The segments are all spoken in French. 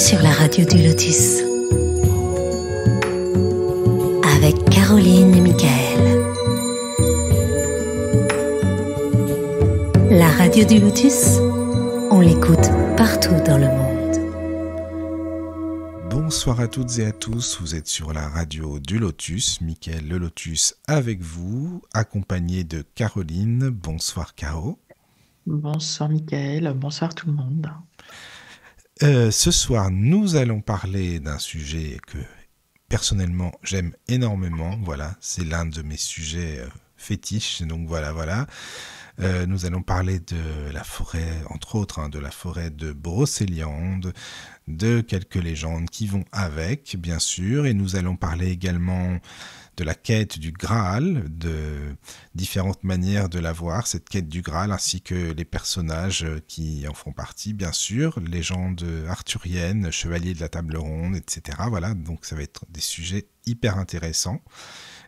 sur la radio du Lotus avec Caroline et Michael. La radio du Lotus, on l'écoute partout dans le monde. Bonsoir à toutes et à tous, vous êtes sur la radio du Lotus, Michael le Lotus avec vous, accompagné de Caroline. Bonsoir Caro. Bonsoir Michael, bonsoir tout le monde. Ce soir, nous allons parler d'un sujet que personnellement j'aime énormément. Voilà, c'est l'un de mes sujets fétiches. Donc voilà. Nous allons parler de la forêt, entre autres, de la forêt de Brocéliande, de quelques légendes qui vont avec, bien sûr. Et nous allons parler également de la quête du Graal, de différentes manières de la voir, cette quête du Graal, ainsi que les personnages qui en font partie, bien sûr, légendes arthuriennes, chevaliers de la table ronde, etc. Voilà, donc ça va être des sujets hyper intéressants.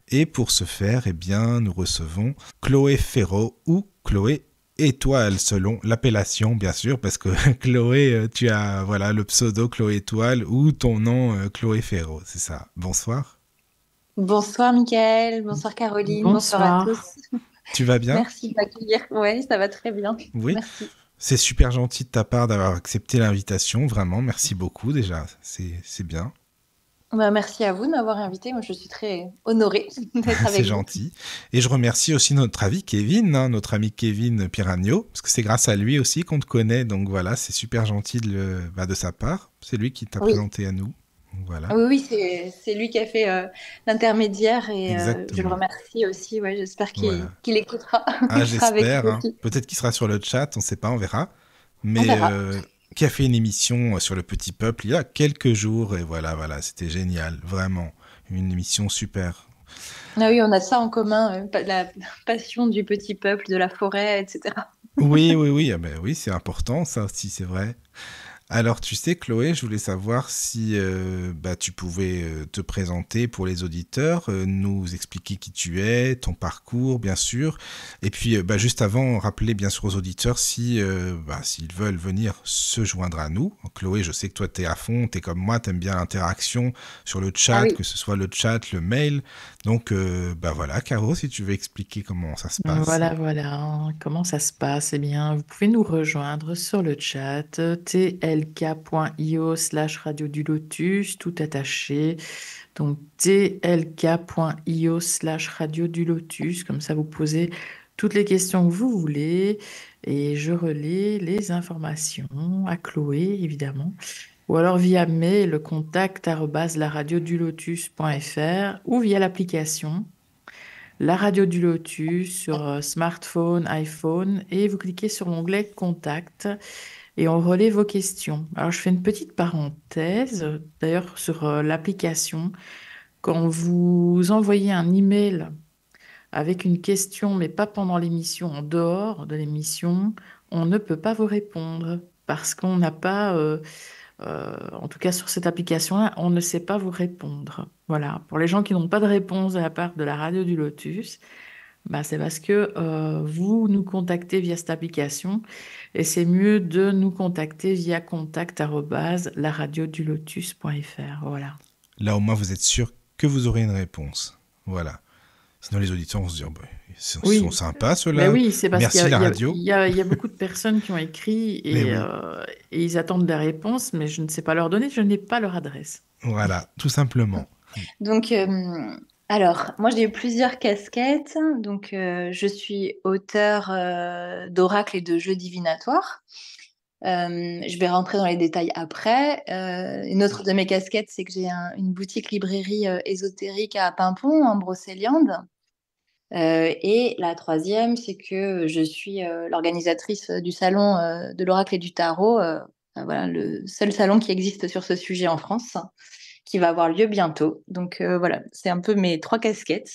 Et pour ce faire, eh bien, nous recevons Chloé Ferraud ou Chloé Étoile, selon l'appellation, bien sûr, parce que Chloé, tu as le pseudo Chloé Étoile ou ton nom Chloé Ferraud, c'est ça. Bonsoir. Bonsoir Mickaël, bonsoir Caroline, bonsoir à tous. Tu vas bien ? Merci de m'accueillir. Oui, ça va très bien. Oui. Merci. C'est super gentil de ta part d'avoir accepté l'invitation, vraiment, merci beaucoup déjà, c'est bien. Merci à vous de m'avoir invité, moi je suis très honorée d'être avec vous. C'est gentil. Et je remercie aussi notre ami Kevin Piragno, parce que c'est grâce à lui aussi qu'on te connaît, donc voilà, c'est super gentil de sa part, c'est lui qui t'a présenté à nous. Voilà. Oui, c'est lui qui a fait l'intermédiaire et je le remercie aussi. Ouais, j'espère qu'il écoutera. J'espère. Peut-être qu'il sera sur le chat, on ne sait pas, on verra. Mais qui a fait une émission sur le petit peuple il y a quelques jours et voilà, c'était génial, vraiment. Une émission super. Ah oui, on a ça en commun, la passion du petit peuple, de la forêt, etc. Oui, oui, c'est important, ça aussi, c'est vrai. Alors, tu sais, Chloé, je voulais savoir si tu pouvais te présenter pour les auditeurs, nous expliquer qui tu es, ton parcours, bien sûr. Et puis, juste avant, rappeler bien sûr aux auditeurs s'ils veulent venir se joindre à nous. Chloé, je sais que toi, tu es à fond, tu es comme moi, tu aimes bien l'interaction sur le chat, que ce soit le chat, le mail. Donc, Caro, si tu veux expliquer comment ça se passe. Voilà, comment ça se passe ? Eh bien, vous pouvez nous rejoindre sur le chat, tlk.io/radio du Lotus, tout attaché. Donc, tlk.io/radio du Lotus, comme ça vous posez toutes les questions que vous voulez et je relais les informations à Chloé, évidemment. Ou alors via mail, contact@laradiodulotus.fr ou via l'application La Radio du Lotus sur smartphone, iPhone et vous cliquez sur l'onglet Contact et on relaie vos questions. Alors je fais une petite parenthèse, d'ailleurs sur l'application, quand vous envoyez un email avec une question mais pas pendant l'émission, en dehors de l'émission, on ne peut pas vous répondre parce qu'on n'a pas... en tout cas, sur cette application-là, on ne sait pas vous répondre. Voilà. Pour les gens qui n'ont pas de réponse de la part de la Radio du Lotus, c'est parce que vous nous contactez via cette application et c'est mieux de nous contacter via contact@laradiodulotus.fr. Voilà. Là, au moins, vous êtes sûr que vous aurez une réponse. Voilà. Sinon, les auditeurs vont se dire, ils sont sympas, ceux-là. Oui, c'est parce Merci la radio. Il y a beaucoup de personnes qui ont écrit et ils attendent des réponses, mais je ne sais pas leur donner, je n'ai pas leur adresse. Voilà, tout simplement. Donc, alors, moi, j'ai eu plusieurs casquettes. Donc, je suis auteure d'oracles et de jeux divinatoires. Je vais rentrer dans les détails après. Une autre de mes casquettes, c'est que j'ai une boutique librairie ésotérique à Paimpont, en Brocéliande. Et la troisième, c'est que je suis l'organisatrice du salon de l'oracle et du tarot, le seul salon qui existe sur ce sujet en France, qui va avoir lieu bientôt. Donc c'est un peu mes trois casquettes.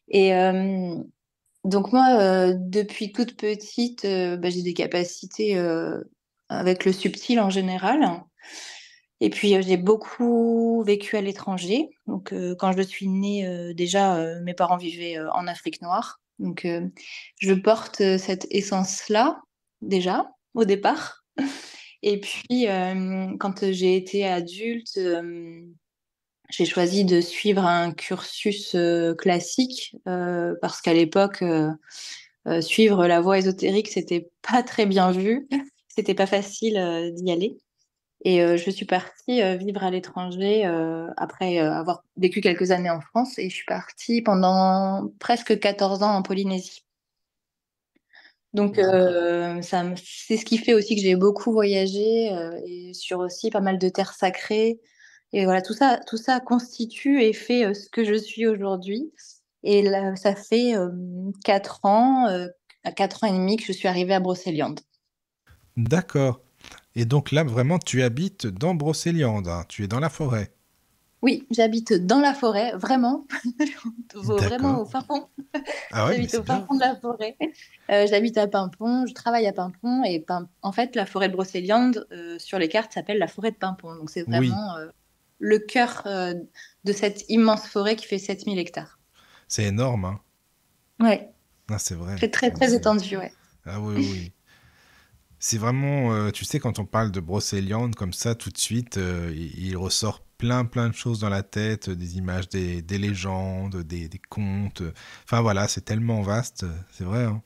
Et donc moi, depuis toute petite, j'ai des capacités avec le subtil en général. Et puis, j'ai beaucoup vécu à l'étranger. Donc, quand je suis née, déjà, mes parents vivaient en Afrique noire. Donc, je porte cette essence-là, déjà, au départ. Et puis, quand j'ai été adulte, j'ai choisi de suivre un cursus classique parce qu'à l'époque, suivre la voie ésotérique, c'était pas très bien vu. C'était pas facile d'y aller. Et je suis partie vivre à l'étranger après avoir vécu quelques années en France. Et je suis partie pendant presque 14 ans en Polynésie. Donc, c'est ce qui fait aussi que j'ai beaucoup voyagé et sur aussi pas mal de terres sacrées. Et voilà, tout ça constitue et fait ce que je suis aujourd'hui. Et là, ça fait 4 ans, à 4 ans et demi que je suis arrivée à Brocéliande. D'accord. Et donc là, vraiment, tu habites dans Brocéliande, hein, tu es dans la forêt. Oui, j'habite dans la forêt, vraiment, vraiment D'accord. au fin fond. Ah ouais, mais J'habite c'est au fin bien. fond de la forêt. J'habite à Pimpon, je travaille à Pimpon et en fait, la forêt de Brocéliande sur les cartes s'appelle la forêt de Pimpon. Donc c'est Oui, vraiment le cœur de cette immense forêt qui fait 7 000 hectares. c'est énorme, hein. Ouais, Ah, c'est vrai. c'est très très étendu, ouais. Ah oui, oui, oui. C'est vraiment, tu sais, quand on parle de Brocéliande comme ça, tout de suite, il ressort plein de choses dans la tête, des images, des légendes, des contes. Enfin voilà, c'est tellement vaste, c'est vrai, hein.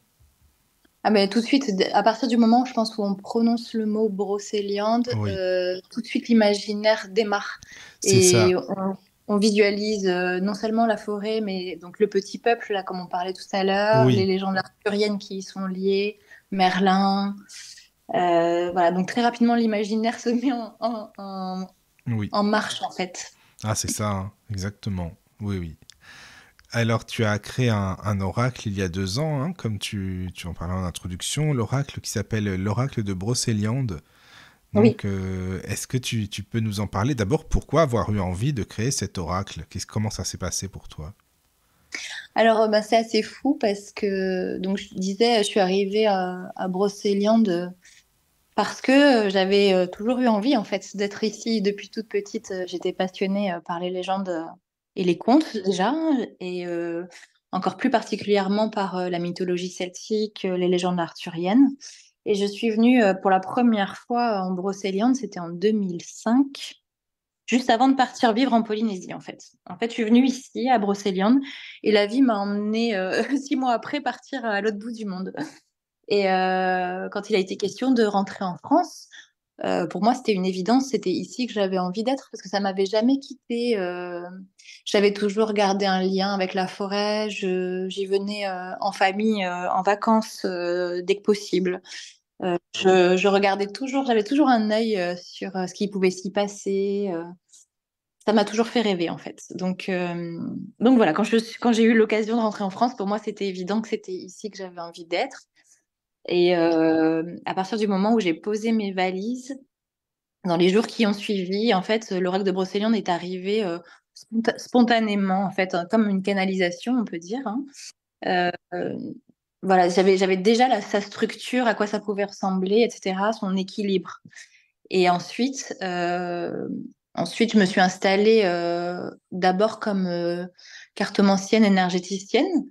Ah mais tout de suite, à partir du moment, je pense, où on prononce le mot Brocéliande, Oui, tout de suite l'imaginaire démarre. c'est Et ça. on visualise non seulement la forêt, mais donc le petit peuple, là, comme on parlait tout à l'heure, les Oui, légendes arthuriennes qui y sont liées, Merlin. Voilà, donc très rapidement, l'imaginaire se met oui. en marche, en fait. Ah, c'est ça, hein, exactement. Oui, oui. Alors, tu as créé un oracle il y a 2 ans, hein, comme tu en parlais en introduction, l'oracle qui s'appelle l'oracle de Brocéliande. Oui. Donc, est-ce que tu peux nous en parler? D'abord, pourquoi avoir eu envie de créer cet oracle? Comment ça s'est passé pour toi? Alors, bah, c'est assez fou parce que, donc, je disais, je suis arrivée à Brocéliande parce que j'avais toujours eu envie, en fait, d'être ici depuis toute petite. J'étais passionnée par les légendes et les contes, déjà, et encore plus particulièrement par la mythologie celtique, les légendes arthuriennes. Et je suis venue pour la première fois en Brocéliande, c'était en 2005, juste avant de partir vivre en Polynésie, en fait. En fait, je suis venue ici, à Brocéliande, et la vie m'a emmenée 6 mois après partir à l'autre bout du monde. Et quand il a été question de rentrer en France, pour moi, c'était une évidence. C'était ici que j'avais envie d'être parce que ça m'avait jamais quittée. J'avais toujours gardé un lien avec la forêt. J'y venais en famille, en vacances, dès que possible. Je regardais toujours, j'avais toujours un œil sur ce qui pouvait s'y passer. Ça m'a toujours fait rêver, en fait. Donc voilà, quand j'ai eu l'occasion de rentrer en France, pour moi, c'était évident que c'était ici que j'avais envie d'être. Et à partir du moment où j'ai posé mes valises, dans les jours qui ont suivi, en fait, l'oracle de Brocéliande est arrivé spontanément, en fait, comme une canalisation, on peut dire, hein. Euh, voilà, j'avais déjà sa structure, à quoi ça pouvait ressembler, etc., son équilibre. Et ensuite, je me suis installée d'abord comme cartomancienne énergéticienne.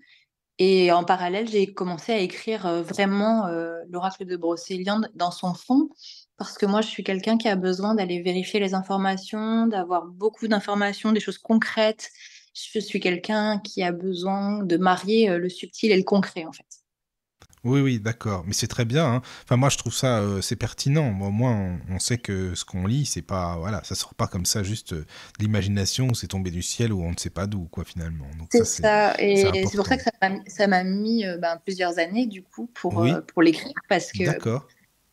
Et en parallèle, j'ai commencé à écrire vraiment l'oracle de Brocéliande dans son fond, parce que moi, je suis quelqu'un qui a besoin d'aller vérifier les informations, d'avoir beaucoup d'informations, des choses concrètes. Je suis quelqu'un qui a besoin de marier le subtil et le concret, en fait. Oui, oui, d'accord. Mais c'est très bien, hein. Enfin, moi, je trouve ça, c'est pertinent. Au moins, on sait que ce qu'on lit, c'est pas, voilà, ça sort pas comme ça, juste de l'imagination, ou c'est tombé du ciel, ou on ne sait pas d'où, quoi, finalement. Donc C'est ça, ça, c'est et c'est pour ça important. que ça m'a mis plusieurs années, du coup, Oui, pour l'écrire, parce que d'accord.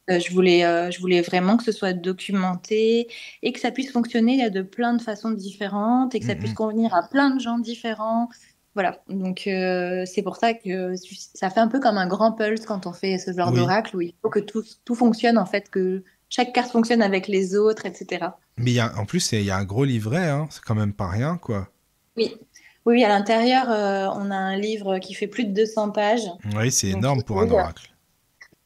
je voulais vraiment que ce soit documenté et que ça puisse fonctionner de plein de façons différentes et que Mm, ça puisse mm. convenir à plein de gens différents. Voilà, donc c'est pour ça que ça fait un peu comme un grand pulse quand on fait ce genre Oui. d'oracle où il faut que tout fonctionne, en fait, que chaque carte fonctionne avec les autres, etc. Mais en plus, il y a un gros livret, hein. C'est quand même pas rien, quoi. Oui, oui, oui, à l'intérieur, on a un livre qui fait plus de 200 pages. Oui, c'est Donc, énorme pour un oui, oracle.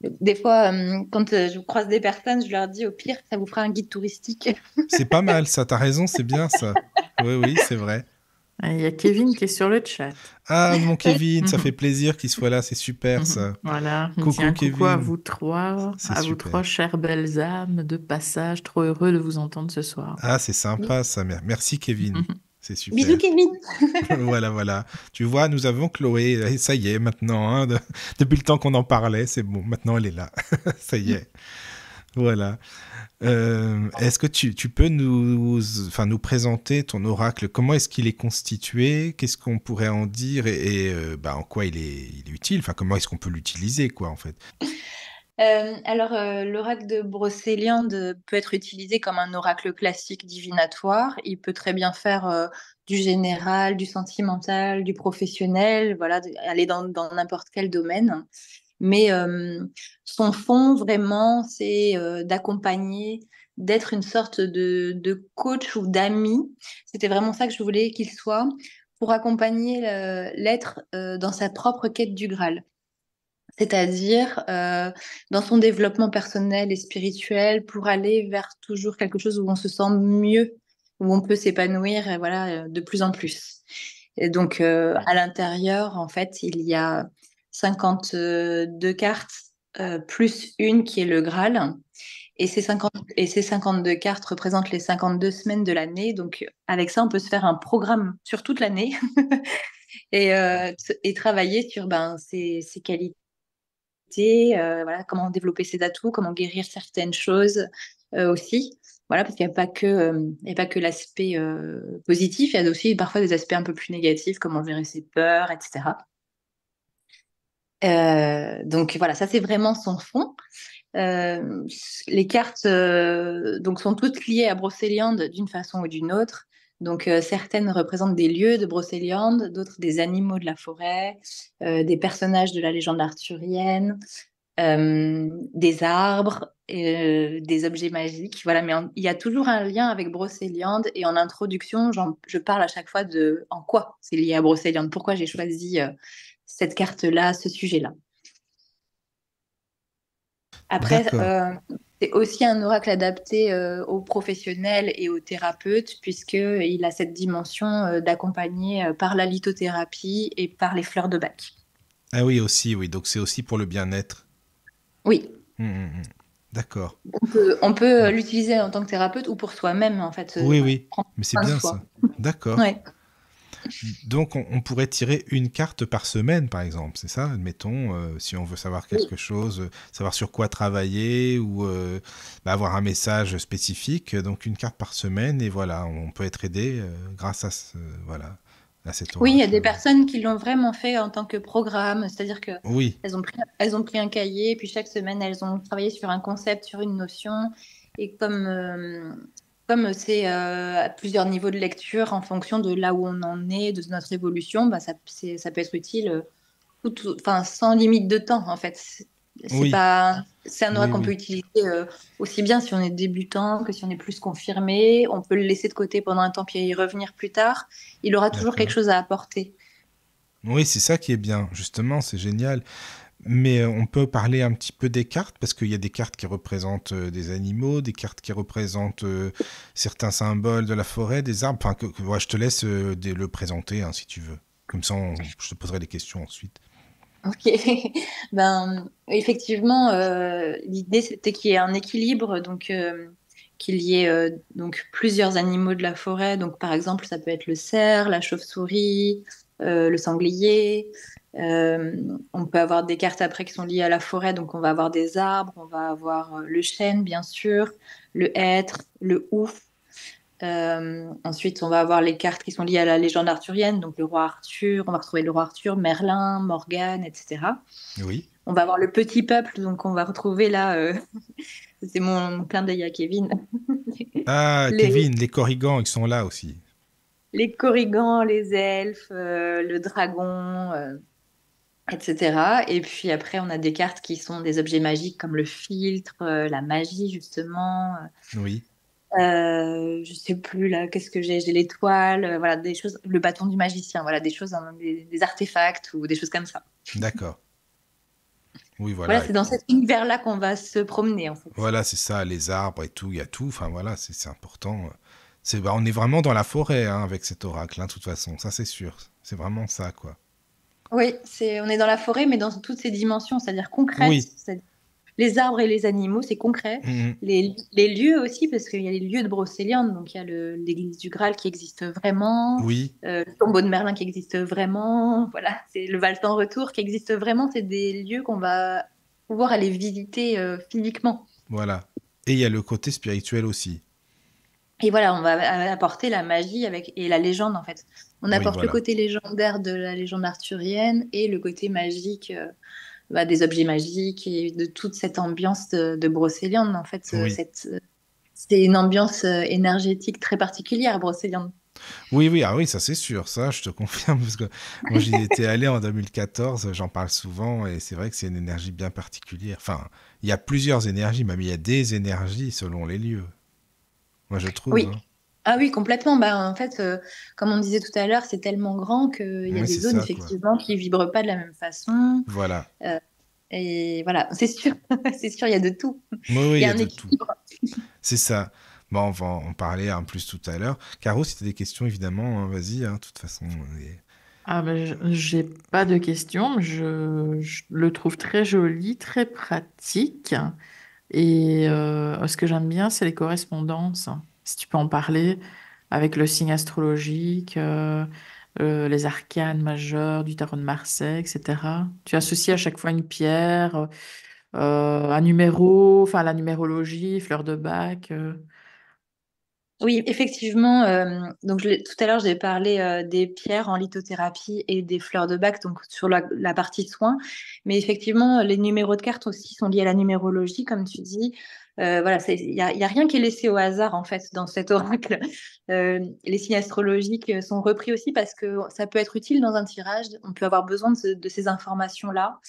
des fois, quand je croise des personnes, je leur dis au pire, ça vous fera un guide touristique. C'est pas mal, ça, t'as raison, c'est bien, ça. Oui, oui, c'est vrai. Il y a Kevin qui est sur le chat. Ah, mon Kevin, ça fait Mhm. plaisir qu'il soit là, c'est super ça. Voilà, il dit Coucou un coucou Kevin, c'est à vous trois super. chères belles âmes de passage, trop heureux de vous entendre ce soir. Ah, c'est sympa ça, merci Kevin, c'est Bisous, super. Kevin. Voilà, voilà. Tu vois, nous avons Chloé, et ça y est, maintenant, hein, depuis le temps qu'on en parlait, c'est bon, maintenant elle est là. Ça y est, voilà. Est-ce que tu peux nous présenter ton oracle? Comment est-ce qu'il est constitué? Qu'est-ce qu'on pourrait en dire et en quoi il est utile? Enfin, comment est-ce qu'on peut l'utiliser, quoi, en fait? L'oracle de Brocéliande peut être utilisé comme un oracle classique divinatoire. Il peut très bien faire du général, du sentimental, du professionnel, voilà, aller dans n'importe quel domaine. Mais son fond, vraiment, c'est d'accompagner, d'être une sorte de coach ou d'ami. C'était vraiment ça que je voulais qu'il soit pour accompagner l'être dans sa propre quête du Graal. C'est-à-dire dans son développement personnel et spirituel pour aller vers toujours quelque chose où on se sent mieux, où on peut s'épanouir, voilà, de plus en plus. Et donc, à l'intérieur, en fait, il y a 52 cartes, plus une qui est le Graal. Et ces 52 cartes représentent les 52 semaines de l'année. Donc, avec ça, on peut se faire un programme sur toute l'année et travailler sur ses qualités, voilà, comment développer ses atouts, comment guérir certaines choses aussi. Voilà, parce qu'il n'y a pas que, il y a pas que l'aspect positif, il y a aussi parfois des aspects un peu plus négatifs, comment gérer ses peurs, etc. Donc voilà, ça c'est vraiment son fond. Euh, les cartes donc sont toutes liées à Brocéliande d'une façon ou d'une autre. Donc certaines représentent des lieux de Brocéliande, d'autres des animaux de la forêt, des personnages de la légende arthurienne, des arbres, des objets magiques. Voilà, mais il y a toujours un lien avec Brocéliande. Et en introduction, je parle à chaque fois de en quoi c'est lié à Brocéliande, pourquoi j'ai choisi cette carte-là, ce sujet-là. Après, D'accord. c'est aussi un oracle adapté aux professionnels et aux thérapeutes, puisqu'il a cette dimension d'accompagner par la lithothérapie et par les fleurs de bac. Ah oui, aussi, oui, donc c'est aussi pour le bien-être. Oui, D'accord. on peut l'utiliser en tant que thérapeute ou pour soi-même, en fait, Oui, voilà, oui, prendre mais c'est soin de bien soi. ça. D'accord. Ouais. Donc, on pourrait tirer une carte par semaine, par exemple, c'est ça? Admettons, si on veut savoir Oui. quelque chose, savoir sur quoi travailler ou avoir un message spécifique. Donc, une carte par semaine, et voilà, on peut être aidé grâce voilà, à cet Oui, il y a oracle. des personnes qui l'ont vraiment fait en tant que programme, c'est-à-dire que Oui, elles ont pris un cahier, puis chaque semaine, elles ont travaillé sur un concept, sur une notion, et comme c'est à plusieurs niveaux de lecture en fonction de là où on en est, de notre évolution, ça peut être utile, enfin, sans limite de temps, en fait. oui, C'est un oui, oracle qu'on peut oui, utiliser aussi bien si on est débutant que si on est plus confirmé. On peut le laisser de côté pendant un temps puis y revenir plus tard. Il aura toujours quelque d'accord. chose à apporter. Oui, c'est ça qui est bien, justement, c'est génial. Mais on peut parler un petit peu des cartes, parce qu'il y a des cartes qui représentent des animaux, des cartes qui représentent certains symboles de la forêt, des arbres. Enfin, ouais, je te laisse le présenter hein, si tu veux. Comme ça, je te poserai des questions ensuite. Ok, effectivement, l'idée c'était qu'il y ait un équilibre, donc qu'il y ait donc plusieurs animaux de la forêt. Donc par exemple, ça peut être le cerf, la chauve-souris, le sanglier. On peut avoir des cartes après qui sont liées à la forêt, donc on va avoir des arbres, on va avoir le chêne bien sûr, le hêtre, le ouf. Ensuite, on va avoir les cartes qui sont liées à la légende arthurienne, donc le roi Arthur, on va retrouver le roi Arthur, Merlin, Morgane, etc. Oui. On va avoir le petit peuple, donc on va retrouver là, c'est mon clin d'œil à Kevin, Ah, les, Kevin, les Corrigans, ils sont là aussi. les Korrigans, les elfes, le dragon, etc. Et puis après, on a des cartes qui sont des objets magiques comme le philtre, la magie justement. Oui, Je sais plus là, qu'est-ce que j'ai? J'ai l'étoile, voilà, des choses, le bâton du magicien, voilà, des choses, hein, des artefacts ou des choses comme ça. d'accord. Oui, Voilà, voilà. c'est dans cet univers-là qu'on va se promener en fait. Voilà, c'est ça, les arbres et tout, il y a tout. Enfin, voilà, c'est important. On est vraiment dans la forêt hein, avec cet oracle, hein, de toute façon, ça c'est sûr. C'est vraiment ça, quoi. Oui, on est dans la forêt, mais dans toutes ses dimensions, c'est-à-dire concrètes. Oui. Les arbres et les animaux, c'est concret. Mhm. Les lieux aussi, parce qu'il y a les lieux de Brocéliande, donc il y a l'église du Graal qui existe vraiment, Oui, le tombeau de Merlin qui existe vraiment, voilà, c'est le Val sans retour qui existe vraiment. C'est des lieux qu'on va pouvoir aller visiter physiquement. voilà. Et il y a le côté spirituel aussi. Et voilà, on va apporter la magie et la légende en fait. On Oui, apporte le voilà. côté légendaire de la légende arthurienne et le côté magique des objets magiques et de toute cette ambiance de Brocéliande. En fait, Oui. c'est une ambiance énergétique très particulière, Brocéliande. Oui, oui, ah oui, ça c'est sûr, ça je te confirme, parce que moi j'y étais allé en 2014, j'en parle souvent, et c'est vrai que c'est une énergie bien particulière. Enfin, il y a plusieurs énergies, même il y a des énergies selon les lieux, moi je trouve. Oui. Hein. Ah oui, complètement. En fait, comme on disait tout à l'heure, c'est tellement grand qu'il y a Oui, des c'est zones, ça, quoi. effectivement, qui vibrent pas de la même façon. Voilà. Euh, et voilà, c'est sûr, c'est sûr, il y a de tout. Oui, oui, Il il y y a a un de tout. équilibre. C'est ça. Bon, on va en parler en plus tout à l'heure. Caro, si tu as des questions, évidemment, hein, vas-y, hein, de toute façon. Ah ben, j'ai pas de questions. Je le trouve très joli, très pratique. Et ce que j'aime bien, c'est les correspondances. Si tu peux en parler avec le signe astrologique, les arcanes majeurs du tarot de Marseille, etc. Tu associes à chaque fois une pierre, un numéro, enfin la numérologie, fleur de bac. Oui, effectivement. Donc, tout à l'heure, j'ai parlé des pierres en lithothérapie et des fleurs de bac, donc sur la partie soins. Mais effectivement, les numéros de cartes aussi sont liés à la numérologie, comme tu dis. Voilà, y a rien qui est laissé au hasard, en fait, dans cet oracle. Les signes astrologiques sont repris aussi parce que ça peut être utile dans un tirage. On peut avoir besoin de ces informations-là.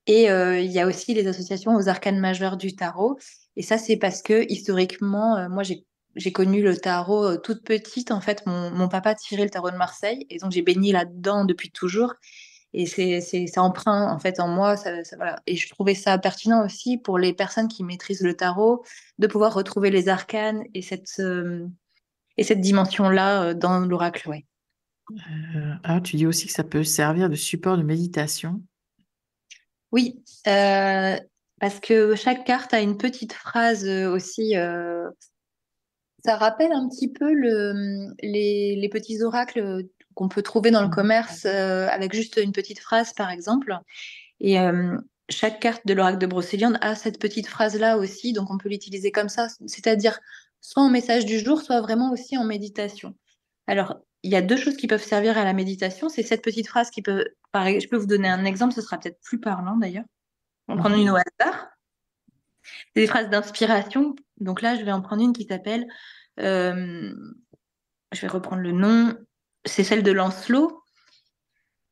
Et il y a aussi les associations aux arcanes majeurs du tarot. Et ça, c'est parce que historiquement, moi, j'ai connu le tarot toute petite. En fait, mon papa tirait le tarot de Marseille. Et donc, j'ai baigné là-dedans depuis toujours. Et ça empreint, en fait, en moi. Voilà. Et je trouvais ça pertinent aussi pour les personnes qui maîtrisent le tarot, de pouvoir retrouver les arcanes et cette dimension-là dans l'oracle. Ouais. Tu dis aussi que ça peut servir de support de méditation. Oui, parce que chaque carte a une petite phrase aussi. Ça rappelle un petit peu les petits oracles qu'on peut trouver dans le commerce avec juste une petite phrase, par exemple. Et chaque carte de l'oracle de Brocéliande a cette petite phrase-là aussi, donc on peut l'utiliser comme ça, c'est-à-dire soit en message du jour, soit vraiment aussi en méditation. Alors, il y a deux choses qui peuvent servir à la méditation. C'est cette petite phrase qui peut, je peux vous donner un exemple, ce sera peut-être plus parlant d'ailleurs. On va prendre une au hasard. C'est des phrases d'inspiration. Donc là, je vais en prendre une qui s'appelle euh, je vais reprendre le nom, c'est celle de Lancelot.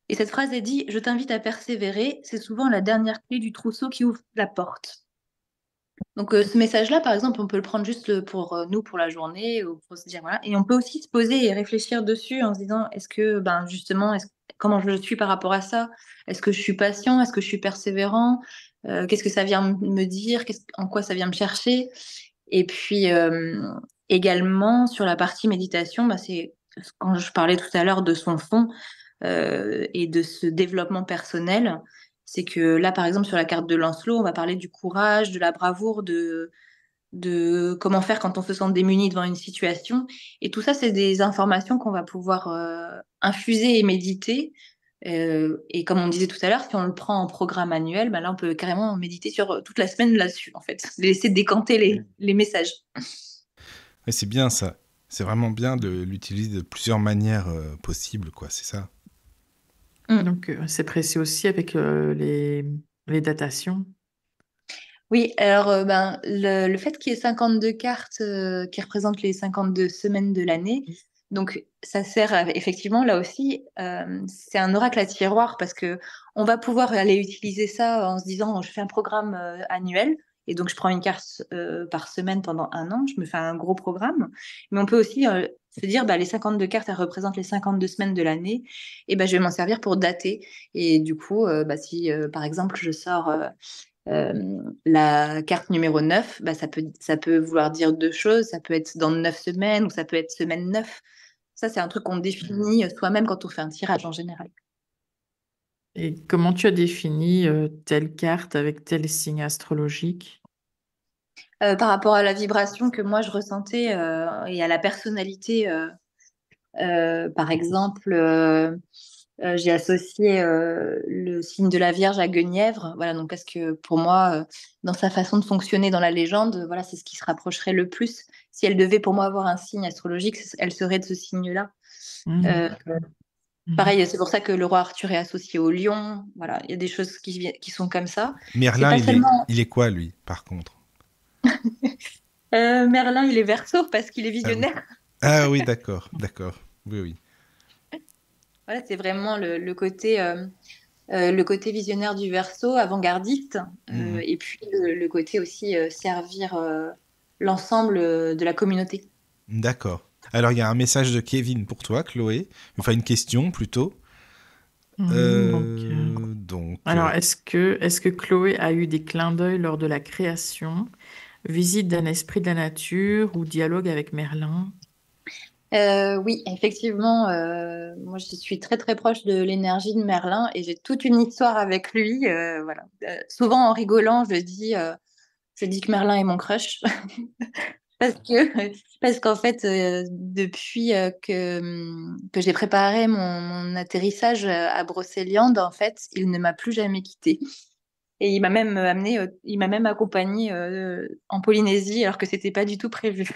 Et cette phrase est dit, je t'invite à persévérer, c'est souvent la dernière clé du trousseau qui ouvre la porte. Donc ce message-là, par exemple, on peut le prendre juste pour nous, pour la journée, ou pour se dire, voilà. Et on peut aussi se poser et réfléchir dessus en se disant, est-ce que, ben justement, comment je suis par rapport à ça? Est-ce que je suis patient? Est-ce que je suis persévérant? Qu'est-ce que ça vient me dire? En quoi ça vient me chercher? Et puis également sur la partie méditation, bah, c'est quand je parlais tout à l'heure de son fond et de ce développement personnel, c'est que là, par exemple, sur la carte de Lancelot, on va parler du courage, de la bravoure, de comment faire quand on se sent démuni devant une situation. Et tout ça, c'est des informations qu'on va pouvoir infuser et méditer. Et comme on disait tout à l'heure, si on le prend en programme annuel, bah là, on peut carrément méditer sur toute la semaine là-dessus, en fait. Laisser décanter les messages. Et c'est bien ça. C'est vraiment bien de l'utiliser de plusieurs manières possibles, quoi, c'est ça. Donc, c'est précis aussi avec les datations. Oui, alors le fait qu'il y ait 52 cartes qui représentent les 52 semaines de l'année, donc ça sert effectivement là aussi, c'est un oracle à tiroir parce que on va pouvoir aller utiliser ça en se disant je fais un programme annuel et donc je prends une carte par semaine pendant un an, je me fais un gros programme, mais on peut aussi se dire bah, les 52 cartes elles représentent les 52 semaines de l'année et bah, je vais m'en servir pour dater et du coup si par exemple je sors La carte numéro 9, bah, ça peut vouloir dire deux choses. Ça peut être dans 9 semaines ou ça peut être semaine 9. Ça, c'est un truc qu'on définit soi-même quand on fait un tirage en général. Et comment tu as défini telle carte avec tel signe astrologique? Par rapport à la vibration que moi je ressentais et à la personnalité, par exemple, j'ai associé le signe de la Vierge à Guenièvre, voilà, donc parce que pour moi, dans sa façon de fonctionner dans la légende, voilà, c'est ce qui se rapprocherait le plus. Si elle devait pour moi avoir un signe astrologique, elle serait de ce signe-là. Mhm. Pareil, c'est pour ça que le roi Arthur est associé au lion. Voilà, il y a des choses qui sont comme ça. C'est Merlin, pas seulement il est quoi, lui, par contre? Merlin, il est Verseau parce qu'il est Ah oui. visionnaire. Ah oui, d'accord, d'accord. Oui, oui. Voilà, c'est vraiment le côté visionnaire du Verseau, avant-gardiste, Mhm. et puis le côté aussi servir l'ensemble de la communauté. D'accord. Alors, il y a un message de Kevin pour toi, Chloé. Enfin, une question plutôt. Donc, Donc, alors, est-ce que Chloé a eu des clins d'œil lors de la création, visite d'un esprit de la nature ou dialogue avec Merlin? Oui, effectivement, moi je suis très très proche de l'énergie de Merlin et j'ai toute une histoire avec lui. Voilà. Souvent en rigolant, je dis que Merlin est mon crush. Parce que, parce qu'en fait, depuis que j'ai préparé mon atterrissage à Brocéliande, en fait, il ne m'a plus jamais quittée. Et il m'a même accompagnée en Polynésie, alors que c'était pas du tout prévu.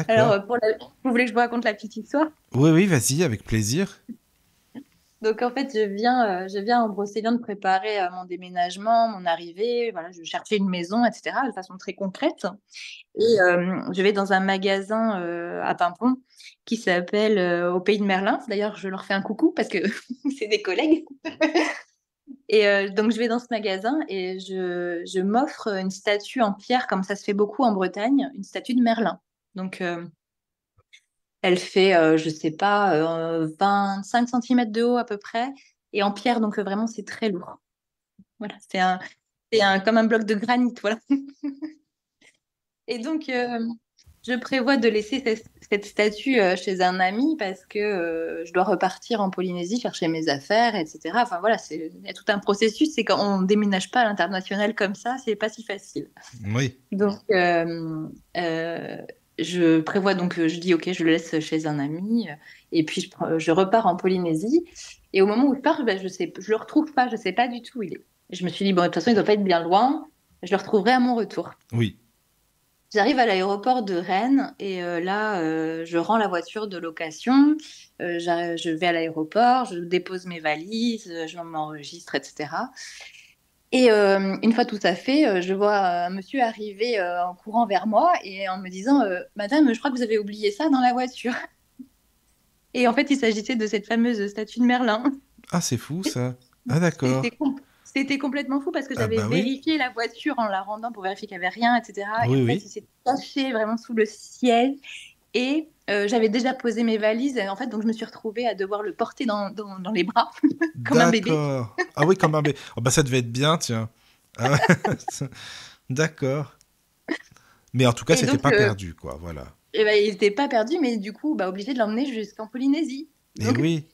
Alors, d'accord. vous voulez que je vous raconte la petite histoire? Oui, oui, vas-y, avec plaisir. Donc, en fait, je viens en Brocéliande préparer mon déménagement, mon arrivée. Voilà, je cherchais une maison, etc., de façon très concrète. Et je vais dans un magasin à Pimpon qui s'appelle Au Pays de Merlin. D'ailleurs, je leur fais un coucou parce que c'est des collègues. Et donc, je vais dans ce magasin et je m'offre une statue en pierre, comme ça se fait beaucoup en Bretagne, une statue de Merlin. Donc, elle fait, je sais pas, 25 centimètres de haut à peu près. Et en pierre, donc vraiment, c'est très lourd. Voilà, comme un bloc de granit, voilà. Et donc, je prévois de laisser cette statue chez un ami parce que je dois repartir en Polynésie chercher mes affaires, etc. Enfin voilà, il y a tout un processus. C'est quand on déménage pas à l'international comme ça, c'est pas si facile. Oui, Donc, je prévois donc, je dis ok, je le laisse chez un ami et puis je repars en Polynésie. Et au moment où je pars, ben, je le retrouve pas, je sais pas du tout où il est. Je me suis dit bon, de toute façon, il doit pas être bien loin. Je le retrouverai à mon retour. oui. J'arrive à l'aéroport de Rennes et là, je rends la voiture de location. Je vais à l'aéroport, je dépose mes valises, je m'enregistre, etc. Et une fois tout ça fait, je vois un monsieur arriver en courant vers moi et en me disant Madame, je crois que vous avez oublié ça dans la voiture. Et en fait, il s'agissait de cette fameuse statue de Merlin. Ah, c'est fou, ça. Ah, C'était d'accord. com- C'était complètement fou parce que Ah, j'avais bah oui. vérifié la voiture en la rendant pour vérifier qu'il n'y avait rien, etc. Et Oui, en fait, il oui. s'est caché vraiment sous le ciel. Et j'avais déjà posé mes valises. En fait, donc je me suis retrouvée à devoir le porter dans les bras, comme un bébé. D'accord. Ah oui, quand même. Oh, bah, ça devait être bien, tiens. Ah ouais. D'accord. Mais en tout cas, Et c'était donc, pas perdu, quoi. Voilà. eh ben, il n'était pas perdu, mais du coup, bah, obligé de l'emmener jusqu'en Polynésie. Et Donc, oui,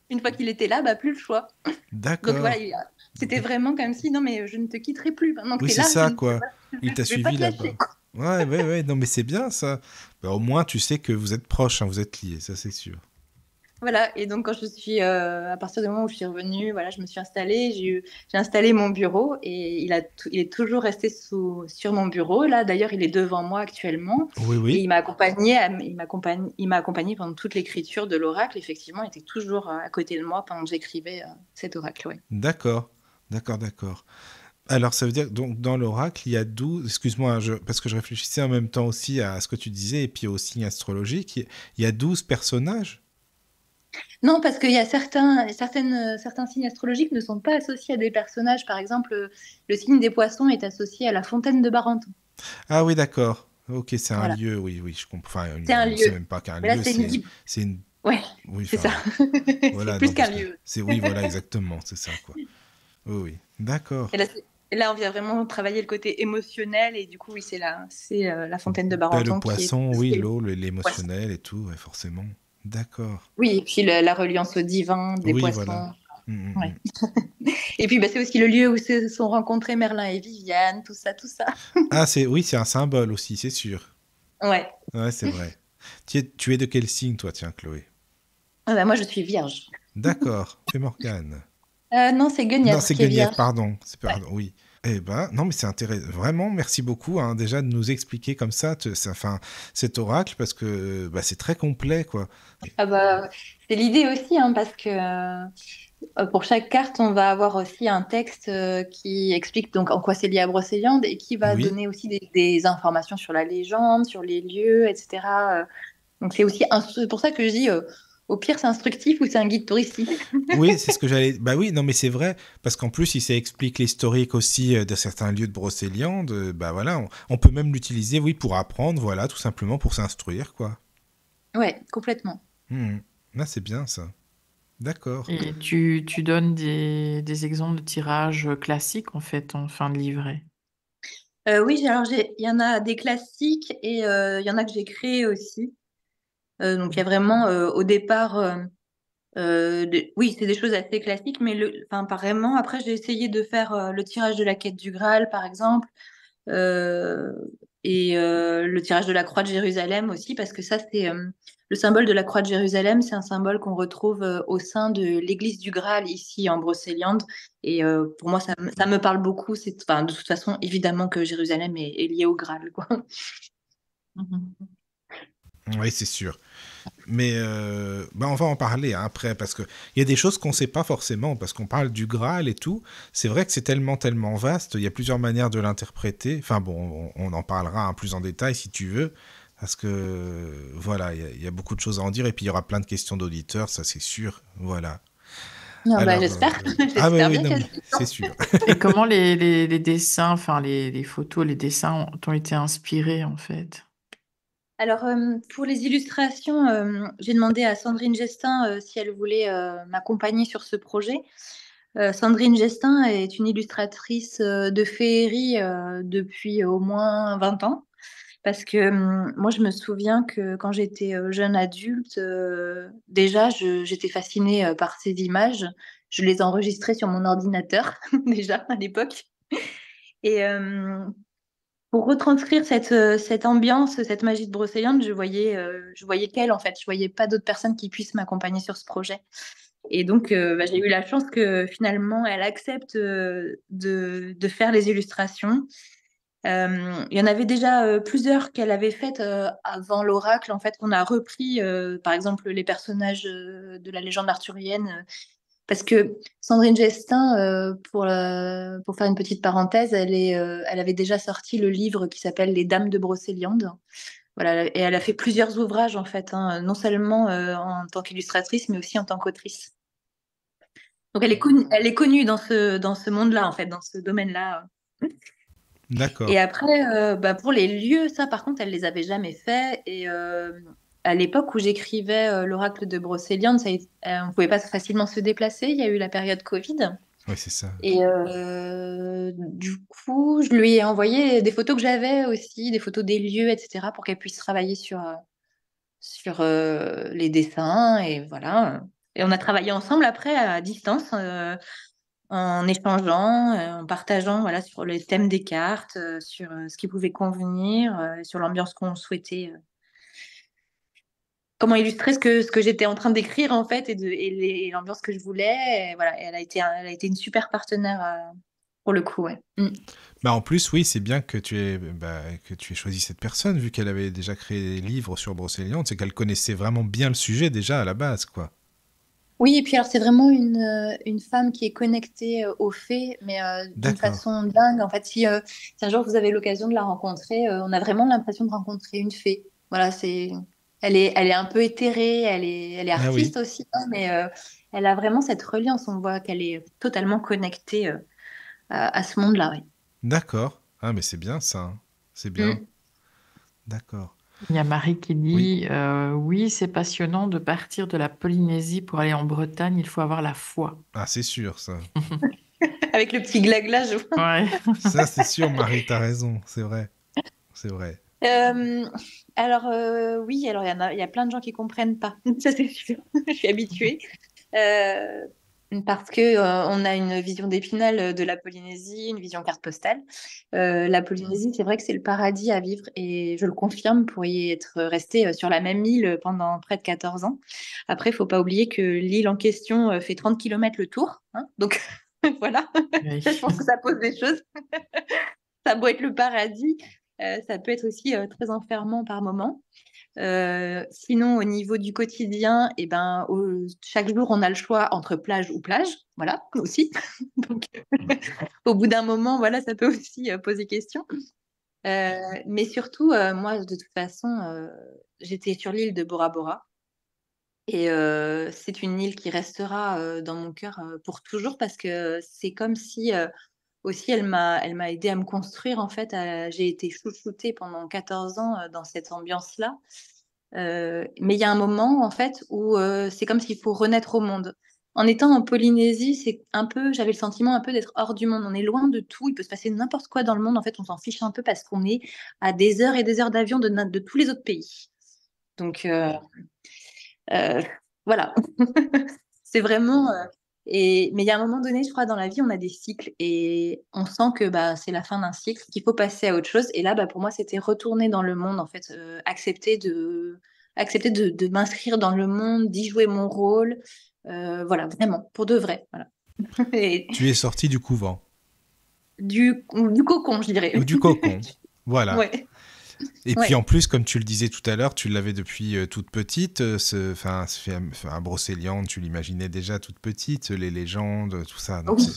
une fois qu'il était là, bah, plus le choix. Donc voilà, d'accord. c'était vraiment comme si, non, mais je ne te quitterai plus. Maintenant que Oui, tu es c'est là, ça, quoi. voilà, Il t'a je vais pas suivi te lâcher. là-bas. Ouais, ouais, ouais. Non, mais c'est bien, ça. Bah, au moins, tu sais que vous êtes proches, hein, vous êtes liés, ça, c'est sûr. Voilà, et donc quand à partir du moment où je suis revenue, voilà, je me suis installée, j'ai installé mon bureau et il est toujours resté sur mon bureau. Là, d'ailleurs, il est devant moi actuellement Oui, et oui. il m'a accompagné pendant toute l'écriture de l'oracle. Effectivement, il était toujours à côté de moi pendant que j'écrivais cet oracle. Ouais. D'accord. D'accord, d'accord. Alors, ça veut dire, donc, dans l'oracle, il y a 12. Excuse-moi, hein, parce que je réfléchissais en même temps aussi à ce que tu disais et puis au signe astrologique. Il y a 12 personnages. Non, parce qu'il y a certains signes astrologiques ne sont pas associés à des personnages. Par exemple, le signe des poissons est associé à la fontaine de Barenton. Ah oui, d'accord. Ok, c'est un Voilà, lieu, oui, oui, je comprends. Enfin, c'est un c'est lieu. même pas qu'un Mais là, lieu, c'est une. Ouais, Oui, c'est ça. enfin, C'est voilà, plus non, qu'un parce que lieu. c'est, oui, voilà, exactement, c'est ça, quoi. Oui, oui. D'accord. Et là, on vient vraiment travailler le côté émotionnel et du coup, oui, c'est la fontaine de Ben, le Barenton qui est poisson, tout ce oui, qui est l'eau, poisson. l'émotionnel et tout, ouais, forcément. D'accord. Oui, et puis la reliance au divin des Oui, voilà. poissons. Mm, mm, Ouais. mm. Et puis, bah, c'est aussi le lieu où se sont rencontrés Merlin et Viviane, tout ça, tout ça. Ah, oui, c'est un symbole aussi, c'est sûr. Ouais. Ouais, c'est vrai. Tu es de quel signe, toi, tiens, Chloé? Ah bah, moi, je suis vierge. D'accord. Et Morgane? Non, c'est Non, Guenièvre c'est qui est Guenièvre, vierge. pardon. Ouais. Pardon, oui. Eh ben, non, mais c'est intéressant. Vraiment, merci beaucoup, hein, déjà de nous expliquer comme ça, enfin, cet oracle, parce que bah, c'est très complet, quoi. Ah bah, c'est l'idée aussi, hein, parce que pour chaque carte, on va avoir aussi un texte qui explique donc en quoi c'est lié à Brocéliande et qui va Oui, donner aussi des informations sur la légende, sur les lieux, etc. Donc c'est aussi c'est pour ça que je dis au pire c'est instructif ou c'est un guide touristique. oui, c'est ce que j'allais. Bah oui, non, mais c'est vrai, parce qu'en plus, si ça explique l'historique aussi de certains lieux de Brocéliande, bah voilà, on peut même l'utiliser, oui, pour apprendre, voilà, tout simplement pour s'instruire, quoi. Ouais, complètement. Mhm. Là, c'est bien ça. D'accord. Et tu donnes des exemples de tirages classiques, en fait, en fin de livret. Oui, alors il y en a des classiques et il y en a que j'ai créés aussi. Donc il y a vraiment au départ, oui, c'est des choses assez classiques, mais enfin, pas vraiment. Après, j'ai essayé de faire le tirage de la quête du Graal, par exemple, euh, et le tirage de la croix de Jérusalem aussi, parce que ça, c'est le symbole de la croix de Jérusalem, c'est un symbole qu'on retrouve au sein de l'église du Graal ici en Brocéliande. Et pour moi, ça me parle beaucoup. Enfin, de toute façon, évidemment que Jérusalem est lié au Graal, quoi. Mhm. Oui, c'est sûr. Mais bah on va en parler hein, après, parce qu'il y a des choses qu'on ne sait pas forcément, parce qu'on parle du Graal et tout. C'est vrai que c'est tellement, tellement vaste, il y a plusieurs manières de l'interpréter. Enfin bon, on en parlera hein, plus en détail si tu veux, parce que voilà, il y a beaucoup de choses à en dire, et puis il y aura plein de questions d'auditeurs, ça c'est sûr. Voilà. Non, bah, Alors, j'espère, ah bah j'espère oui, bien non, qu'il y mais a des c'est gens. sûr. Et comment les dessins, enfin les photos, les dessins t'ont été inspirés, en fait? Alors, pour les illustrations, j'ai demandé à Sandrine Gestin si elle voulait m'accompagner sur ce projet. Sandrine Gestin est une illustratrice de féerie depuis au moins 20 ans. Parce que moi, je me souviens que quand j'étais jeune adulte, déjà, j'étais fascinée par ces images. Je les enregistrais sur mon ordinateur, déjà, à l'époque. Et pour retranscrire cette ambiance, cette magie de Brocéliande, je voyais qu'elle, en fait. Je voyais pas d'autres personnes qui puissent m'accompagner sur ce projet. Et donc, bah, j'ai eu la chance que finalement, elle accepte de faire les illustrations. Il y en avait déjà plusieurs qu'elle avait faites avant l'oracle, en fait, qu'on a repris, par exemple, les personnages de la légende arthurienne. Parce que Sandrine Gestin, pour faire une petite parenthèse, elle avait déjà sorti le livre qui s'appelle Les Dames de Brocéliande. Voilà, et elle a fait plusieurs ouvrages, en fait, hein, non seulement en tant qu'illustratrice, mais aussi en tant qu'autrice. Donc elle est connue dans ce monde-là, en fait, dans ce domaine-là. D'accord. Et après, bah, pour les lieux, ça, par contre, elle les avait jamais fait. Et à l'époque où j'écrivais l'oracle de Brocéliande, on pouvait pas facilement se déplacer. Il y a eu la période Covid. Oui, c'est ça. Et du coup, je lui ai envoyé des photos que j'avais aussi, des photos des lieux, etc., pour qu'elle puisse travailler sur les dessins. Et voilà. Et on a travaillé ensemble après à distance. En échangeant, en partageant voilà, sur les thèmes des cartes, sur ce qui pouvait convenir, sur l'ambiance qu'on souhaitait, comment illustrer ce que j'étais en train d'écrire en fait et l'ambiance que je voulais. Et voilà, et elle a été une super partenaire pour le coup. Ouais. Mm. Bah en plus, oui, c'est bien que tu aies choisi cette personne, vu qu'elle avait déjà créé des livres sur Brocéliande, c'est qu'elle connaissait vraiment bien le sujet déjà à la base, quoi. Oui, et puis alors c'est vraiment une femme qui est connectée aux faits, mais d'une D'accord. façon dingue. En fait, si un jour vous avez l'occasion de la rencontrer, on a vraiment l'impression de rencontrer une fée. Voilà, elle est un peu éthérée, elle est Ah oui, artiste aussi, hein, mais elle a vraiment cette reliance. On voit qu'elle est totalement connectée à ce monde-là. Oui. d'accord. Ah, mais c'est bien ça, hein. C'est bien. Mm. D'accord. Il y a Marie qui Oui. dit oui, c'est passionnant de partir de la Polynésie pour aller en Bretagne, il faut avoir la foi. Ah, c'est sûr, ça. Ah Avec le petit glagla, je vois. Ouais. Ça, c'est sûr, Marie, t'as raison, c'est vrai. C'est vrai. Alors, oui, alors il y a plein de gens qui comprennent pas. Ça, c'est sûr. Je suis habituée. Euh, Parce que on a une vision d'Épinal de la Polynésie, une vision carte postale. La Polynésie, c'est vrai que c'est le paradis à vivre et je le confirme pour y être resté sur la même île pendant près de 14 ans. Après, il faut pas oublier que l'île en question fait 30 km le tour, hein. Donc voilà, Oui. je pense que ça pose des choses. Ça a beau être le paradis, ça peut être aussi très enfermant par moments. Sinon, au niveau du quotidien, eh ben, chaque jour, on a le choix entre plage ou plage. Voilà, aussi. Donc, au bout d'un moment, voilà, ça peut aussi poser question. Mais surtout, moi, de toute façon, j'étais sur l'île de Bora Bora. Et c'est une île qui restera dans mon cœur pour toujours parce que c'est comme si aussi elle m'a aidé à me construire. En fait, j'ai été chouchoutée pendant 14 ans dans cette ambiance-là. Mais il y a un moment, en fait, où c'est comme s'il faut renaître au monde. En étant en Polynésie, c'est un peu, j'avais le sentiment un peu d'être hors du monde. On est loin de tout. Il peut se passer n'importe quoi dans le monde. En fait, on s'en fiche un peu parce qu'on est à des heures et des heures d'avion de tous les autres pays. Donc, euh, voilà. C'est vraiment. Mais il y a un moment donné, je crois, dans la vie, on a des cycles et on sent que bah, c'est la fin d'un cycle, qu'il faut passer à autre chose. Et là, bah, pour moi, c'était retourner dans le monde, en fait, accepter de m'inscrire dans le monde, d'y jouer mon rôle. Voilà, vraiment, pour de vrai. Voilà. Et Tu es sorti du couvent, du cocon, je dirais. ou du cocon. Voilà. Ouais, Et puis ouais. en plus, comme tu le disais tout à l'heure, tu l'avais depuis toute petite. Un Brocéliande, tu l'imaginais déjà toute petite, les légendes, tout ça. Donc c'est. Oui.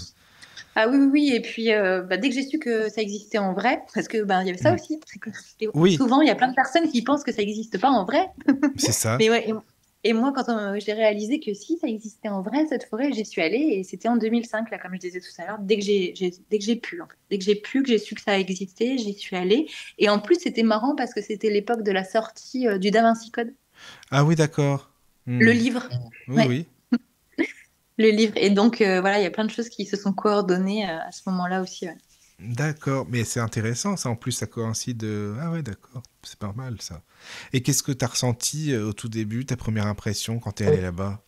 Ah oui, oui, oui. Et puis, bah, dès que j'ai su que ça existait en vrai, parce que bah, il y avait ça Mm. aussi, c'est que Oui, souvent, il y a plein de personnes qui pensent que ça n'existe pas en vrai. c'est ça. Mais ouais, et moi, quand j'ai réalisé que si ça existait en vrai, cette forêt, j'y suis allée et c'était en 2005, là, comme je disais tout à l'heure, dès que j'ai pu, en fait. Dès que j'ai pu, que j'ai su que ça existait, j'y suis allée. Et en plus, c'était marrant parce que c'était l'époque de la sortie du Da Vinci Code, Ah oui, d'accord. le Mm. livre. Oui, Ouais, oui. le livre. Et donc, voilà, il y a plein de choses qui se sont coordonnées à ce moment-là aussi. Ouais. D'accord. Mais c'est intéressant, ça. En plus, ça coïncide. Ah ouais, d'accord. C'est pas mal, ça. Et qu'est-ce que tu as ressenti au tout début, ta première impression quand tu es allé là-bas?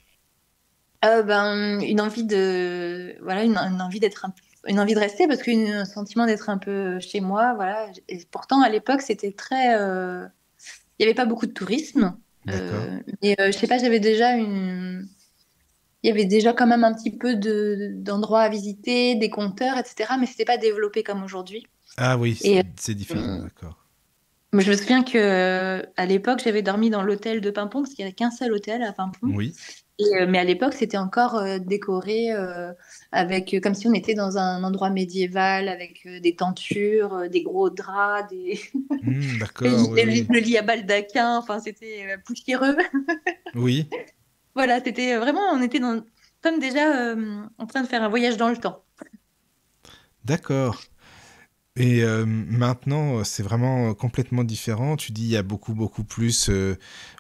Ben, une envie de, voilà, une envie d'être une envie de rester parce qu'un sentiment d'être un peu chez moi, voilà. Et pourtant, à l'époque, c'était très, il n'y avait pas beaucoup de tourisme. D'accord. Mais je sais pas, il y avait déjà quand même un petit peu d'endroits à visiter, des compteurs, etc. Mais c'était pas développé comme aujourd'hui. Ah oui, Et c'est différent, euh, d'accord. je me souviens que à l'époque, j'avais dormi dans l'hôtel de Paimpont parce qu'il n'y avait qu'un seul hôtel à Paimpont. Oui. Mais à l'époque, c'était encore décoré avec, comme si on était dans un endroit médiéval, avec des tentures, des gros draps, D'accord, oui, oui. le lit à baldaquin. Enfin, c'était poussiéreux. Oui, Voilà, c'était vraiment, on était comme déjà en train de faire un voyage dans le temps. d'accord. Et maintenant, c'est vraiment complètement différent. Tu dis il y a beaucoup, beaucoup plus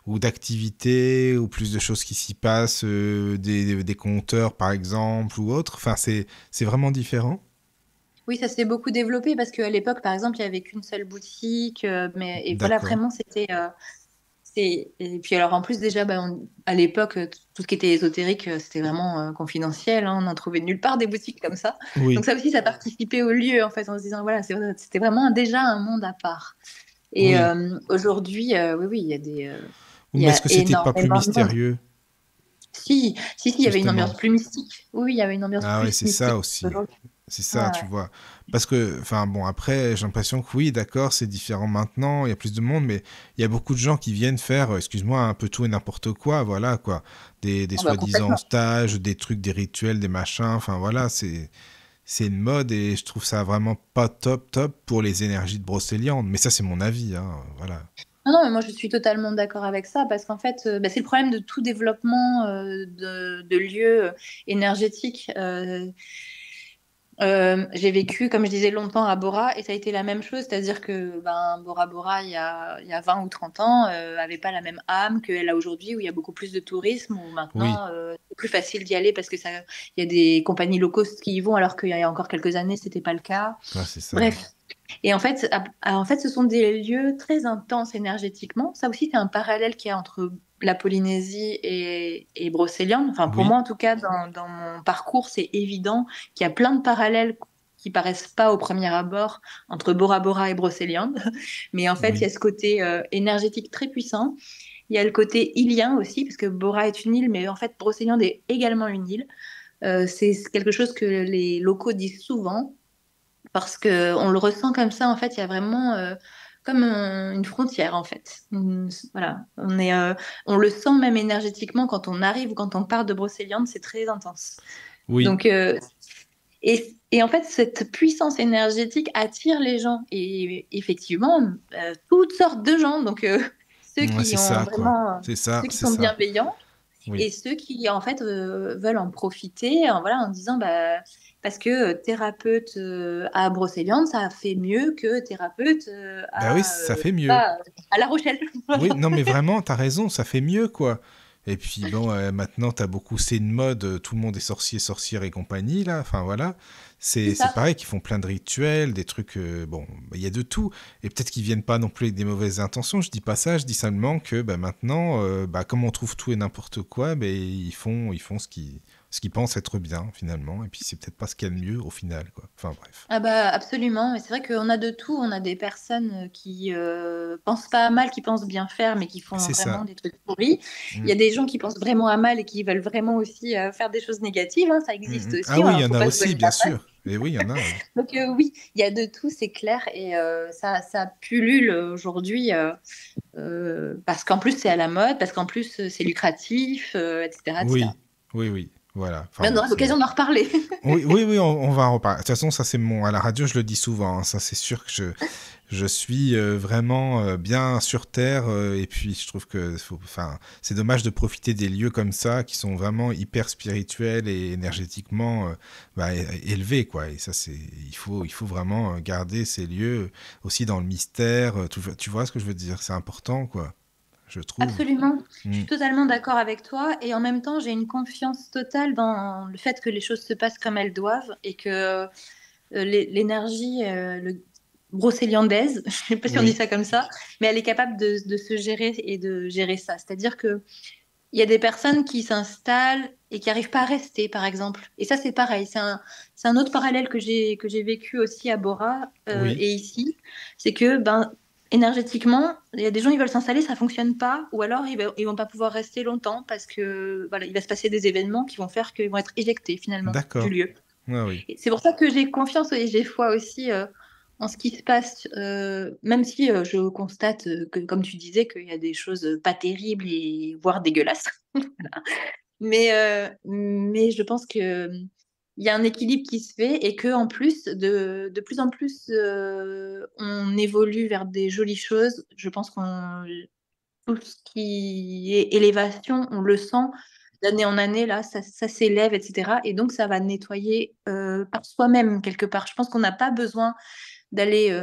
ou d'activités ou plus de choses qui s'y passent, des compteurs par exemple ou autre. Enfin, c'est vraiment différent. Oui, ça s'est beaucoup développé parce qu'à l'époque, par exemple, il n'y avait qu'une seule boutique. Mais et voilà, D'accord. vraiment, c'était. Et puis alors en plus déjà à l'époque tout ce qui était ésotérique c'était vraiment confidentiel, hein, on n'en trouvait nulle part des boutiques comme ça. Donc Oui, ça aussi ça participait au lieu en fait en se disant voilà c'était vraiment déjà un monde à part. Et oui. aujourd'hui oui oui Ou il y mais est-ce a que c'était pas plus énormément de monde. mystérieux, Si il y avait une ambiance justement? plus mystique. Oui oui il y avait une ambiance Ah oui, plus c'est ça mystique aussi. aujourd'hui. C'est Ouais, ça, tu ouais. vois. Parce que, enfin bon, après, j'ai l'impression que oui, d'accord, c'est différent maintenant, il y a plus de monde, mais il y a beaucoup de gens qui viennent faire, excuse-moi, un peu tout et n'importe quoi, voilà, quoi. Des Ah bah, soi-disant complètement. stages, des trucs, des rituels, des machins, enfin voilà, c'est une mode et je trouve ça vraiment pas top, top pour les énergies de Brocéliande. Mais ça, c'est mon avis, hein, voilà. Non, non, mais moi je suis totalement d'accord avec ça parce qu'en fait, bah, c'est le problème de tout développement de lieux énergétiques. J'ai vécu, comme je disais, longtemps à Bora et ça a été la même chose, c'est-à-dire que Bora Bora, il y a 20 ou 30 ans, avait pas la même âme qu'elle a aujourd'hui, où il y a beaucoup plus de tourisme, où Oui, maintenant c'est plus facile d'y aller parce que il y a des compagnies low cost qui y vont, alors qu'il y a encore quelques années, c'était pas le cas. ouais, c'est ça. Bref. Et en fait, ce sont des lieux très intenses énergétiquement. Ça aussi, c'est un parallèle qu'il y a entre la Polynésie et Brocéliande. Enfin, pour Oui, moi, en tout cas, dans mon parcours, c'est évident qu'il y a plein de parallèles qui paraissent pas au premier abord entre Bora Bora et Brocéliande. Mais en fait, il y oui, a ce côté énergétique très puissant. Il y a le côté îlien aussi, parce que Bora est une île, mais en fait, Brocéliande est également une île. C'est quelque chose que les locaux disent souvent parce que on le ressent comme ça. En fait, il y a vraiment comme une frontière en fait. Voilà, on le sent même énergétiquement quand on arrive ou quand on part de Brocéliande, c'est très intense. oui. Donc et en fait, cette puissance énergétique attire les gens et effectivement toutes sortes de gens. Donc ceux Ouais, qui c'est ont ça, quoi. vraiment C'est ça, ceux qui c'est sont ça. bienveillants Oui. et ceux qui en fait veulent en profiter voilà, en disant bah, parce que thérapeute à Brocéliande, ça fait mieux que thérapeute Bah oui, ça fait mieux. pas, à La Rochelle. Oui, non, mais vraiment, t'as raison, ça fait mieux, quoi. Et puis bon, maintenant, t'as beaucoup, c'est une mode, tout le monde est sorcier, sorcière et compagnie, là. Enfin, voilà. C'est C'est ça. pareil, qu'ils font plein de rituels, des trucs, bon, bah, il y a de tout. Et peut-être qu'ils viennent pas non plus avec des mauvaises intentions, je dis pas ça, je dis seulement que bah, maintenant, bah, comme on trouve tout et n'importe quoi, bah, ils font ce qu'ils pensent être bien, finalement. Et puis c'est peut-être pas ce qu'il y a de mieux au final, quoi. Enfin, bref. Ah bah absolument, mais c'est vrai qu'on a de tout. On a des personnes qui pensent pas à mal, qui pensent bien faire, mais qui font C'est vraiment ça. des trucs pourris. Il y Mm, a des gens qui pensent vraiment à mal et qui veulent vraiment aussi faire des choses négatives, hein, ça mm, existe mm. Ah aussi, oui, il hein, y en faut a pas se aussi, voiler bien la face. sûr. Et oui, il y en a, oui. Donc oui, il y a de tout, c'est clair, et ça pullule aujourd'hui parce qu'en plus c'est à la mode, parce qu'en plus c'est lucratif, etc., etc. Oui, oui, oui. Voilà. Enfin Mais on bon, aura c'est. l'occasion d'en reparler. Oui, oui, oui, on va en reparler. De toute façon, ça c'est mon. À la radio, je le dis souvent, hein. Ça, c'est sûr que je suis vraiment bien sur terre. Et puis, je trouve que, enfin, c'est dommage de profiter des lieux comme ça, qui sont vraiment hyper spirituels et énergétiquement bah, élevés, quoi. Et ça, il faut vraiment garder ces lieux aussi dans le mystère. Tu vois ce que je veux dire? C'est important, quoi. Je trouve. Absolument, je Mm. suis totalement d'accord avec toi et en même temps j'ai une confiance totale dans le fait que les choses se passent comme elles doivent et que l'énergie brocéliandaise, je ne sais pas si on dit Oui, ça comme ça, mais elle est capable de se gérer et de gérer ça. C'est-à-dire que il y a des personnes qui s'installent et qui n'arrivent pas à rester, par exemple. Et ça c'est pareil, c'est un autre parallèle que j'ai vécu aussi à Bora oui. et ici, c'est que énergétiquement, il y a des gens, ils veulent s'installer, ça fonctionne pas, ou alors ils vont pas pouvoir rester longtemps parce que voilà, il va se passer des événements qui vont faire qu'ils vont être éjectés finalement du D'accord. lieu. Ah oui. Et c'est pour ça que j'ai confiance et j'ai foi aussi en ce qui se passe, même si je constate que, comme tu disais, qu'il y a des choses pas terribles et voire dégueulasses. Mais je pense que il y a un équilibre qui se fait et que en plus de plus en plus on évolue vers des jolies choses. Je pense qu'on tout ce qui est élévation, on le sent d'année en année là, ça s'élève, etc. Et donc ça va nettoyer par soi-même quelque part. Je pense qu'on n'a pas besoin d'aller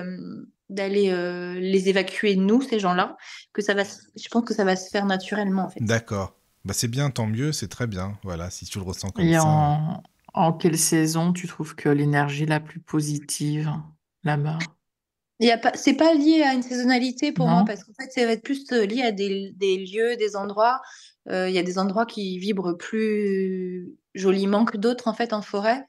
les évacuer nous ces gens-là, je pense que ça va se faire naturellement en fait. D'accord. Bah c'est bien, tant mieux, c'est très bien. Voilà, si tu le ressens comme Et ça. en quelle saison tu trouves que l'énergie est la plus positive là-bas? C'est pas lié à une saisonnalité pour moi Non? parce qu'en fait, ça va être plus lié à des lieux, des endroits. Il y a des endroits qui vibrent plus joliment que d'autres en fait en forêt.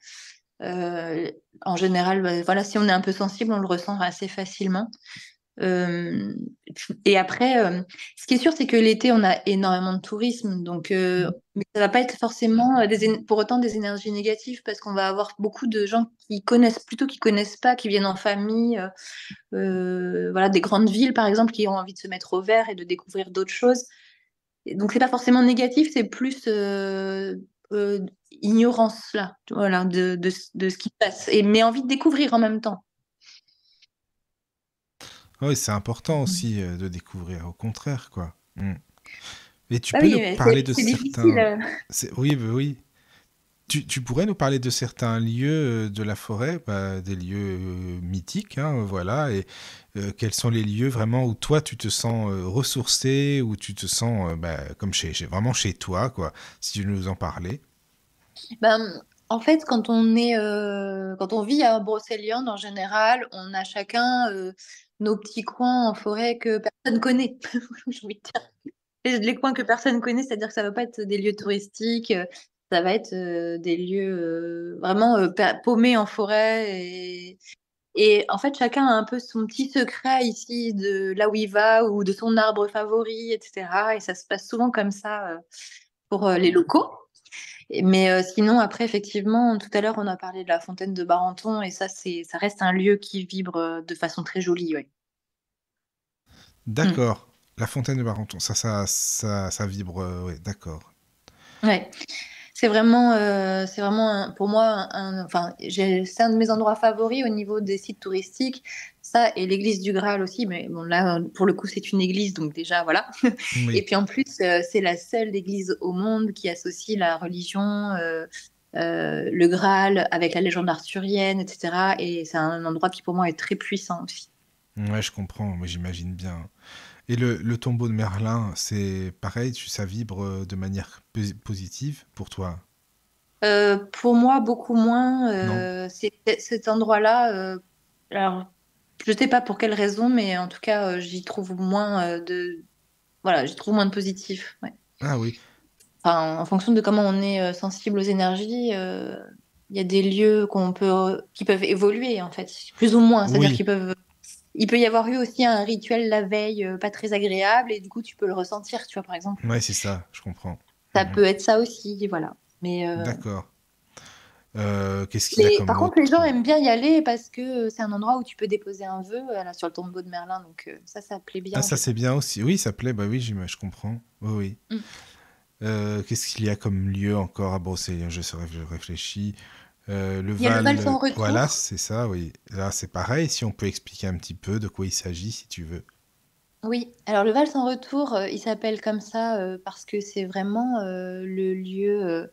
Euh, En général, voilà, si on est un peu sensible, on le ressent assez facilement. Euh, et après, ce qui est sûr, c'est que l'été, on a énormément de tourisme, donc mais ça va pas être forcément pour autant des énergies négatives, parce qu'on va avoir beaucoup de gens qui connaissent, plutôt qui connaissent pas, qui viennent en famille, voilà, des grandes villes par exemple, qui ont envie de se mettre au vert et de découvrir d'autres choses. Et donc c'est pas forcément négatif, c'est plus ignorance là, voilà, de ce qui se passe, et mais envie de découvrir en même temps. Oui, c'est important aussi de découvrir, au contraire, quoi. Mm. Et tu Bah peux oui, nous mais parler de c'est difficile. certains. Oui, bah oui. Tu pourrais nous parler de certains lieux de la forêt, des lieux mythiques, hein, voilà, et quels sont les lieux vraiment où toi tu te sens ressourcé, où tu te sens comme vraiment chez toi, quoi, si tu veux nous en parler. Ben, en fait, quand on vit à Brocéliande, en général, on a chacun nos petits coins en forêt que personne connaît. J'ai envie de dire. Les coins que personne connaît, c'est-à-dire que ça va pas être des lieux touristiques, ça va être des lieux vraiment paumés en forêt. Et en fait, chacun a un peu son petit secret ici de là où il va ou de son arbre favori, etc. Et ça se passe souvent comme ça pour les locaux. Mais sinon, après, effectivement, tout à l'heure, on a parlé de la fontaine de Barenton et ça reste un lieu qui vibre de façon très jolie, ouais. Mm. D'accord. La fontaine de Barenton, ça vibre, ouais, d'accord. Ouais. C'est vraiment pour moi, enfin, c'est un de mes endroits favoris au niveau des sites touristiques. Ça et l'église du Graal aussi, mais bon, là, pour le coup, c'est une église, donc déjà, voilà. Et Oui. puis en plus, c'est la seule église au monde qui associe la religion, le Graal avec la légende arthurienne, etc. Et c'est un endroit qui pour moi est très puissant aussi. Ouais, je comprends, mais j'imagine bien. Et le tombeau de Merlin, c'est pareil, ça vibre de manière positive pour toi? Pour moi, beaucoup moins. Non? Cet endroit-là, alors, je sais pas pour quelle raison, mais en tout cas, j'y trouve moins voilà, j'y trouve moins de positif. Ouais. Ah oui. Enfin, en fonction de comment on est sensible aux énergies, il y a des lieux qui peuvent évoluer en fait, plus ou moins. C'est-à-dire Oui. il peut y avoir eu aussi un rituel la veille pas très agréable et du coup tu peux le ressentir. Tu vois, par exemple, Ouais, c'est ça, je comprends. ça Mhm. peut être ça aussi, voilà. Mais D'accord. Qu'est-ce qu'il y a comme par contre, les autre? gens aiment bien y aller parce que c'est un endroit où tu peux déposer un vœu là, sur le tombeau de Merlin. Donc ça plaît Ah, bien, ça je c'est pense. bien aussi. Oui, ça plaît, bah oui, je comprends. Oui, oui. Mm. Qu'est-ce qu'il y a comme lieu encore à Brocéliande? Je réfléchis. Le Il y a le Val, Val sans voilà, retour. c'est ça, oui. Là, c'est pareil, si on peut expliquer un petit peu de quoi il s'agit, si tu veux. Oui, alors le Val sans retour, il s'appelle comme ça parce que c'est vraiment le lieu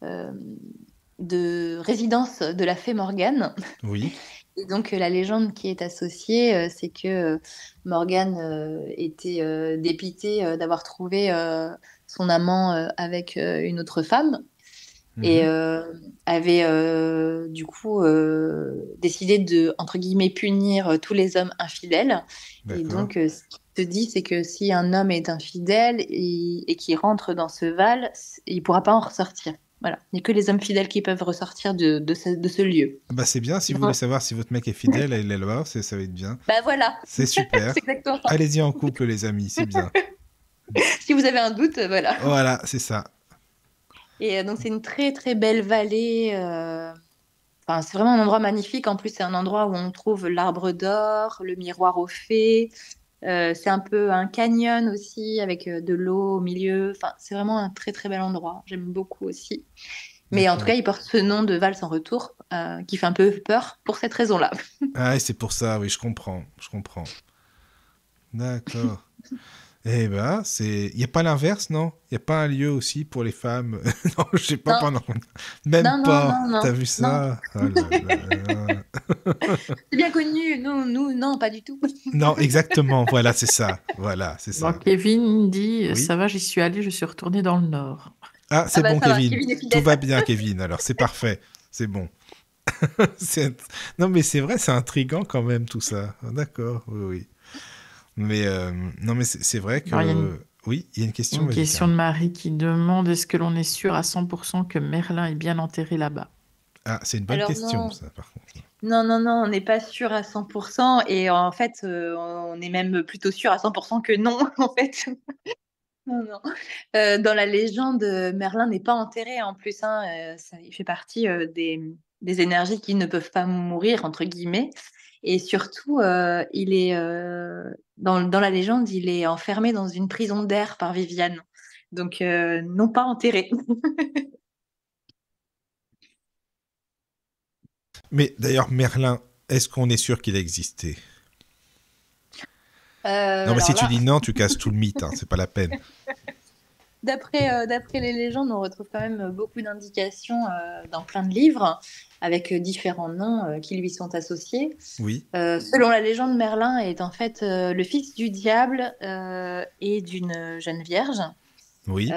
euh, de résidence de la fée Morgane. Oui. Et donc la légende qui est associée, c'est que Morgane était dépitée d'avoir trouvé son amant avec une autre femme et Mhm. avait du coup décidé de, entre guillemets, punir tous les hommes infidèles. Et D'accord. donc, ce qui se dit, c'est que si un homme est infidèle et qu'il rentre dans ce Val, il ne pourra pas en ressortir. Voilà. Il n'y a que les hommes fidèles qui peuvent ressortir de ce lieu. Ah bah c'est bien, si vous voulez Non. savoir si votre mec est fidèle, il est là-bas, ça va être bien. Bah voilà, C'est c'est super. exactement ça. Allez-y en couple, les amis, c'est bien. Si vous avez un doute, voilà. Voilà, c'est ça. Et donc, c'est une très, très belle vallée. Enfin, c'est vraiment un endroit magnifique. En plus, c'est un endroit où on trouve l'arbre d'or, le miroir aux fées. C'est un peu un canyon aussi, avec de l'eau au milieu. Enfin, c'est vraiment un très, très bel endroit. J'aime beaucoup aussi. Mais en tout D'accord. cas, il porte ce nom de Val sans retour, qui fait un peu peur pour cette raison-là. Ah, et c'est pour ça, oui, je comprends, je comprends. D'accord. Eh ben, il n'y a pas l'inverse, non? Il n'y a pas un lieu aussi pour les femmes? Non, je sais pas Non, pendant. Même non, non, pas. non, non, T'as vu non. ça? Oh là là là. C'est bien connu. Nous, non, pas du tout. Non, exactement. Voilà, c'est ça. Voilà, c'est Bon, ça. Kevin dit, Oui. ça va, j'y suis allé, je suis retourné dans le Nord. Ah, Ah c'est bah bon, ça va, Kevin. Kevin est Tout fidèle. va bien, Kevin. Alors, c'est parfait. C'est bon. C'est- Non, mais c'est vrai, c'est intriguant quand même tout ça. D'accord, oui, oui. Mais non, mais c'est vrai Alors, il y a que oui, il y a une question, une vas-y, question Karen. de Marie qui demande, est-ce que l'on est sûr à 100% que Merlin est bien enterré là-bas? Ah, c'est une bonne Alors question, non, ça, par contre. non, on n'est pas sûr à 100%. Et en fait, on est même plutôt sûr à 100% que non, en fait. Non, non. Dans la légende, Merlin n'est pas enterré en plus, hein, il fait partie des énergies qui ne peuvent pas mourir, entre guillemets. Et surtout, il est dans la légende, il est enfermé dans une prison d'air par Viviane. Donc, non pas enterré. Mais d'ailleurs, Merlin, est-ce qu'on est sûr qu'il a existé? Non, mais si Alors tu là, dis non, tu casses tout le mythe, hein, c'est pas la peine. d'après les légendes, on retrouve quand même beaucoup d'indications dans plein de livres avec différents noms qui lui sont associés. Oui, Selon la légende, Merlin est en fait le fils du diable et d'une jeune vierge. oui.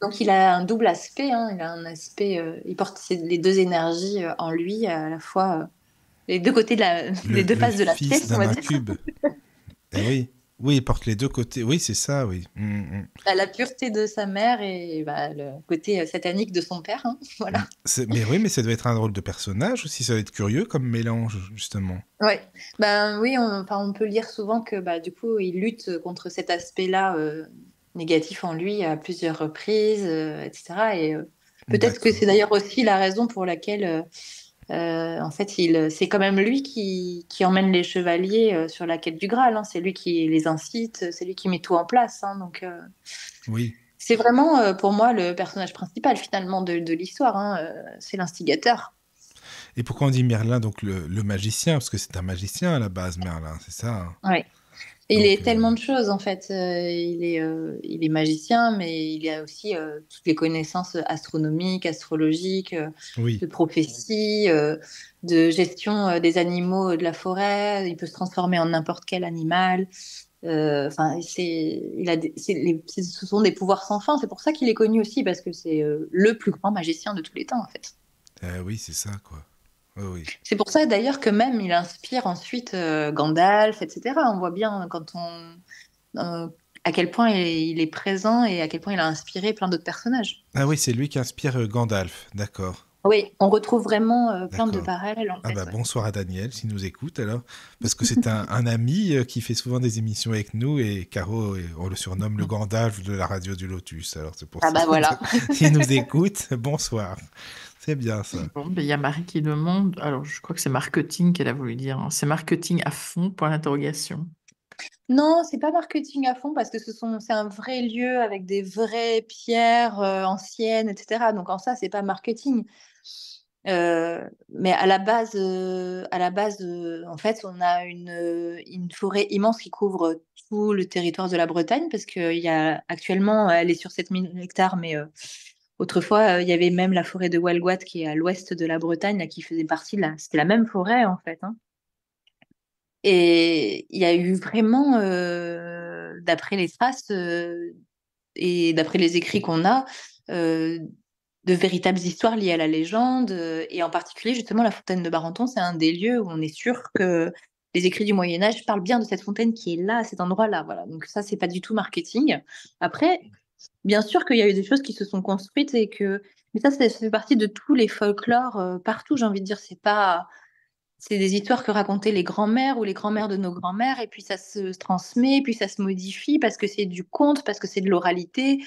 Donc il a un double aspect, hein. Il a un aspect, il porte les deux énergies en lui, à la fois les deux côtés les deux Le faces de la fils pièce, on d'un va dire. incube. Eh oui. Oui, il porte les deux côtés. Oui, c'est ça, oui. La pureté de sa mère et bah, le côté satanique de son père, hein. Voilà. Mais oui, mais ça doit être un drôle de personnage aussi. Ça doit être curieux comme mélange, justement. Ouais. Ben oui, enfin, on peut lire souvent que bah, du coup, il lutte contre cet aspect-là négatif en lui à plusieurs reprises, etc. Et peut-être que D'accord. c'est d'ailleurs aussi la raison pour laquelle, en fait, c'est quand même lui qui emmène les chevaliers sur la quête du Graal, hein. C'est lui qui les incite, c'est lui qui met tout en place, hein. Donc, Oui. c'est vraiment pour moi le personnage principal finalement de l'histoire, hein. C'est l'instigateur. Et pourquoi on dit Merlin, donc le magicien? Parce que c'est un magicien à la base, Merlin, c'est ça, hein. Ouais. Il Donc, est tellement de choses en fait. Il est magicien, mais il a aussi toutes les connaissances astronomiques, astrologiques, de oui. prophétie, de gestion des animaux de la forêt. Il peut se transformer en n'importe quel animal. Enfin, ce sont des pouvoirs sans fin. C'est pour ça qu'il est connu aussi parce que c'est le plus grand magicien de tous les temps en fait. Oui, c'est ça, quoi. Oui, oui. C'est pour ça d'ailleurs que même il inspire ensuite Gandalf, etc. On voit bien euh, à quel point il est présent et à quel point il a inspiré plein d'autres personnages. Ah oui, c'est lui qui inspire Gandalf. D'accord. Oui, on retrouve vraiment plein de D'accord. parallèles en Ah fait. bah Ouais. bonsoir à Daniel, s'il nous écoute alors. Parce que c'est un ami qui fait souvent des émissions avec nous et Caro, on le surnomme le Gandalf de la radio du Lotus. Alors c'est pour Ah ça. bah voilà. S'il nous écoute, bonsoir. C'est bien ça. Bon, ben, il y a Marie qui demande, alors je crois que c'est marketing qu'elle a voulu dire, hein. C'est marketing à fond, point d'interrogation. Non, c'est pas marketing à fond parce que c'est un vrai lieu avec des vraies pierres anciennes, etc. Donc en ça, c'est pas marketing. Mais à la base, en fait, on a une forêt immense qui couvre tout le territoire de la Bretagne parce qu'il y a actuellement, elle est sur 7000 hectares, mais autrefois, il y avait même la forêt de Walgoat qui est à l'ouest de la Bretagne, là, qui faisait partie c'était la même forêt en fait, hein. Et il y a eu vraiment, d'après les traces et d'après les écrits qu'on a, euh, de véritables histoires liées à la légende. Et en particulier, justement, la fontaine de Barenton, c'est un des lieux où on est sûr que les écrits du Moyen Âge parlent bien de cette fontaine qui est là, à cet endroit-là. Voilà. Donc ça, c'est pas du tout marketing. Après, bien sûr qu'il y a eu des choses qui se sont construites et que... Mais ça fait partie de tous les folklores partout, j'ai envie de dire. C'est des histoires que racontaient les grands-mères ou les grands-mères de nos grands-mères, et puis ça se transmet, puis ça se modifie parce que c'est du conte, parce que c'est de l'oralité.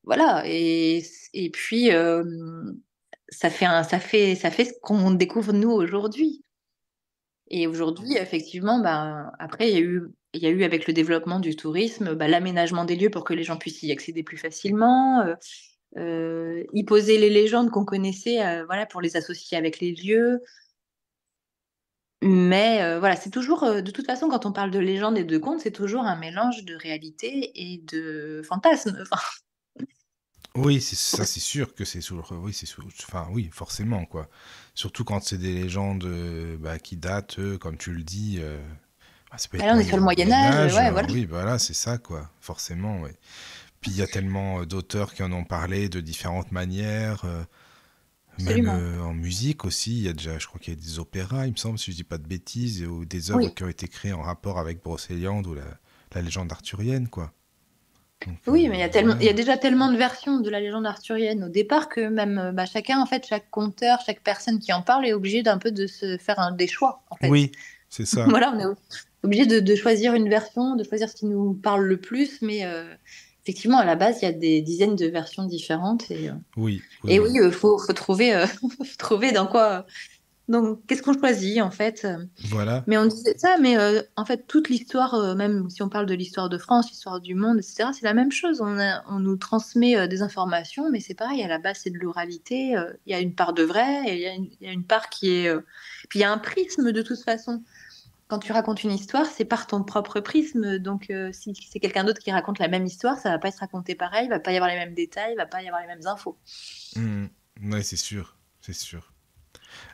Voilà. Et puis, ça fait ce qu'on découvre nous aujourd'hui. Et aujourd'hui, effectivement, ben, après, il y a eu avec le développement du tourisme, ben, l'aménagement des lieux pour que les gens puissent y accéder plus facilement, y poser les légendes qu'on connaissait, voilà, pour les associer avec les lieux. Mais voilà, c'est toujours, de toute façon, quand on parle de légende et de conte, c'est toujours un mélange de réalité et de fantasme. Enfin, Oui, ça c'est sûr que c'est sur. Oui, enfin oui, forcément quoi. Surtout quand c'est des légendes qui datent, comme tu le dis. Ça peut être là, on est sur le Moyen Moyen Âge, Âge. ouais, voilà. Oui, voilà, c'est ça quoi. Forcément, oui. Puis il y a tellement d'auteurs qui en ont parlé de différentes manières. Même Absolument. en musique aussi, il y a déjà, je crois qu'il y a des opéras, il me semble, si je dis pas de bêtises, ou des œuvres Oui. qui ont été créées en rapport avec Brocéliande ou la légende arthurienne, quoi. Donc, Oui, mais il y a voilà. déjà tellement de versions de la légende arthurienne au départ que même bah, chacun, en fait, chaque conteur, chaque personne qui en parle est obligé d'un peu de se faire des choix, en fait. Oui, c'est ça. Voilà, on est obligé de choisir une version, de choisir ce qui nous parle le plus, mais effectivement, à la base, il y a des dizaines de versions différentes. Oui, oui, Et oui, oui. faut trouver, faut trouver dans quoi. Donc, qu'est-ce qu'on choisit, en fait? Voilà. Mais on disait ça, mais en fait, toute l'histoire, même si on parle de l'histoire de France, l'histoire du monde, etc., c'est la même chose. On nous transmet des informations, mais c'est pareil, à la base, c'est de l'oralité. Il y a une part de vrai, et il y a une part qui est. Puis il y a un prisme de toute façon. quand tu racontes une histoire, c'est par ton propre prisme. Donc, si c'est quelqu'un d'autre qui raconte la même histoire, ça va pas être raconté pareil, il va pas y avoir les mêmes détails, il va pas y avoir les mêmes infos. Hmm. Ouais, c'est sûr, c'est sûr.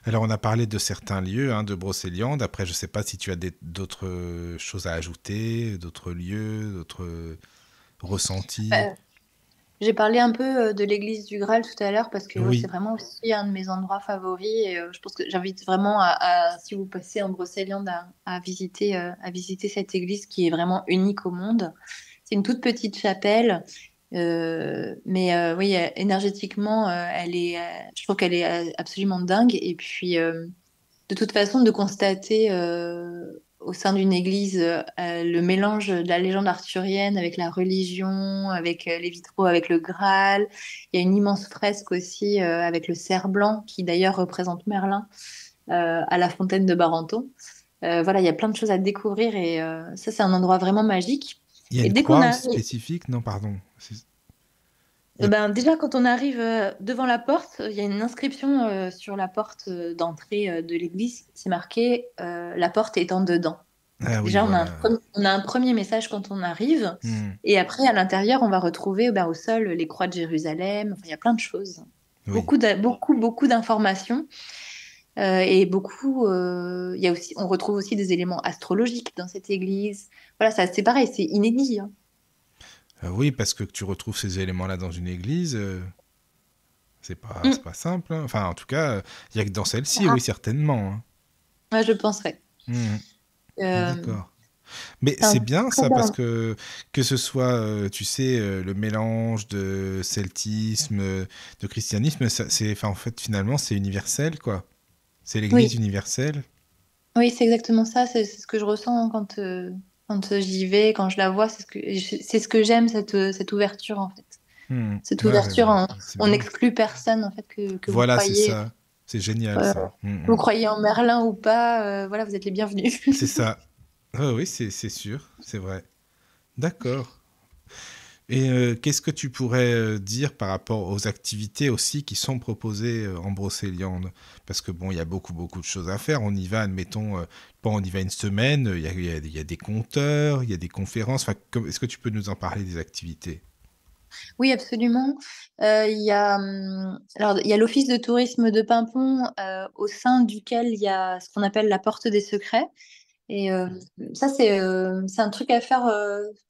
Alors, on a parlé de certains lieux, hein, de Brocéliande. Après, je sais pas si tu as d'autres choses à ajouter, d'autres lieux, d'autres ressentis. Euh, j'ai parlé un peu de l'église du Graal tout à l'heure parce que ouais, c'est Oui, vraiment aussi un de mes endroits favoris. Et, je pense que j'invite vraiment si vous passez en Brocéliande, à visiter cette église qui est vraiment unique au monde. C'est une toute petite chapelle, mais oui, énergétiquement, je trouve qu'elle est absolument dingue. Et puis, de toute façon, de constater au sein d'une église le mélange de la légende arthurienne avec la religion, avec les vitraux, avec le Graal. Il y a une immense fresque aussi avec le cerf blanc qui d'ailleurs représente Merlin à la fontaine de Barenton. Voilà, il y a plein de choses à découvrir et ça, c'est un endroit vraiment magique. il y a Et une dès qu'on croix arrive, spécifique? Non, pardon. Il y a... ben, déjà quand on arrive devant la porte, il y a une inscription sur la porte d'entrée de l'église. C'est marqué la porte étant dedans. Donc Ah oui, déjà, voilà. on a un premier message quand on arrive. Hmm. Et après, à l'intérieur, on va retrouver ben, au sol les croix de Jérusalem. Enfin, il y a plein de choses. Oui. Beaucoup d'informations. Et il y a aussi, on retrouve aussi des éléments astrologiques dans cette église. Voilà, ça, c'est pareil, c'est inédit, hein. Oui, parce que tu retrouves ces éléments-là dans une église, c'est Mm. pas simple, hein. Enfin, en tout cas, il y a que dans celle-ci, Ah, oui, certainement, hein. ouais, je penserais. Hmm. Euh, D'accord. Mais c'est un c'est bien très ça parce bel que ce soit, tu sais, le mélange de celtisme, de christianisme, enfin, en fait, finalement, c'est universel, quoi. C'est l'Église Oui, universelle. oui, c'est exactement ça. C'est ce que je ressens quand j'y vais, quand je la vois. C'est ce que j'aime, cette ouverture, en fait. Hmm. Cette Ouais, ouverture, c'est on bien. n'exclut personne, en fait, que vous Voilà, c'est croyez. ça. C'est génial, euh, ça. Hmm, vous hmm. croyez en Merlin ou pas, voilà, vous êtes les bienvenus. C'est ça. Oui, c'est sûr, c'est vrai. D'accord. Et qu'est-ce que tu pourrais dire par rapport aux activités aussi qui sont proposées en Brocéliande? Parce que bon, il y a beaucoup de choses à faire. On y va, admettons, bon, on y va une semaine, il y a des compteurs, il y a des conférences. Enfin, est-ce que tu peux nous en parler des activités? Oui, absolument. Alors, il y a l'Office de tourisme de Pimpon, au sein duquel il y a ce qu'on appelle la porte des secrets. Et ça, c'est un truc à faire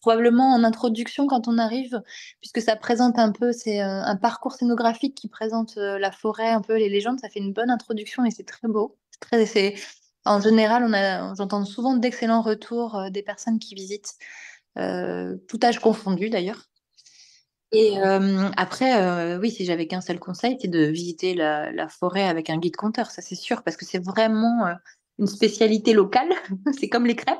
probablement en introduction quand on arrive, puisque ça présente un peu, c'est un parcours scénographique qui présente la forêt, un peu les légendes. Ça fait une bonne introduction et c'est très beau. En général, j'entends souvent d'excellents retours des personnes qui visitent, tout âge confondu d'ailleurs. Et après, oui, si j'avais qu'un seul conseil, c'est de visiter la forêt avec un guide conteur, ça c'est sûr, parce que c'est vraiment une spécialité locale. C'est comme les crêpes.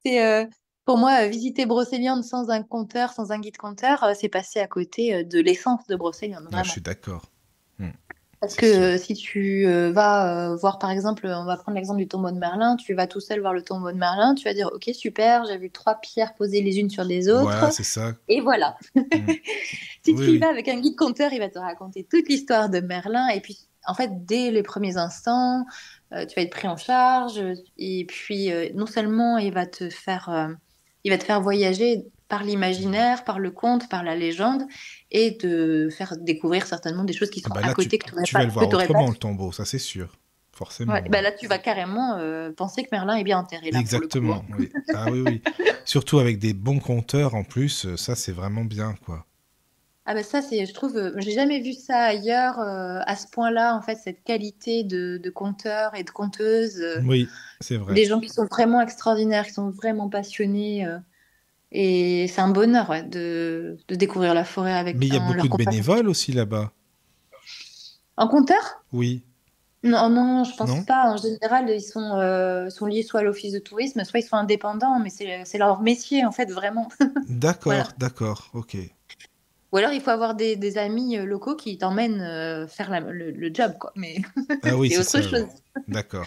C'est pour moi visiter Brocéliande sans un conteur, sans un guide conteur, c'est passer à côté de l'essence de Brocéliande, Ah, je vraiment. suis d'accord. Hmm, Parce c'est que sûr. si tu vas voir, par exemple, on va prendre l'exemple du tombeau de Merlin, tu vas tout seul voir le tombeau de Merlin, tu vas dire, ok, super, j'ai vu trois pierres posées les unes sur les Voilà, autres, c'est ça. et voilà. Hmm. Si Oui, tu y oui. vas avec un guide conteur, il va te raconter toute l'histoire de Merlin. Et puis, en fait, dès les premiers instants, tu vas être pris en charge. Et puis, non seulement il va te faire voyager par l'imaginaire, par le conte, par la légende, et te faire découvrir certainement des choses qui Ah sont bah à là, côté que tu n'aurais tu vas pas, le que voir t'aurais pas. autrement, le tombeau, ça c'est sûr. Ouais, Forcément. bah là, tu vas carrément penser que Merlin est bien enterré là pour le coup, hein. Exactement, oui. Ah oui, oui. Surtout avec des bons compteurs en plus, ça c'est vraiment bien, quoi. Ah ben ça, je trouve, j'ai jamais vu ça ailleurs à ce point-là, en fait, cette qualité de conteurs et de conteuses, Oui, c'est vrai. des gens qui sont vraiment extraordinaires, qui sont vraiment passionnés, et c'est un bonheur ouais, de découvrir la forêt Mais avec il y a beaucoup leurs de compagnons. bénévoles aussi là-bas. En conteur? Oui. Non, non, je pense Non? pas. En général, sont liés soit à l'office de tourisme, soit ils sont indépendants, mais c'est leur métier, en fait, vraiment. D'accord, Voilà. d'accord, ok. Ou alors, il faut avoir des amis locaux qui t'emmènent faire le job, quoi. Mais Ah oui, c'est c'est autre ça, oui. chose. D'accord.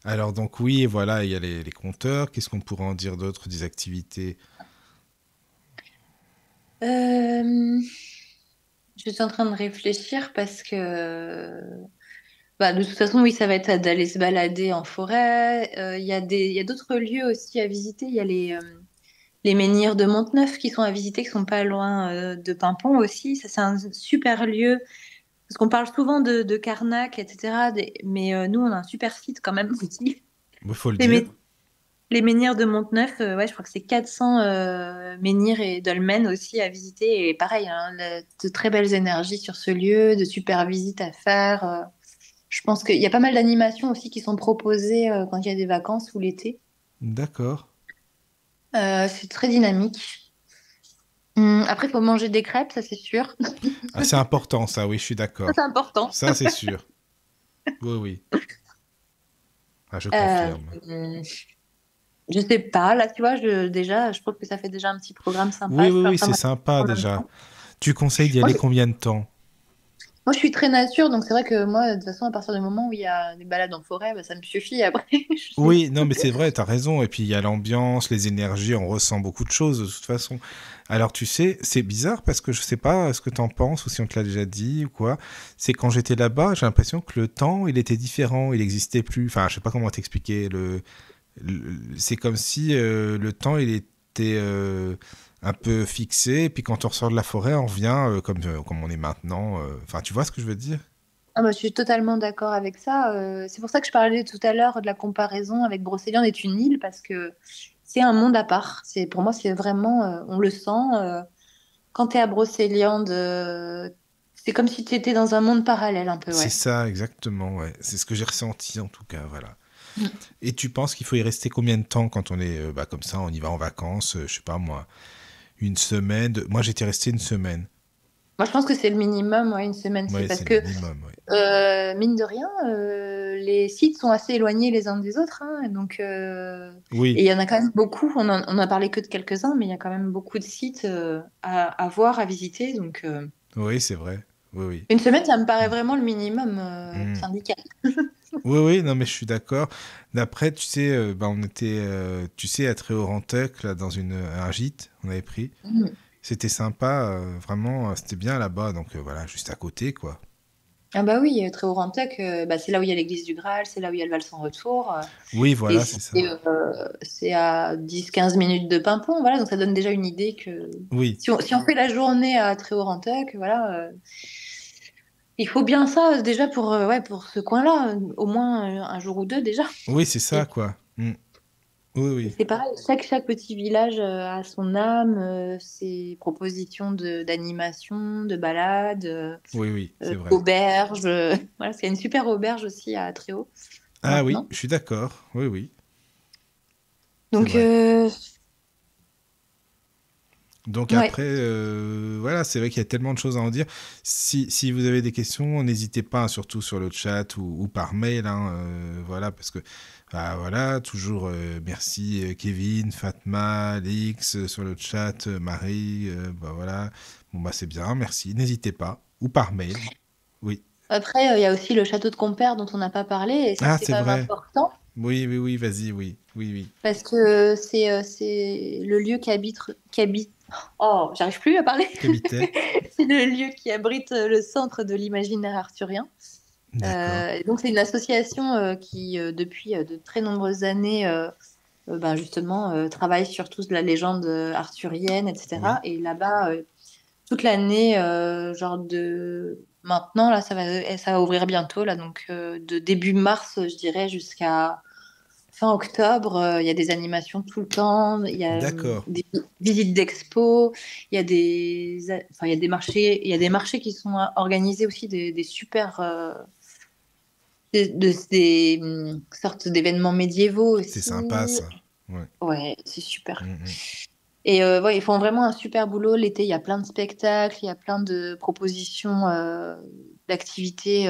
Alors donc oui, voilà, il y a les compteurs. Qu'est-ce qu'on pourrait en dire d'autre des activités? Euh, je suis en train de réfléchir parce que Bah, de toute façon, oui, ça va être d'aller se balader en forêt. Il y a d'autres lieux aussi à visiter. Il y a les menhirs de Monteneuf qui sont à visiter, qui sont pas loin de Paimpont aussi. Ça, c'est un super lieu. Parce qu'on parle souvent de Carnac, etc. Mais nous, on a un super site quand même aussi. Il faut le Les, dire. mé- les menhirs de Monteneuf, ouais, je crois que c'est 400 menhirs et dolmens aussi à visiter. Et pareil, hein, de très belles énergies sur ce lieu, de super visites à faire. Je pense qu'il y a pas mal d'animations aussi qui sont proposées quand il y a des vacances ou l'été. D'accord. C'est très dynamique. Après, il faut manger des crêpes, ça c'est sûr. Ah, c'est important, ça, oui, je suis Ça, d'accord. c'est important. Ça, c'est sûr. Oui, oui. Ah, je Euh, confirme. je sais pas, là, tu vois, déjà, je trouve que ça fait déjà un petit programme Oui, sympa. Je oui, fais oui, pas c'est mal sympa en même déjà. temps. Tu conseilles d'y Moi, aller combien de temps? je suis très nature, donc c'est vrai que moi, de toute façon, à partir du moment où il y a des balades en forêt, bah, ça me suffit. Après, je sais. Oui, non, mais c'est vrai, t'as raison. Et puis il y a l'ambiance, les énergies, on ressent beaucoup de choses de toute façon. Alors tu sais, c'est bizarre parce que je sais pas ce que t'en penses ou si on te l'a déjà dit ou quoi. C'est quand j'étais là-bas, j'ai l'impression que le temps, il était différent, il n'existait plus. Enfin, je sais pas comment t'expliquer. C'est comme si le temps, il était un peu fixé. Et puis quand on ressort de la forêt, on revient comme on est maintenant. Enfin, tu vois ce que je veux dire? Ah, bah, je suis totalement d'accord avec ça. C'est pour ça que je parlais tout à l'heure de la comparaison avec Brocéliande est une île, parce que c'est un monde à part. Pour moi, c'est vraiment, on le sent. Quand tu es à Brocéliande, c'est comme si tu étais dans un monde parallèle un peu, C'est ouais. ça, exactement, ouais. C'est ce que j'ai ressenti en tout cas, voilà. Mm. Et tu penses qu'il faut y rester combien de temps quand on est comme ça, on y va en vacances, je sais pas moi, une semaine. Moi j'étais resté une semaine. Moi, je pense que c'est le minimum, ouais, une semaine. C'est Ouais, parce c'est le que, minimum, ouais. mine de rien, les sites sont assez éloignés les uns des autres, hein, donc, et Oui, il y en a quand même beaucoup. On a parlé que de quelques-uns, mais il y a quand même beaucoup de sites à voir, à visiter. Donc, oui, c'est vrai. Oui, oui. une semaine, ça me paraît Mm. vraiment le minimum Mm. syndical. Oui, oui, non, mais je suis d'accord. D'après, tu sais, on était, tu sais, à Tréorantec, là, dans un gîte, on avait pris. Mhm. C'était sympa, vraiment, c'était bien là-bas, donc voilà, juste à côté, quoi. Ah bah oui, Tréorantec, bah, c'est là où il y a l'église du Graal, c'est là où il y a le Val sans retour. Oui, Et voilà, c'est ça. c'est à 10-15 minutes de Paimpont, voilà, donc ça donne déjà une idée que Oui, si on fait la journée à Tréorantec, voilà, il faut bien ça déjà pour, ouais, pour ce coin-là, au moins un jour ou deux déjà. oui, c'est Et ça, quoi. Mm. Oui, oui. c'est pareil, chaque petit village a son âme, ses propositions d'animation, de balade, Oui, oui, c'est vrai. auberge. Voilà, parce qu'il y a une super auberge aussi à Tréau Ah oui, maintenant. je suis d'accord. Oui, oui, c'est Donc, vrai. Donc ouais. après, voilà, c'est vrai qu'il y a tellement de choses à en dire. Si vous avez des questions, n'hésitez pas, hein, surtout sur le chat ou par mail, hein, voilà, parce que, bah, voilà, toujours merci Kevin, Fatma, Alix, sur le chat, Marie, bah voilà. Bon, bah c'est bien, merci. N'hésitez pas. Ou par mail. Oui. Après, il y a aussi le château de Compère dont on n'a pas parlé, et ça, Ah, c'est c'est quand même vrai. important, Oui, oui, oui, vas-y, oui. Oui, oui. parce que c'est le lieu Oh, j'arrive plus à parler. Qu'habitait. C'est le lieu qui abrite le centre de l'imaginaire arthurien. D'accord. Et donc, c'est une association qui, depuis de très nombreuses années, ben, justement, travaille sur toute la légende arthurienne, etc. Oui. Et là-bas, toute l'année, genre de maintenant, là, ça va ouvrir bientôt, là, donc de début mars, je dirais, jusqu'à fin octobre, il y a des animations tout le temps, il y a D'accord. des visites d'expo, enfin, il y a des marchés qui sont organisés aussi, des super, sortes d'événements médiévaux C'est sympa, aussi. ça. Ouais. Ouais, c'est super. Mm, Et ouais, ils font vraiment un super boulot. L'été, il y a plein de spectacles, il y a plein de propositions d'activités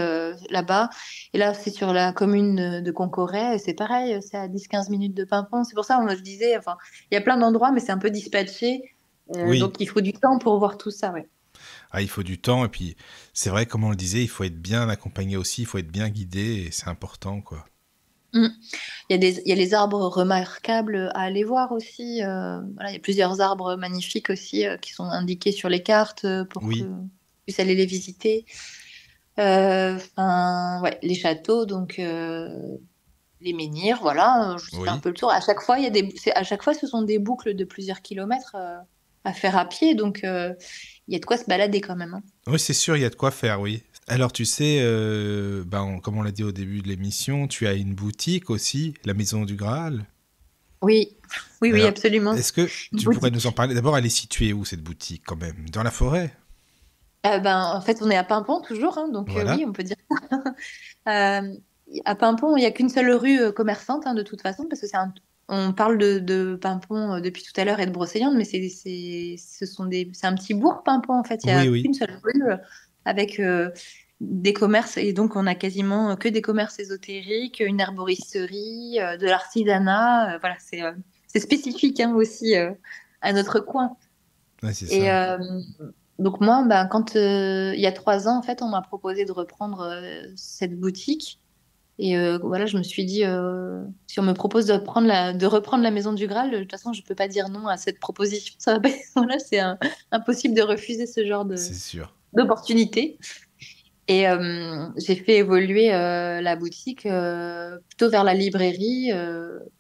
là-bas. Et là, c'est sur la commune de Concoret. Et c'est pareil, c'est à 10-15 minutes de Paimpont. C'est pour ça, je disais, enfin, il y a plein d'endroits, mais c'est un peu dispatché. oui. Donc, il faut du temps pour voir tout ça, ouais. Ah, il faut du temps et puis c'est vrai, comme on le disait, il faut être bien accompagné aussi, il faut être bien guidé et c'est important, quoi. Mm. Il y a les arbres remarquables à aller voir aussi. Voilà, il y a plusieurs arbres magnifiques aussi qui sont indiqués sur les cartes pour que Oui, vous puissiez aller les visiter. Enfin, ouais, les châteaux, donc les menhirs, voilà, je fais un Oui. peu le tour. À chaque fois, à chaque fois, ce sont des boucles de plusieurs kilomètres à faire à pied, donc il y a de quoi se balader quand même, hein. Oui, c'est sûr, il y a de quoi faire, oui. Alors, tu sais, comme on l'a dit au début de l'émission, tu as une boutique aussi, la Maison du Graal. Oui, oui, oui, Alors, absolument. est-ce que Une tu pourrais nous en boutique. parler? D'abord, elle est située où, cette boutique, quand même? Dans la forêt? En fait, on est à Paimpont toujours, hein, donc oui, Voilà. on peut dire. Euh, à Paimpont, il n'y a qu'une seule rue commerçante, hein, de toute façon, parce que on parle de Paimpont depuis tout à l'heure et de Brocéliande, mais c'est un petit bourg, Paimpont, en fait. Il n'y a Oui, oui. qu'une seule rue avec des commerces, et donc on a quasiment que des commerces ésotériques, une herboristerie, de l'artisanat. Voilà, c'est spécifique, hein, aussi à notre coin. Ouais, c'est Et ça. donc moi, quand il y a 3 ans, en fait, on m'a proposé de reprendre cette boutique. Et voilà, je me suis dit, si on me propose de reprendre la Maison du Graal, de toute façon, je peux pas dire non à cette proposition. Ça va pas- Voilà, impossible de refuser ce genre C'est sûr. d'opportunité. Et j'ai fait évoluer la boutique plutôt vers la librairie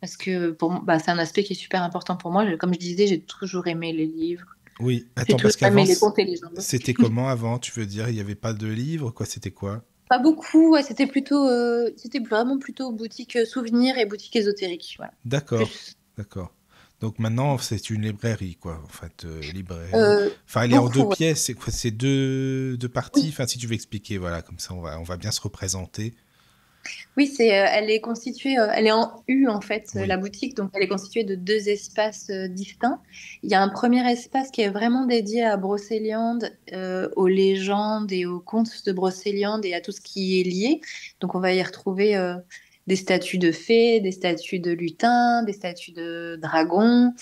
parce que c'est un aspect qui est super important pour moi. Comme je disais, j'ai toujours aimé les livres. Oui. J'ai Attends, toujours parce aimé qu'avant, les contes et légendes. c'était comment avant? Tu veux dire, il n'y avait pas de livre, quoi? C'était quoi? Pas beaucoup, ouais, c'était vraiment plutôt boutique souvenirs et boutique ésotérique, voilà. D'accord. Plus. D'accord. Donc maintenant, c'est une librairie, quoi. En fait, librairie. Euh, Enfin, elle est en deux Beaucoup, ouais. pièces. C'est quoi? C'est deux parties. Oui, Enfin, si tu veux expliquer, voilà, comme ça, on va bien se représenter. oui, elle est constituée, elle est en U en fait, la Oui. boutique, donc elle est constituée de 2 espaces distincts. Il y a un premier espace qui est vraiment dédié à Brocéliande, aux légendes et aux contes de Brocéliande et à tout ce qui est lié. Donc on va y retrouver des statues de fées, des statues de lutins, des statues de dragons.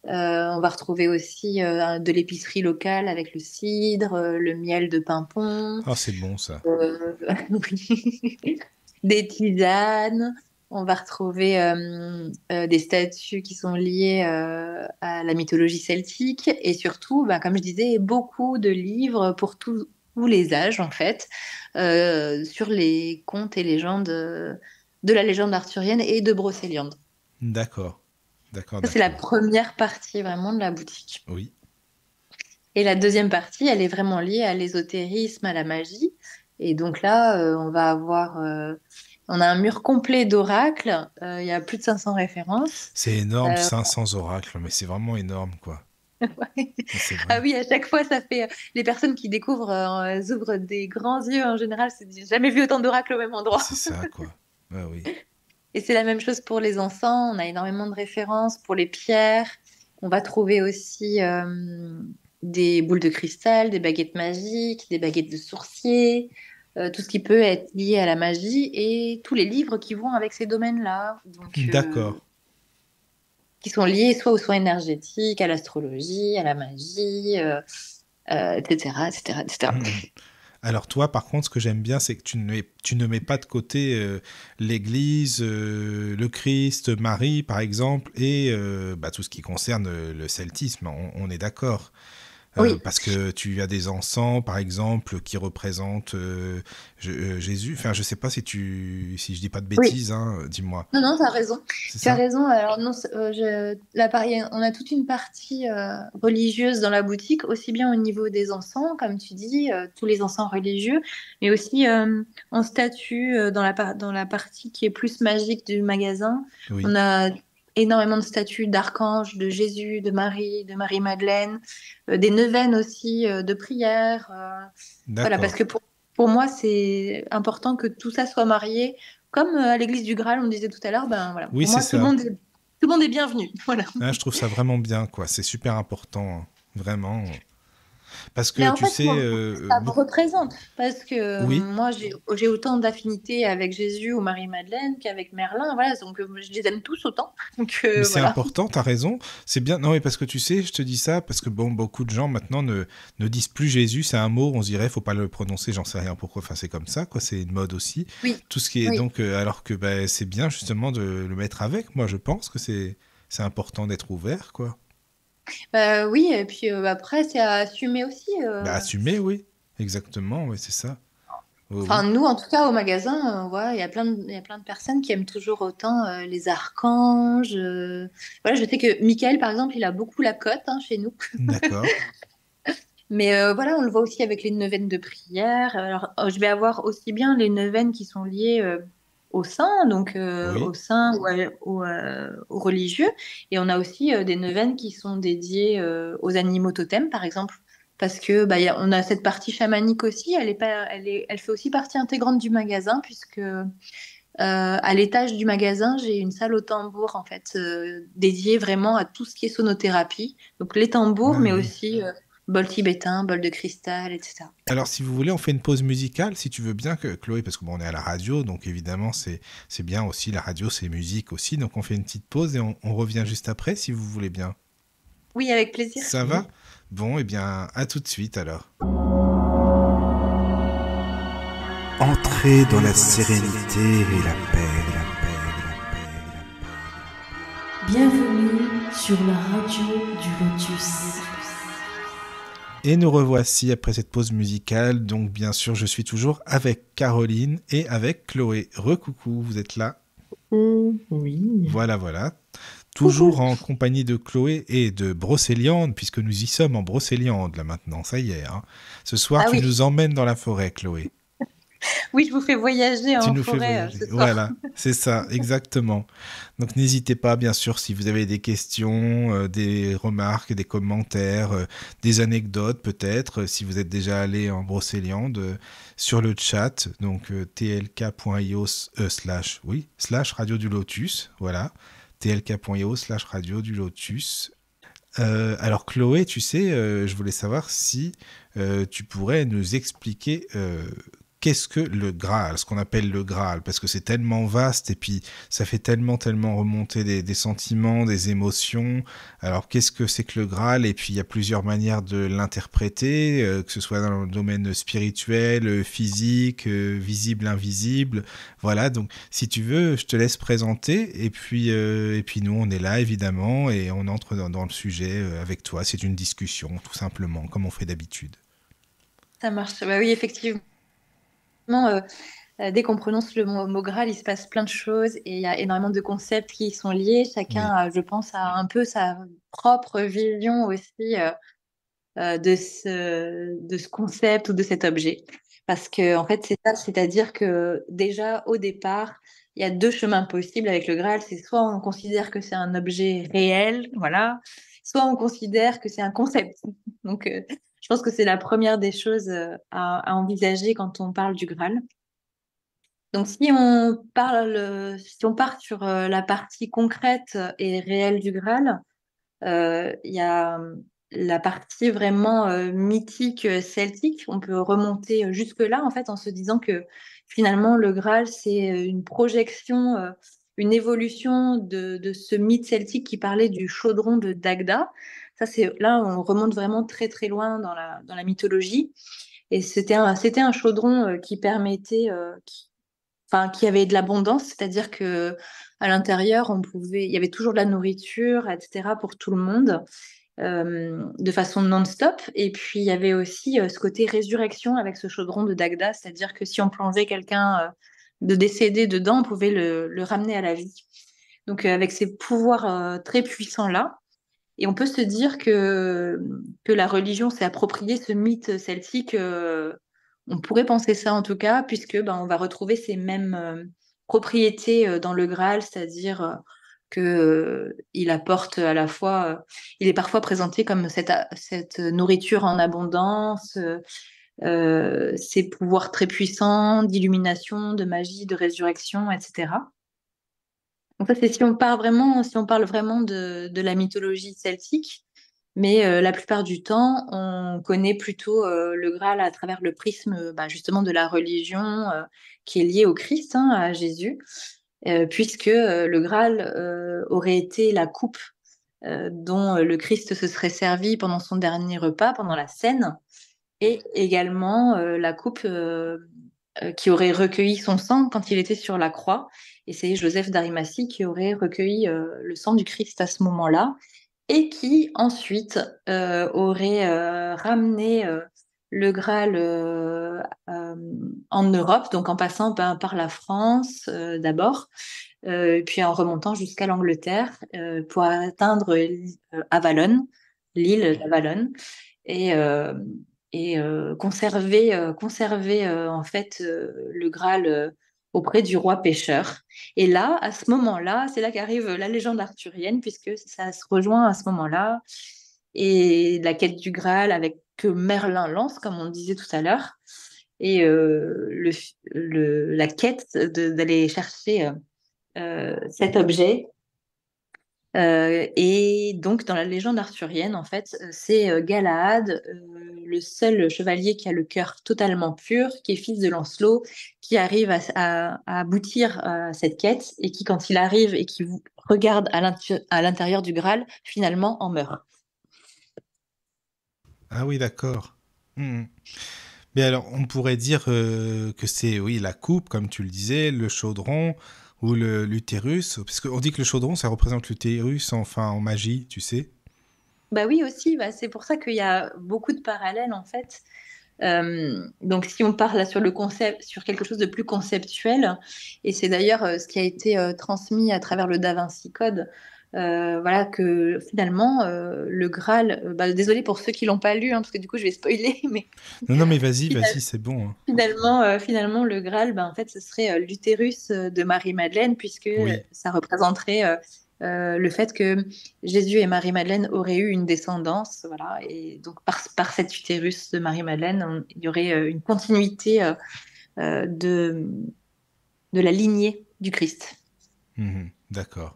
On va retrouver aussi de l'épicerie locale avec le cidre, le miel de Pimpon. Ah, c'est bon, ça. Euh, oui. Des tisanes. On va retrouver des statues qui sont liées à la mythologie celtique et surtout, comme je disais, beaucoup de livres pour tous les âges en fait, sur les contes et légendes de la légende arthurienne et de Brocéliande. D'accord. D'accord, Ça, c'est la d'accord. première partie vraiment de la boutique. Oui. Et la deuxième partie, elle est vraiment liée à l'ésotérisme, à la magie. Et donc là, on a un mur complet d'oracles. Il y a plus de 500 références. C'est énorme, Euh, 500 oracles, mais c'est vraiment énorme, quoi. ouais. C'est Ah vrai. oui, à chaque fois, ça fait. Les personnes qui découvrent, elles ouvrent des grands yeux en général. J'ai jamais vu autant d'oracles au même endroit. C'est ça, quoi. Ah oui. Et c'est la même chose pour les enfants. On a énormément de références pour les pierres. On va trouver aussi des boules de cristal, des baguettes magiques, des baguettes de sorcier, tout ce qui peut être lié à la magie et tous les livres qui vont avec ces domaines-là. Donc, D'accord. qui sont liés soit aux soins énergétiques, à l'astrologie, à la magie, etc., etc., etc. Alors toi, par contre, ce que j'aime bien, c'est que tu ne mets pas de côté l'Église, le Christ, Marie, par exemple, et tout ce qui concerne le celtisme. On est d'accord. Oui, Parce que tu as des encens, par exemple, qui représentent Jésus. Enfin, je sais pas si je dis pas de oui. bêtises, hein, dis-moi. Non, non, t'as raison. C'est Tu as ça? raison. Alors, non, on a toute une partie religieuse dans la boutique, aussi bien au niveau des encens, comme tu dis, tous les encens religieux, mais aussi en statue dans la partie qui est plus magique du magasin. Oui. On a énormément de statues d'archanges, de Jésus, de Marie-Madeleine, des neuvaines aussi de prière. Voilà, parce D'accord. que pour moi, c'est important que tout ça soit marié comme à l'église du Graal, on disait tout à l'heure, voilà, Oui, pour c'est moi, ça. tout le monde est bienvenu. Voilà. Ah, je trouve ça vraiment bien, quoi. C'est super important, hein. Vraiment. Parce Mais que en tu fait, sais, ça me représente parce que oui, moi, j'ai autant d'affinités avec Jésus ou Marie-Madeleine qu'avec Merlin. Voilà, donc je les aime tous autant. Donc mais c'est voilà. important, t'as raison. C'est bien. Non, mais parce que tu sais, je te dis ça parce que bon, beaucoup de gens maintenant ne disent plus Jésus. C'est un mot, on se dirait, faut pas le prononcer. J'en sais rien pourquoi. Enfin, c'est comme ça, quoi. C'est une mode aussi. Oui, Tout ce qui est oui. donc, alors que c'est bien justement de le mettre avec. Moi, je pense que c'est important d'être ouvert, quoi. Oui, et puis après, c'est à assumer aussi. Bah, assumer, oui. Exactement, oui, c'est ça. Oui, Enfin, oui. nous, en tout cas, au magasin, voilà, il y a plein de personnes qui aiment toujours autant les archanges. Voilà, je sais que Michael, par exemple, il a beaucoup la cote hein, chez nous. D'accord. Mais voilà, on le voit aussi avec les neuvaines de prière. Alors, je vais avoir aussi bien les neuvaines qui sont liées au saint, donc Oui. au saint ou aux religieux. Et on a aussi des neuvaines qui sont dédiées aux animaux totems, par exemple. Parce que on a cette partie chamanique aussi, elle fait aussi partie intégrante du magasin, puisque à l'étage du magasin, j'ai une salle au tambour, en fait, dédiée vraiment à tout ce qui est sonothérapie. Donc les tambours, Ah mais oui. aussi bol tibétain, bol de cristal, etc. Alors, si vous voulez, on fait une pause musicale, si tu veux bien, que Chloé, parce que bon, on est à la radio, donc évidemment, c'est bien aussi, la radio, c'est musique aussi, donc on fait une petite pause et on revient juste après, si vous voulez bien. Oui, avec plaisir. Ça va? Bon, eh bien, à tout de suite alors. Entrez dans la sérénité et la paix, la paix, la paix, la paix. Bienvenue sur la radio du Lotus. Et nous revoici après cette pause musicale, donc bien sûr, je suis toujours avec Caroline et avec Chloé. Recoucou, vous êtes là? Oui. Voilà, voilà. Toujours en compagnie de Chloé et de Brocéliande, puisque nous y sommes en Brocéliande là maintenant, ça y est. Hein. Ce soir, Ah tu oui, nous emmènes dans la forêt, Chloé. oui, je vous fais voyager Tu en nous fais forêt voyager. ce soir. Voilà, c'est ça, exactement. Donc n'hésitez pas, bien sûr, si vous avez des questions, des remarques, des commentaires, des anecdotes peut-être, si vous êtes déjà allé en Brocéliande, sur le chat, donc tlk.io slash radio du lotus, voilà, tlk.io slash radio du lotus. Alors Chloé, tu sais, je voulais savoir si tu pourrais nous expliquer qu'est-ce que le Graal, ce qu'on appelle le Graal, parce que c'est tellement vaste et puis ça fait tellement remonter des sentiments, des émotions. Alors qu'est-ce que c'est que le Graal? Et puis il y a plusieurs manières de l'interpréter, que ce soit dans le domaine spirituel, physique, visible, invisible. Voilà, donc si tu veux, je te laisse présenter et puis nous on est là évidemment et on entre dans le sujet avec toi. C'est une discussion tout simplement, comme on fait d'habitude. Ça marche. Bah oui, effectivement, dès qu'on prononce le mot Graal, il se passe plein de choses et il y a énormément de concepts qui y sont liés. Oui. Chacun, je pense, a un peu sa propre vision aussi de ce concept ou de cet objet. Parce que, en fait, c'est ça, c'est-à-dire que déjà, au départ, il y a deux chemins possibles avec le Graal. C'est soit on considère que c'est un objet réel, voilà, soit on considère que c'est un concept. Donc, je pense que c'est la première des choses à envisager quand on parle du Graal. Donc, si on part sur la partie concrète et réelle du Graal, il y a la partie vraiment mythique celtique. On peut remonter jusque-là, en fait, en se disant que finalement, le Graal, c'est une projection, une évolution de ce mythe celtique qui parlait du chaudron de Dagda. Là, on remonte vraiment très loin dans la mythologie. Et c'était un chaudron qui permettait, enfin, qui avait de l'abondance, c'est-à-dire que à l'intérieur, il y avait toujours de la nourriture, etc., pour tout le monde de façon non-stop. Et puis, il y avait aussi ce côté résurrection avec ce chaudron de Dagda, c'est-à-dire que si on plongeait quelqu'un de décédé dedans, on pouvait le ramener à la vie. Donc, avec ces pouvoirs très puissants-là, et on peut se dire que la religion s'est appropriée ce mythe celtique. On pourrait penser ça en tout cas, puisque on va retrouver ces mêmes propriétés dans le Graal, c'est-à-dire que il apporte à la fois, il est parfois présenté comme cette nourriture en abondance, ses pouvoirs très puissants d'illumination, de magie, de résurrection, etc. Donc ça, c'est si on parle vraiment de la mythologie celtique. Mais la plupart du temps, on connaît plutôt le Graal à travers le prisme justement de la religion qui est liée au Christ, hein, à Jésus, puisque le Graal aurait été la coupe dont le Christ se serait servi pendant son dernier repas, pendant la scène, et également la coupe qui aurait recueilli son sang quand il était sur la croix. Et c'est Joseph d'Arimathie qui aurait recueilli le sang du Christ à ce moment-là et qui ensuite aurait ramené le Graal en Europe, donc en passant par la France d'abord, puis en remontant jusqu'à l'Angleterre pour atteindre Avalon, l'île d'Avalon, et, euh, et conserver en fait le Graal auprès du roi pêcheur. Et là, à ce moment-là, c'est là qu'arrive la légende arthurienne, puisque ça se rejoint à ce moment-là, et la quête du Graal avec que Merlin lance, comme on disait tout à l'heure, et la quête d'aller chercher cet objet. Et donc, dans la légende arthurienne, en fait, c'est Galahad, le seul chevalier qui a le cœur totalement pur, qui est fils de Lancelot, qui arrive à aboutir à cette quête et qui, quand il arrive et qui regarde à l'intérieur du Graal, finalement en meurt. Ah oui, d'accord. Hmm. Mais alors, on pourrait dire que c'est, oui, la coupe, comme tu le disais, le chaudron ou l'utérus, parce qu'on dit que le chaudron, ça représente l'utérus, enfin, en magie, tu sais. Bah oui, aussi, bah, c'est pour ça qu'il y a beaucoup de parallèles, en fait. Donc, si on part là sur le concept, sur quelque chose de plus conceptuel, et c'est d'ailleurs ce qui a été transmis à travers le Da Vinci Code, voilà que finalement le Graal, bah, désolé pour ceux qui l'ont pas lu, hein, parce que du coup je vais spoiler, mais Non, non, mais vas-y, vas-y, c'est bon, hein. finalement le Graal, bah, en fait, ce serait l'utérus de Marie-Madeleine, puisque Oui, ça représenterait le fait que Jésus et Marie-Madeleine auraient eu une descendance, voilà, et donc par cet utérus de Marie-Madeleine, il y aurait une continuité de la lignée du Christ. mhm, d'accord.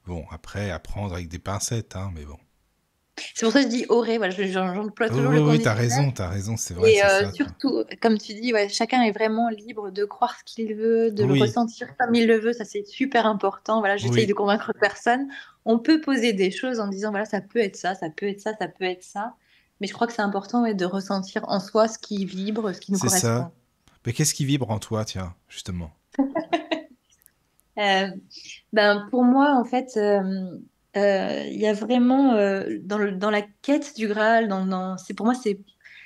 Bon, après, à prendre avec des pincettes, hein, mais bon. C'est pour ça que je dis aurait, voilà, j'emploie Oui, toujours oui, le oui, conditionnel. t'as raison, c'est vrai, Et c'est ça, quoi. surtout, comme tu dis, ouais, chacun est vraiment libre de croire ce qu'il veut, de le Oui, ressentir comme il le veut. Ça, c'est super important. Voilà, j'essaye de oui, convaincre personne. On peut poser des choses en disant, voilà, ça peut être ça, ça peut être ça, ça peut être ça. Mais je crois que c'est important, ouais, de ressentir en soi ce qui vibre, ce qui nous c'est ça. correspond. Mais qu'est-ce qui vibre en toi, tiens, justement? Euh, Ben, pour moi, en fait, il y a vraiment dans la quête du Graal, pour moi,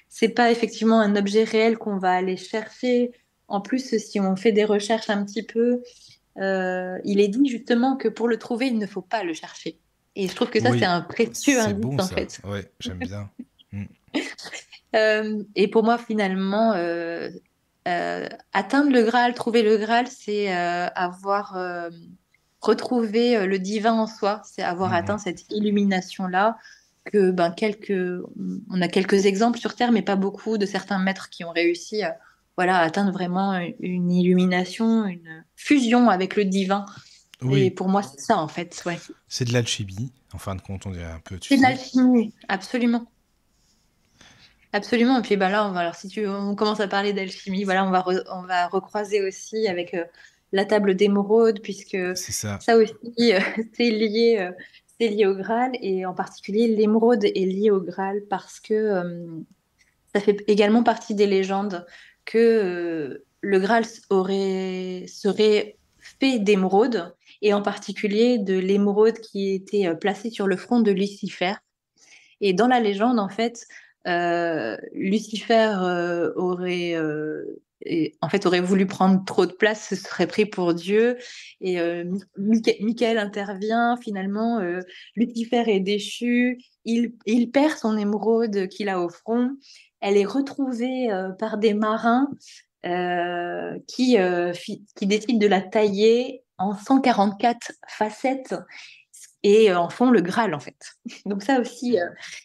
c'est pas effectivement un objet réel qu'on va aller chercher. En plus, si on fait des recherches un petit peu, il est dit justement que pour le trouver, il ne faut pas le chercher. Et je trouve que ça, c'est Oui, un précieux c'est indice, bon, en ça. fait. Ouais, j'aime bien. Mm. Et pour moi, finalement, atteindre le Graal, trouver le Graal, c'est avoir retrouvé le divin en soi, c'est avoir atteint Mhm. cette illumination-là. Que ben on a quelques exemples sur Terre, mais pas beaucoup de certains maîtres qui ont réussi, voilà, à atteindre vraiment une illumination, une fusion avec le divin. Et Oui, pour moi, c'est ça en fait, ouais. c'est de l'alchimie, en fin de compte, on dirait un peu, tu C'est de sais. l'alchimie, absolument. Absolument. Et puis bah là, alors si on commence à parler d'alchimie, voilà, on va recroiser aussi avec la table d'émeraude, puisque C'est ça. ça aussi, c'est c'est lié au Graal, et en particulier l'émeraude est liée au Graal parce que ça fait également partie des légendes que le Graal serait fait d'émeraude, et en particulier de l'émeraude qui était placée sur le front de Lucifer. Et dans la légende, en fait, Lucifer en fait, aurait voulu prendre trop de place, se serait pris pour Dieu. Et Michael intervient. Finalement, Lucifer est déchu. Il perd son émeraude qu'il a au front. Elle est retrouvée par des marins qui décident de la tailler en 144 facettes et en font le Graal, en fait. Donc ça aussi,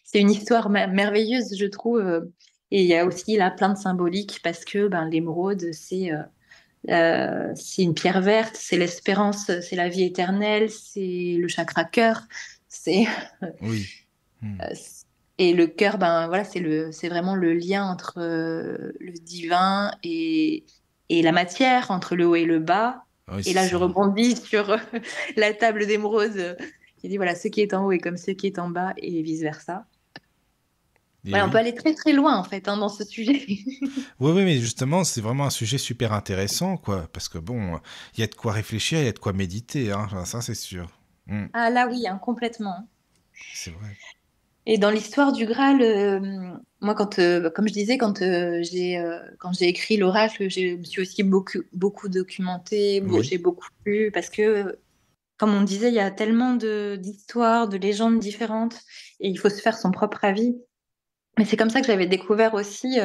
c'est une histoire merveilleuse, je trouve. Et il y a aussi là plein de symboliques parce que ben, l'émeraude, c'est une pierre verte, c'est l'espérance, c'est la vie éternelle, c'est le chakra cœur, c'est Oui. Mm. et le cœur, ben voilà, c'est vraiment le lien entre le divin et la matière, entre le haut et le bas. Oui, Et c'est là, je ça. rebondis sur la table d'émeraude qui dit voilà, ce qui est en haut est comme ce qui est en bas et vice-versa. Et Voilà, on peut oui. aller très très loin en fait, hein, dans ce sujet. Oui, oui, mais justement, c'est vraiment un sujet super intéressant, quoi. Parce que bon, il y a de quoi réfléchir, il y a de quoi méditer, hein. Enfin, ça, c'est sûr. Mm. Ah là oui, hein, complètement. C'est vrai. Et dans l'histoire du Graal, moi, comme je disais, quand j'ai écrit l'oracle, je me suis aussi beaucoup documentée, Oui, j'ai beaucoup lu, parce que, comme on disait, il y a tellement d'histoires, de légendes différentes, et il faut se faire son propre avis. Mais c'est comme ça que j'avais découvert aussi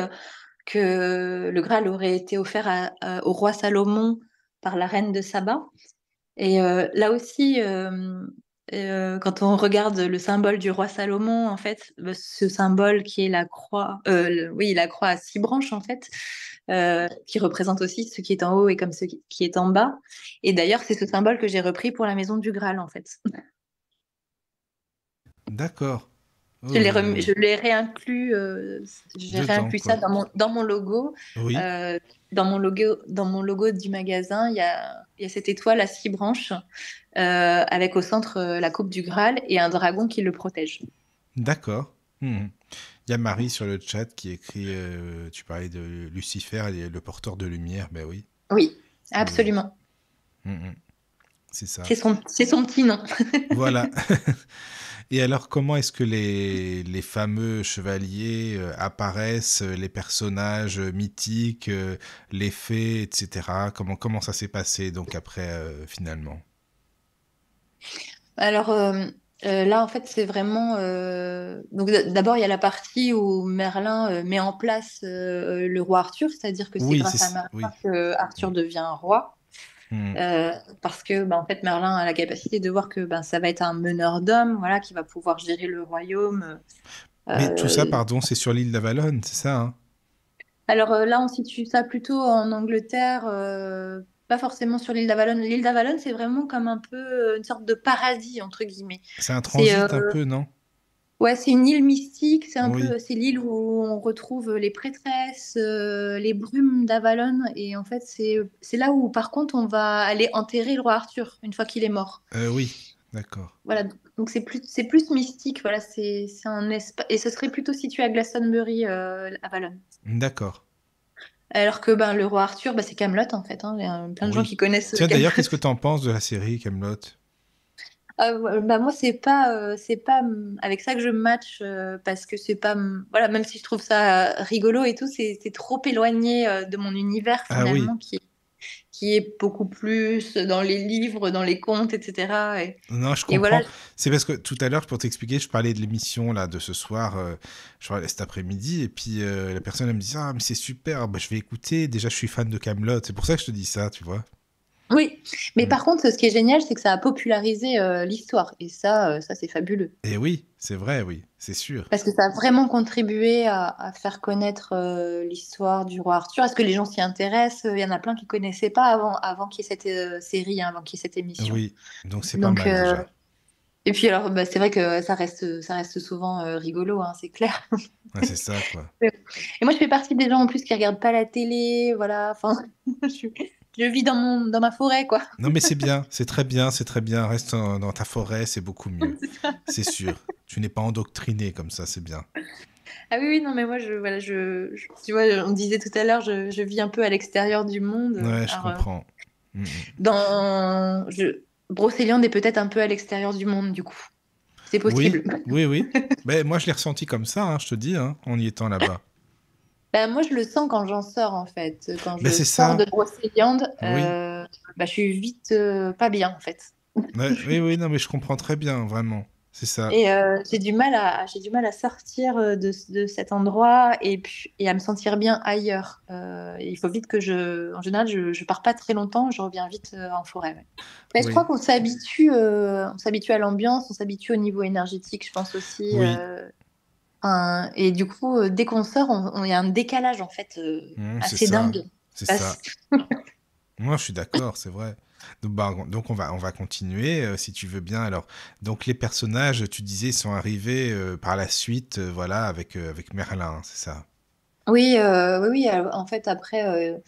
que le Graal aurait été offert au roi Salomon par la reine de Saba. Et là aussi, quand on regarde le symbole du roi Salomon, en fait, ce symbole qui est la croix, oui, la croix à 6 branches, en fait, qui représente aussi ce qui est en haut et comme ce qui est en bas. Et d'ailleurs, c'est ce symbole que j'ai repris pour la maison du Graal, en fait. d'accord. Oh, Je l'ai réinclus, j'ai dedans, réinclus ça quoi. dans mon logo. Oui, Euh, dans mon logo du magasin, il y a cette étoile à 6 branches avec au centre la coupe du Graal et un dragon qui le protège. d'accord. Mhm. Il y a Marie sur le chat qui écrit, tu parlais de Lucifer, le porteur de lumière, ben oui, Oui, oui, oui. absolument. Mhm. C'est ça. C'est son petit nom. Voilà. Et alors, comment est-ce que les fameux chevaliers apparaissent, les personnages mythiques, les fées, etc. Comment ça s'est passé donc après, finalement? Alors là, en fait, c'est vraiment. Donc d'abord, il y a la partie où Merlin met en place le roi Arthur, c'est-à-dire que c'est Oui, grâce à Merlin oui. que Arthur Mm. devient roi. Mm. Parce que en fait Merlin a la capacité de voir que ça va être un meneur d'hommes, voilà, qui va pouvoir gérer le royaume. Mais tout ça, Euh, pardon, c'est sur l'île d'Avalon, c'est ça, hein? alors là, on situe ça plutôt en Angleterre, pas forcément sur l'île d'Avalon. L'île d'Avalon, c'est vraiment comme un peu une sorte de paradis entre guillemets. C'est un C'est transit un peu, non? ouais, c'est une île mystique. C'est un Oui. peu, c'est l'île où on retrouve les prêtresses, les brumes d'Avalon, et en fait, c'est là où par contre on va aller enterrer le roi Arthur une fois qu'il est mort. Oui, d'accord. Voilà, donc c'est plus mystique, voilà, c'est un espace, et ce serait plutôt situé à Glastonbury, à Valonne. D'accord. Alors que le roi Arthur, c'est Camelot en fait, hein. Il y a plein de gens Oui. qui connaissent Tiens, Camelot. d'ailleurs, qu'est-ce que t'en penses de la série Camelot? Moi c'est pas avec ça que je match, parce que c'est pas voilà, même si je trouve ça rigolo et tout, c'est trop éloigné de mon univers Ah oui. finalement qui est beaucoup plus dans les livres, dans les contes, etc. Non, je Et voilà. comprends. C'est parce que tout à l'heure, pour t'expliquer, je parlais de l'émission là de ce soir, je parlais cet après-midi, et puis la personne elle me dit ah mais c'est super, bah, je vais écouter. Déjà, je suis fan de Camelot, c'est pour ça que je te dis ça, tu vois. Oui, mais Mm. par contre, ce qui est génial, c'est que ça a popularisé l'histoire. Et ça c'est fabuleux. Et oui, c'est vrai, oui, c'est sûr. Parce que ça a vraiment contribué à faire connaître l'histoire du roi Arthur. Est-ce que les gens s'y intéressent? Il y en a plein qui ne connaissaient pas avant qu'il y ait cette série, hein, avant qu'il y ait cette émission. Oui, donc c'est pas Donc, mal déjà. et puis alors, c'est vrai que ça reste souvent rigolo, hein, c'est clair. Ouais, c'est ça quoi. Et moi, je fais partie des gens en plus qui regardent pas la télé, voilà. Enfin, je, je vis dans ma forêt, quoi. Non mais c'est bien, c'est très bien, c'est très bien. Reste dans ta forêt, c'est beaucoup mieux. C'est sûr. Tu n'es pas endoctriné comme ça, c'est bien. Ah oui, oui, non, mais moi, voilà, tu vois, on disait tout à l'heure, je vis un peu à l'extérieur du monde. Ouais, je Alors, comprends. Mm, mm. Brocéliande est peut-être un peu à l'extérieur du monde, du coup. C'est possible. Oui, oui, oui. Ben, moi, je l'ai ressenti comme ça, hein, je te dis, hein, en y étant là-bas. Moi, je le sens quand j'en sors, en fait. Quand Ben, je c'est sors ça. de Brocéliande, Oui. je suis vite pas bien, en fait. Ouais, oui, oui, non, mais je comprends très bien, vraiment. C'est ça. Et j'ai du mal à sortir de cet endroit et à me sentir bien ailleurs. Il faut vite en général, je pars pas très longtemps, je reviens vite en forêt. Ouais. Mais je crois Oui, on s'habitue à l'ambiance, on s'habitue au niveau énergétique, je pense aussi. oui. Et du coup, dès qu'on sort, il y a un décalage en fait C'est assez ça. dingue. C'est Parce- ça. Moi, je suis d'accord, c'est vrai. Donc, bah, donc on va continuer, si tu veux bien. Alors, donc les personnages, tu disais, sont arrivés par la suite, voilà, avec Merlin, hein, c'est ça. Oui, oui, oui. En fait, après,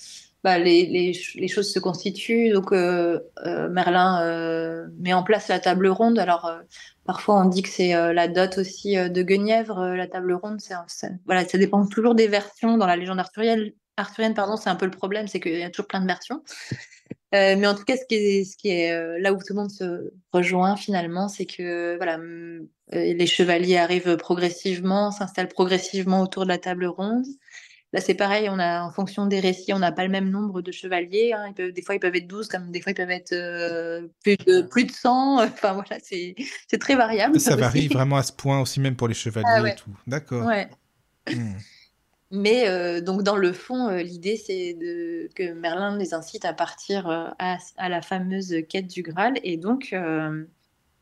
les choses se constituent. Donc, Merlin met en place la table ronde. Alors, parfois, on dit que c'est la dot aussi de Guenièvre. La table ronde, voilà, ça dépend toujours des versions. Dans la légende arthurienne, pardon, c'est un peu le problème, c'est qu'il y a toujours plein de versions. Mais en tout cas, ce qui est là où tout le monde se rejoint finalement, c'est que voilà, les chevaliers arrivent progressivement, s'installent progressivement autour de la table ronde. Là, c'est pareil, en fonction des récits, on n'a pas le même nombre de chevaliers, hein. Des fois, ils peuvent être 12, comme des fois, ils peuvent être plus de 100. Enfin, voilà, c'est très variable Ça varie aussi. vraiment à ce point aussi, même pour les Ah chevaliers et ouais, tout. D'accord. ouais. Hmm. Mais donc, dans le fond, l'idée, c'est que Merlin les incite à partir à la fameuse quête du Graal. Et donc,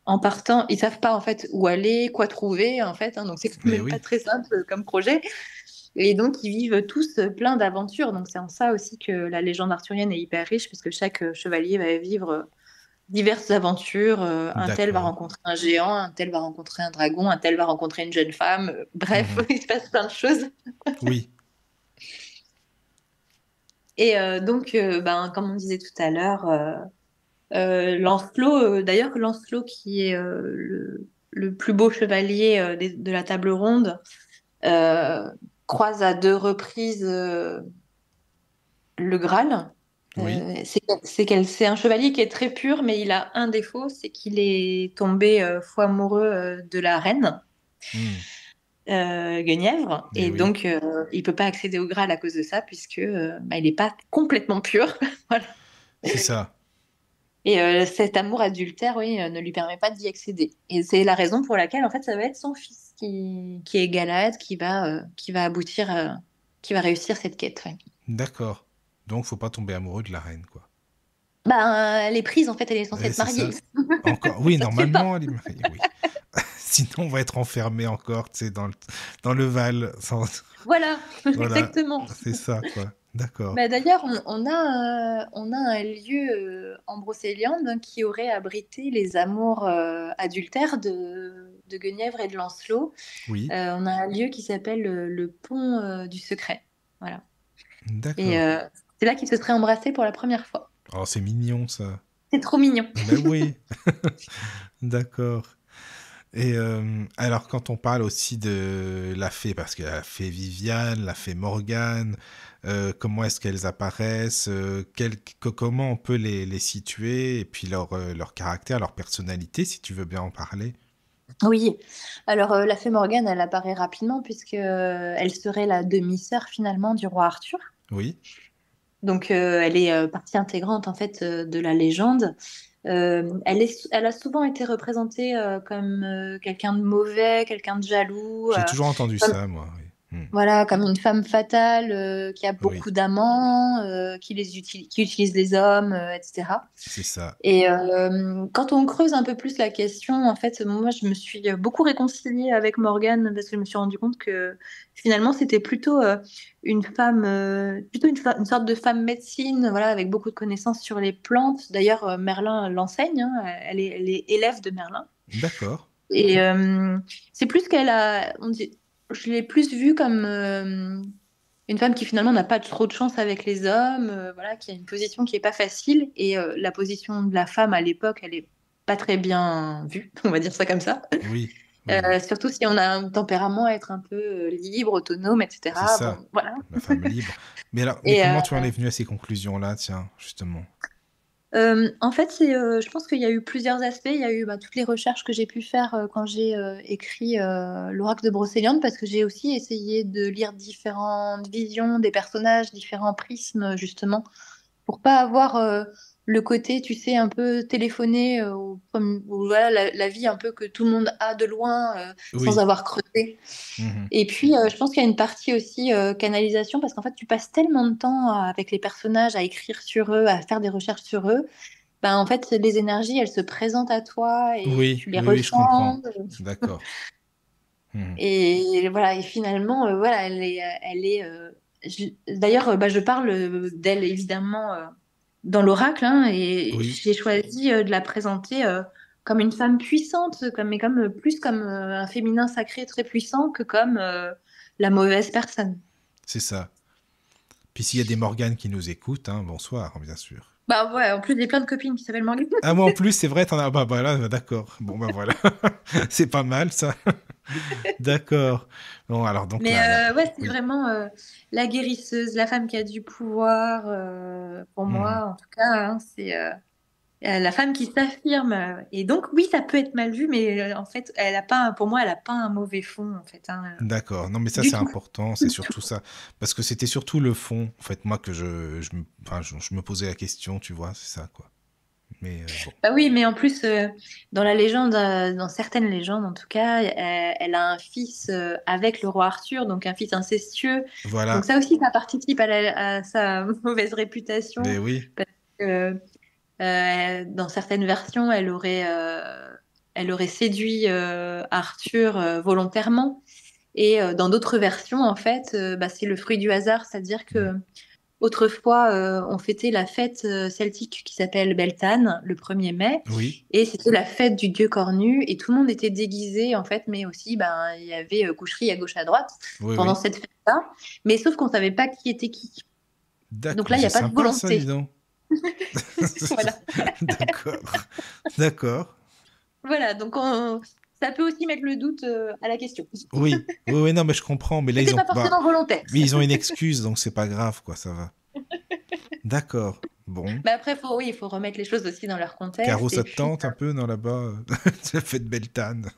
en partant, ils savent pas en fait où aller, quoi trouver, en fait, hein. Donc, c'est quand Mais même pas oui, très simple comme projet. Et donc, ils vivent tous plein d'aventures. Donc, c'est en ça aussi que la légende arthurienne est hyper riche, puisque chaque chevalier va vivre diverses aventures. Un tel va d'accord. rencontrer un géant, un tel va rencontrer un dragon, un tel va rencontrer une jeune femme. Bref, Mhm. il se passe plein de choses. Oui, Et donc, ben, comme on disait tout à l'heure, Lancelot, d'ailleurs, Lancelot qui est le plus beau chevalier de la table ronde, euh, croise à 2 reprises le Graal. oui. C'est un chevalier qui est très pur, mais il a un défaut, c'est qu'il est tombé fou amoureux de la reine, Hmm. Guenièvre, Mais et oui, donc il peut pas accéder au Graal à cause de ça, puisque bah, il n'est pas complètement pur. Voilà. c'est ça. Et cet amour adultère, oui, ne lui permet pas d'y accéder. Et c'est la raison pour laquelle, en fait, ça va être son fils qui est Galahad, qui va aboutir, qui va réussir cette quête. Ouais. D'accord. Donc, faut pas tomber amoureux de la reine, quoi. Ben, elle est prise, en fait, elle est censée être C'est mariée. ça. Encore. Oui, Ça se fait pas. normalement, elle est mariée, oui. Sinon, on va être enfermé encore, tu sais, dans le Val. Voilà, Voilà, exactement. c'est ça, quoi. D'accord. Bah, d'ailleurs, on a un lieu en Brocéliande, hein, qui aurait abrité les amours adultères de Guenièvre et de Lancelot. Oui, On a un lieu qui s'appelle le Pont du Secret. Voilà. Et d'accord. c'est là qu'ils se seraient embrassés pour la première fois. Oh, c'est mignon, ça. C'est trop mignon. Ben oui, d'accord. Et alors, quand on parle aussi de la fée, parce qu'il y a la fée Viviane, la fée Morgane, comment est-ce qu'elles apparaissent, comment on peut les situer, et puis leur caractère, leur personnalité, si tu veux bien en parler. Oui. Alors, la fée Morgane, elle apparaît rapidement puisque elle serait la demi-sœur finalement du roi Arthur. Oui, Donc, elle est partie intégrante en fait de la légende. Elle a souvent été représentée comme quelqu'un de mauvais, quelqu'un de jaloux, j'ai toujours entendu comme, ça, moi. Oui. voilà, comme une femme fatale qui a Oui, beaucoup d'amants, qui utilise les hommes, etc. c'est ça. Et quand on creuse un peu plus la question, en fait, moi, je me suis beaucoup réconciliée avec Morgane parce que je me suis rendu compte que finalement, c'était plutôt une femme, plutôt une sorte de femme médecine, voilà, avec beaucoup de connaissances sur les plantes. D'ailleurs, Merlin l'enseigne, hein, elle est élève de Merlin. D'accord. Et c'est plus qu'elle a, je l'ai plus vue comme une femme qui finalement n'a pas trop de chance avec les hommes, voilà, qui a une position qui est pas facile. Et la position de la femme à l'époque, elle est pas très bien vue, on va dire ça comme ça. Oui, oui, oui. Surtout si on a un tempérament à être un peu libre, autonome, C'est etc. Bon, ça, voilà. la femme libre. Mais Et comment tu en es venu à ces conclusions-là, tiens, justement? en fait, je pense qu'il y a eu plusieurs aspects. Il y a eu toutes les recherches que j'ai pu faire quand j'ai écrit l'Oracle de Brocéliande, parce que j'ai aussi essayé de lire différentes visions des personnages, différents prismes, justement, pour pas avoir le côté, tu sais, un peu téléphoné, ou voilà, la vie un peu que tout le monde a de loin, sans Oui. avoir creusé. Mhm. Et puis, je pense qu'il y a une partie aussi canalisation, parce qu'en fait, tu passes tellement de temps avec les personnages, à écrire sur eux, à faire des recherches sur eux. Ben, en fait, les énergies, elles se présentent à toi et Oui, tu les oui, oui, je comprends. ressens. D'accord. Mhm. Et voilà, et finalement, voilà, d'ailleurs, je parle d'elle évidemment dans l'oracle, hein, et Oui, j'ai choisi de la présenter comme une femme puissante, mais comme plus comme un féminin sacré très puissant que comme la mauvaise personne. c'est ça. Puis s'il y a des Morganes qui nous écoutent, hein, bonsoir, bien sûr. Bah ouais, en plus, j'ai plein de copines qui s'appellent Morgane. Ah, moi en plus, c'est vrai, t'en as. Bah voilà, d'accord. Bon, bah voilà. C'est pas mal, ça. D'accord. Bon, alors donc Mais là, ouais, c'est oui. vraiment la guérisseuse, la femme qui a du pouvoir. Pour Mhm. moi, en tout cas, hein, c'est la femme qui s'affirme. Et donc, oui, ça peut être mal vu, mais en fait, elle a pas, pour moi, elle a pas un mauvais fond, en fait, hein, D'accord. Non, mais ça, du c'est tout. important. C'est Du tout. surtout ça. Parce que c'était surtout le fond, en fait, moi, que enfin, je me posais la question, tu vois, c'est ça, quoi. Mais bon. Bah oui, mais en plus, dans la légende, dans certaines légendes en tout cas, elle a un fils avec le roi Arthur, donc un fils incestueux. Donc Voilà. ça aussi, ça participe à sa mauvaise réputation, Mais oui. parce que dans certaines versions, elle aurait séduit Arthur volontairement, et dans d'autres versions, en fait, bah, c'est le fruit du hasard, c'est-à-dire Mm. que autrefois, on fêtait la fête celtique qui s'appelle Beltane le 1er mai, Oui. et c'était la fête du dieu cornu, et tout le monde était déguisé en fait, mais aussi ben, il y avait coucherie à gauche à droite Oui, pendant oui. cette fête-là, mais sauf qu'on savait pas qui était qui. Donc D'accord. là, il n'y C'est a pas de sympa, ça, dis volonté. donc. Voilà. D'accord. D'accord. Voilà, donc ça peut aussi mettre le doute à la question. Oui. Oui, oui, non, mais je comprends. Mais là, C'était pas forcément volontaire. mais ils ont une excuse, donc c'est pas grave, quoi, ça va. D'accord. Bon. Mais après, oui, il faut remettre les choses aussi dans leur Caro, contexte, et ça te puis tente un peu, non, là-bas la fête Beltane.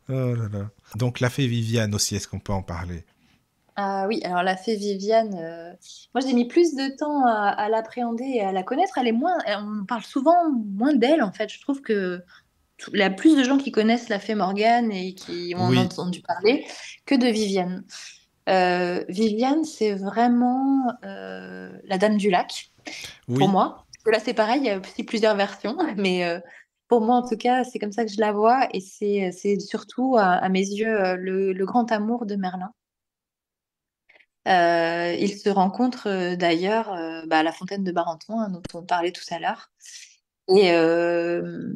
Oh là là. Donc, la fée Viviane aussi, est-ce qu'on peut en parler? ah oui, alors la fée Viviane, moi j'ai mis plus de temps à l'appréhender et à la connaître. On parle souvent moins d'elle en fait. Je trouve que il y a plus de gens qui connaissent la fée Morgane et qui en ont Oui. entendu parler que de Viviane. Viviane, c'est vraiment la Dame du Lac pour Oui. moi. Parce que là c'est pareil, il y a aussi plusieurs versions, mais pour moi en tout cas c'est comme ça que je la vois, et c'est surtout à mes yeux le grand amour de Merlin. Ils se rencontrent d'ailleurs bah, à la fontaine de Barenton, hein, dont on parlait tout à l'heure. Et, euh,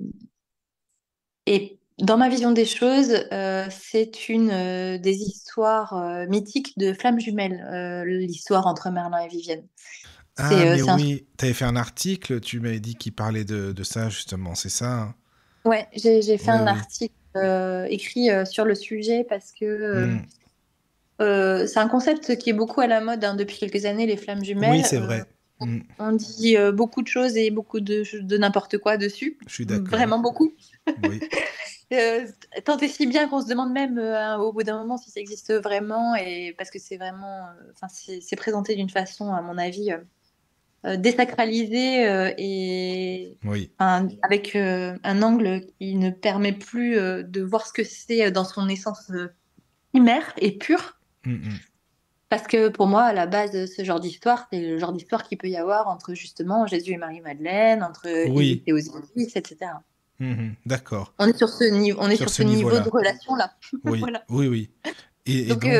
et dans ma vision des choses, c'est une des histoires mythiques de flammes jumelles, l'histoire entre Merlin et Vivienne. Ah, mais C'est un... oui, t'avais fait un article, tu m'avais dit qu'il parlait de ça, justement, c'est ça, hein? Ouais, j'ai fait Oui, un oui. article écrit sur le sujet parce que Hmm. c'est un concept qui est beaucoup à la mode hein, depuis quelques années, les flammes Oui, jumelles. c'est vrai. Hmm. On dit beaucoup de choses et beaucoup de n'importe quoi dessus. Je suis d'accord. Vraiment beaucoup. Oui. Euh, Tant et si bien qu'on se demande même au bout d'un moment si ça existe vraiment, et parce que c'est vraiment, enfin c'est présenté d'une façon, à mon avis, désacralisée et Oui. enfin, avec un angle qui ne permet plus de voir ce que c'est dans son essence primaire et pure. Hmm, hmm. Parce que pour moi, à la base de ce genre d'histoire, c'est le genre d'histoire qu'il peut y avoir entre justement Jésus et Marie-Madeleine, entre Égypte Oui. et Osiris, etc. Hmm, hmm. D'accord. On est sur ce niveau, on est Sur sur ce ce niveau de niveau-là. relation-là. Oui. Voilà. Oui, oui. Et Donc, donc,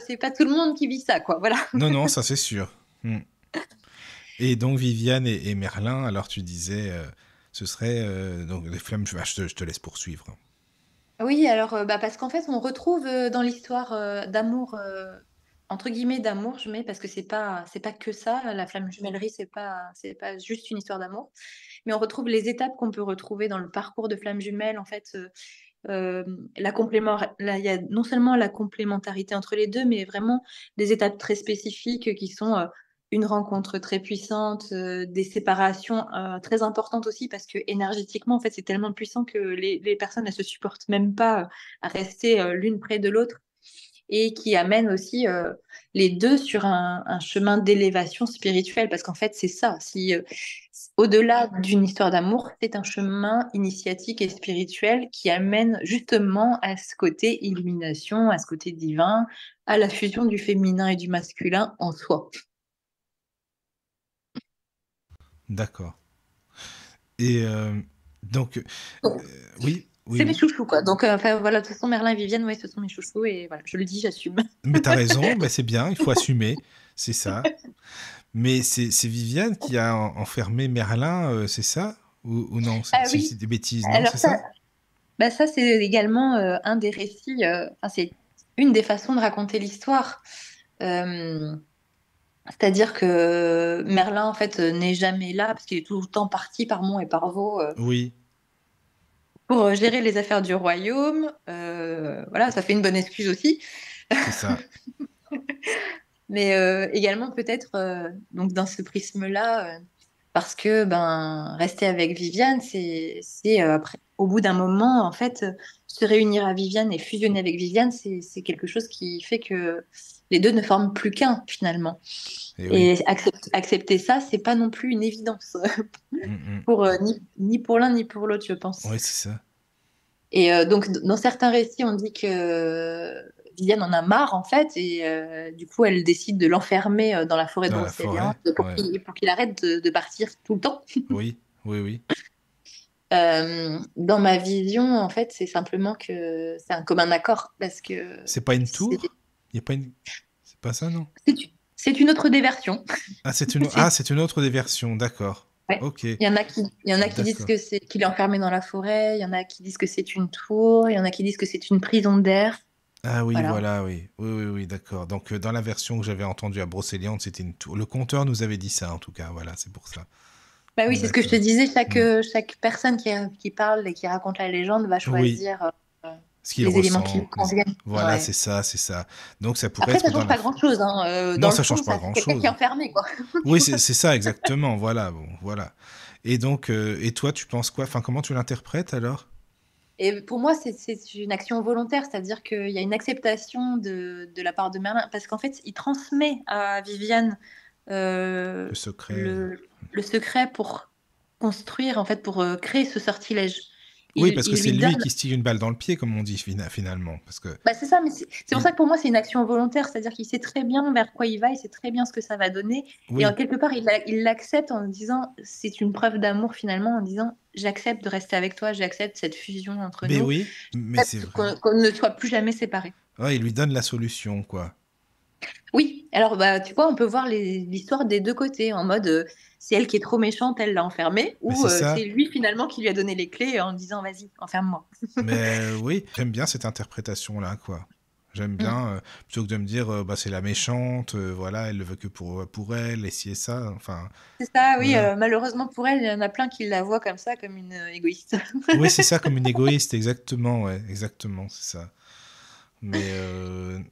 c'est pas tout le monde qui vit ça, quoi. Voilà. non, non, ça c'est sûr. Hmm. Et donc, Viviane et Merlin, alors tu disais, ce serait donc les flammes. Je te laisse poursuivre. Oui, alors, bah, parce qu'en fait, on retrouve dans l'histoire d'amour, entre guillemets d'amour, je mets, parce que c'est pas que ça. La flamme jumellerie, c'est pas juste une histoire d'amour. Mais on retrouve les étapes qu'on peut retrouver dans le parcours de flamme jumelle, en fait. Il y a non seulement la complémentarité entre les deux, mais vraiment des étapes très spécifiques qui sont une rencontre très puissante, des séparations très importantes aussi, parce que énergétiquement, en fait, c'est tellement puissant que les personnes ne se supportent même pas à rester l'une près de l'autre, et qui amène aussi les deux sur un chemin d'élévation spirituelle, parce qu'en fait, c'est ça. Si, au-delà d'une histoire d'amour, c'est un chemin initiatique et spirituel qui amène justement à ce côté illumination, à ce côté divin, à la fusion du féminin et du masculin en soi. D'accord. Et donc, oui, oui, C'est mes oui. chouchous, quoi. Donc, enfin, voilà, de toute façon, Merlin et Vivienne, ouais, ce sont mes chouchous, et voilà, je le dis, j'assume. Mais t'as raison, ben c'est bien, il faut assumer, c'est ça. Mais c'est Viviane qui a enfermé Merlin, c'est ça? Ou non, Ah c'est oui, des bêtises, non, alors c'est ça? bah ça, c'est également un des récits, enfin, c'est une des façons de raconter l'histoire. Euh, C'est-à-dire que Merlin, en fait, n'est jamais là parce qu'il est tout le temps parti par Mont et par Vaux Oui, pour gérer les affaires du royaume. Voilà, ça fait une bonne excuse aussi. C'est ça. Mais également peut-être donc dans ce prisme-là, parce que ben rester avec Viviane, c'est après au bout d'un moment en fait se réunir à Viviane et fusionner avec Viviane, c'est quelque chose qui fait que les deux ne forment plus qu'un finalement. Et oui. Et accepter ça, c'est pas non plus une évidence Mm. pour ni pour l'un ni pour l'autre, je pense. Ouais, c'est ça. Et donc, dans certains récits, on dit que Viviane en a marre, en fait, et du coup, elle décide de l'enfermer dans la forêt de Dans la Brocéliande forêt. pour Ouais. qu'il arrête de partir tout le temps. Oui, oui, oui. Dans ma vision, en fait, c'est simplement que c'est un commun accord, parce que C'est pas une c'est tour? Il y a pas une... C'est pas ça, non? c'est une autre des versions. Ah, c'est une... C'est- c'est une autre des versions, d'accord. ouais. Ok, Il y en a qui disent d'accord. que qu'il est enfermé dans la forêt, il y en a qui disent que c'est une tour, il y en a qui disent que c'est une prison d'air. Ah oui, Voilà. voilà, oui. Oui, oui, oui, d'accord. Donc, dans la version que j'avais entendue à Brocéliande, c'était une tour. Le conteur nous avait dit ça, en tout cas. Voilà, c'est pour ça. Bah oui, c'est ce que je te D'accord. disais, Hmm. chaque personne qui parle et qui raconte la légende va Oui, choisir ce qu'il les éléments qui lui ressent. conviennent. Voilà, Ouais. c'est ça, c'est ça. Donc, ça pourrait Après, ça être dans change la... pas grand-chose, hein. Non, Dans le ça fond, change pas ça fait quelqu'un qui est grand-chose. enfermé, quoi. Oui, c'est ça, exactement. Voilà, bon, voilà. Et donc, et toi, tu penses quoi? Enfin, comment tu l'interprètes, alors? Et pour moi, c'est une action volontaire, c'est-à-dire qu'il y a une acceptation de la part de Merlin, parce qu'en fait, il transmet à Viviane euh, Le secret. le secret pour construire, en fait, pour créer ce sortilège. Oui, parce que Il c'est lui lui donne. qui se tire une balle dans le pied, comme on dit finalement. Parce que Bah, c'est ça, mais c'est pour il... ça que pour moi, c'est une action volontaire, c'est-à-dire qu'il sait très bien vers quoi il va, il sait très bien ce que ça va donner, et en Oui, quelque part, il l'accepte en disant, c'est une preuve d'amour finalement, en disant, j'accepte de rester avec toi, j'accepte cette fusion entre mais nous, oui, mais c'est j'accepte vrai. qu'on ne soit plus jamais séparés. Ouais, il lui donne la solution, quoi. Oui, alors bah, tu vois, on peut voir l'histoire des deux côtés, en mode, c'est elle qui est trop méchante, elle l'a enfermé, Mais ou c'est ça. c'est lui finalement qui lui a donné les clés en disant, vas-y, enferme-moi. Mais oui, j'aime bien cette interprétation-là, quoi. J'aime Mm. bien, plutôt que de me dire, bah, c'est la méchante, voilà, elle le veut que pour elle, et ci et ça. Enfin, C'est ça, oui, voilà. malheureusement pour elle, il y en a plein qui la voient comme ça, comme une égoïste. Oui, c'est ça, comme une égoïste, exactement, ouais, exactement, c'est ça. Mais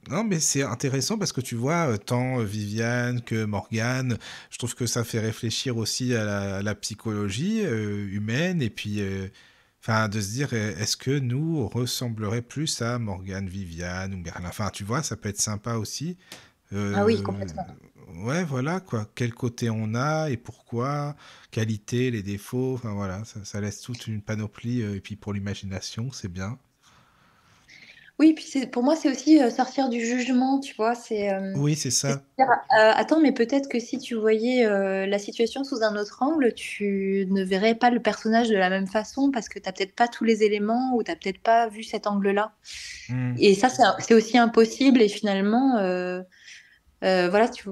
non, mais c'est intéressant parce que tu vois, tant Viviane que Morgane, je trouve que ça fait réfléchir aussi à la psychologie humaine et puis, enfin, de se dire, est-ce que nous on ressemblerait plus à Morgane, Viviane ou Merlin? Enfin, tu vois, ça peut être sympa aussi. Ah oui, Euh, complètement. ouais, voilà quoi. Quel côté on a et pourquoi, qualité, les défauts. Enfin voilà, ça laisse toute une panoplie et puis pour l'imagination, c'est bien. Oui, puis pour moi, c'est aussi sortir du jugement, tu vois. Oui, c'est C'est se ça. dire, attends, mais peut-être que si tu voyais la situation sous un autre angle, tu ne verrais pas le personnage de la même façon parce que tu n'as peut-être pas tous les éléments ou tu n'as peut-être pas vu cet angle-là. Hmm. Et ça, c'est aussi impossible. Et finalement, voilà, si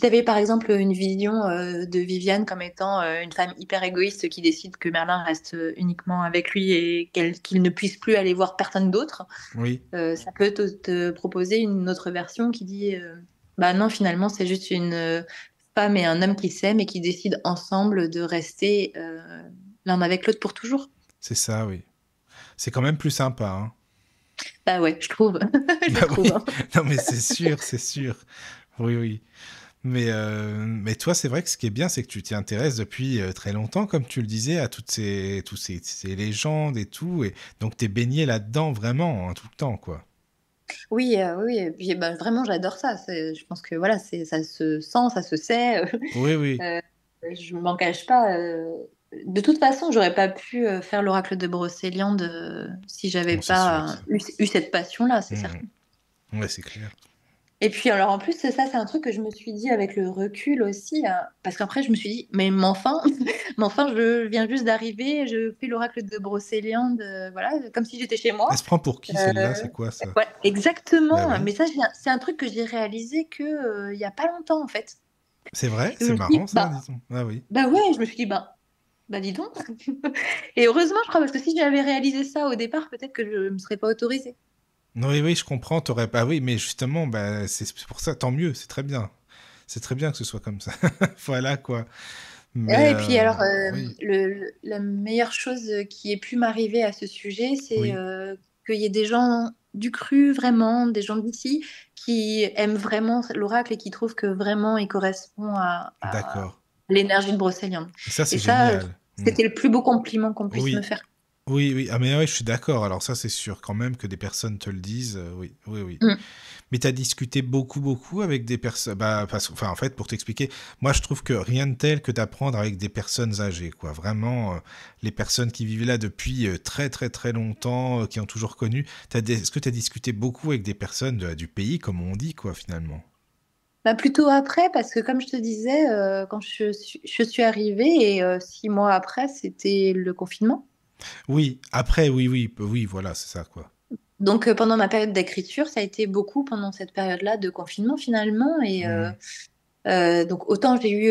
tu avais par exemple une vision de Viviane comme étant une femme hyper égoïste qui décide que Merlin reste uniquement avec lui et qu'il ne puisse plus aller voir personne d'autre, Oui. ça peut te proposer une autre version qui dit bah non, finalement, c'est juste une femme et un homme qui s'aiment et qui décident ensemble de rester l'un avec l'autre pour toujours. C'est ça, oui. C'est quand même plus sympa, hein. Bah ouais, je trouve. Je Bah trouve, oui, hein. non mais c'est sûr, c'est sûr. Oui, oui. Mais toi, c'est vrai que ce qui est bien, c'est que tu t'y intéresses depuis très longtemps, comme tu le disais, à ces légendes et tout. Et donc, t'es baigné là-dedans vraiment, hein, tout le temps, quoi. Oui, oui, et puis bah, vraiment, j'adore ça. Je pense que voilà, ça se sent, ça se sait. Oui, oui. Euh, je m'en cache pas. De toute façon, j'aurais pas pu faire l'oracle de Brocéliande si j'avais Bon, c'est sûr. pas eu cette passion-là, c'est Mhm. certain. Ouais, c'est clair. Et puis alors en plus, ça, c'est un truc que je me suis dit avec le recul aussi, parce qu'après je me suis dit, mais enfin, mais enfin, je viens juste d'arriver, je fais l'oracle de Brocéliande, voilà, comme si j'étais chez Elle moi. se prend pour qui, celle-là? Euh, C'est quoi, ça? ouais, Bah exactement. oui. Mais ça, c'est un truc que j'ai réalisé que il y a pas longtemps en fait. C'est vrai? Et je C'est me suis dit, marrant, ça, disons. Ah oui. bah ouais, je me suis dit, bah dis donc. Et heureusement, je crois, parce que si j'avais réalisé ça au départ, peut-être que je me serais pas autorisée. Oui, oui, je comprends. T'aurais pas. Ah oui, mais justement, bah, c'est pour ça, tant mieux, c'est très bien. C'est très bien que ce soit comme ça. Voilà, quoi. Mais Ouais, et puis alors, oui, la meilleure chose qui ait pu m'arriver à ce sujet, c'est oui, qu'il y ait des gens du cru, vraiment, des gens d'ici, qui aiment vraiment l'oracle et qui trouvent que vraiment il correspond à d'accord. l'énergie de Brocéliande. Et ça, Et c'est ça, génial. Mm. c'était le plus beau compliment qu'on puisse me Oui, faire. oui, oui. Ah, mais ouais, je suis d'accord. Alors ça, c'est sûr quand même que des personnes te le disent. Oui, oui, oui. Mm. Mais tu as discuté beaucoup, beaucoup avec des personnes. Bah, enfin, en fait, pour t'expliquer, moi, je trouve que rien de tel que d'apprendre avec des personnes âgées, quoi. Vraiment, les personnes qui vivent là depuis très, très, très longtemps, qui ont toujours connu. Est-ce que tu as discuté beaucoup avec des personnes du pays, comme on dit, quoi, finalement? Bah, plutôt après, parce que comme je te disais, quand je suis arrivée et 6 mois après, c'était le confinement. Oui, après, oui, oui, oui, voilà, c'est ça, quoi. Donc pendant ma période d'écriture, ça a été beaucoup pendant cette période-là de confinement finalement. Et Mhm. donc autant j'ai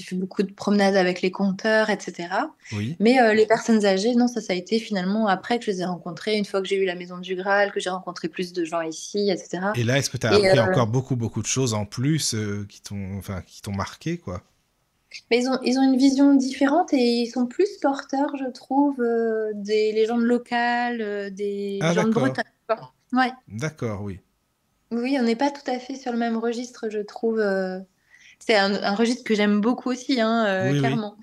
fait beaucoup de promenades avec les conteurs, etc. Oui. Mais les personnes âgées, non, ça a été finalement après que je les ai rencontrées, une fois que j'ai eu la Maison du Graal, que j'ai rencontré plus de gens ici, etc. Et là, est-ce que tu as Et appris encore beaucoup, beaucoup de choses en plus qui t'ont marqué, quoi? mais ils ont une vision différente et ils sont plus porteurs, je trouve, des légendes locales, des Ah, légendes d'accord. bretonnes, quoi. Ouais. D'accord, oui. Oui, on n'est pas tout à fait sur le même registre, je trouve. C'est un registre que j'aime beaucoup aussi, hein, Oui, oui. clairement.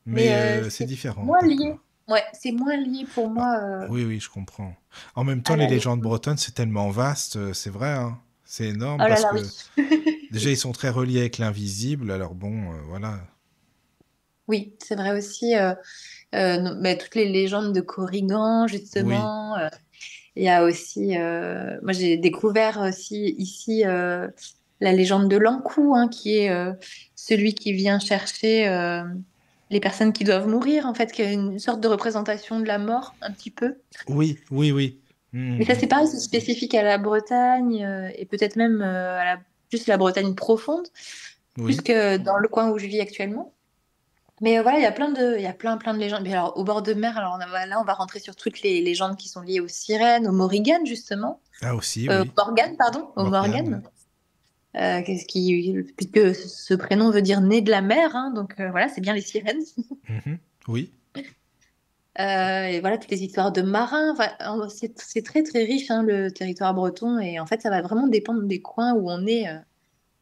Mais Mais c'est c'est différent, moins lié. d'accord. Ouais, c'est moins lié pour Ah, moi oui, oui, je comprends. En même temps, à les la légendes légende. bretonnes, c'est tellement vaste, c'est vrai, hein. C'est énorme Oh là parce là, oui. que déjà, ils sont très reliés avec l'invisible, alors bon, voilà. Oui, c'est vrai aussi. Mais toutes les légendes de Corrigan, Oui, justement. Il y a aussi, moi j'ai découvert aussi ici la légende de l'Ankou, hein, qui est celui qui vient chercher les personnes qui doivent mourir, en fait, qui est une sorte de représentation de la mort, un petit peu. oui, oui, oui. Mais ça, Mm, c'est pareil, c'est spécifique à la Bretagne et peut-être même plus la Bretagne profonde, plus oui, que dans le coin où je vis actuellement. Mais voilà, il y a plein de légendes. Mais alors, au bord de mer, alors là, on va rentrer sur toutes les légendes qui sont liées aux sirènes, aux Morrigan, justement. ah aussi, oui. Morgane, pardon, au Morgane, Morgane, puisque ce prénom veut dire né de la mer, hein, donc voilà, c'est bien les sirènes. oui. Mhm, oui. Et voilà, toutes les histoires de marins. Enfin, c'est très très riche, hein, le territoire breton, et en fait, ça va vraiment dépendre des coins où on est.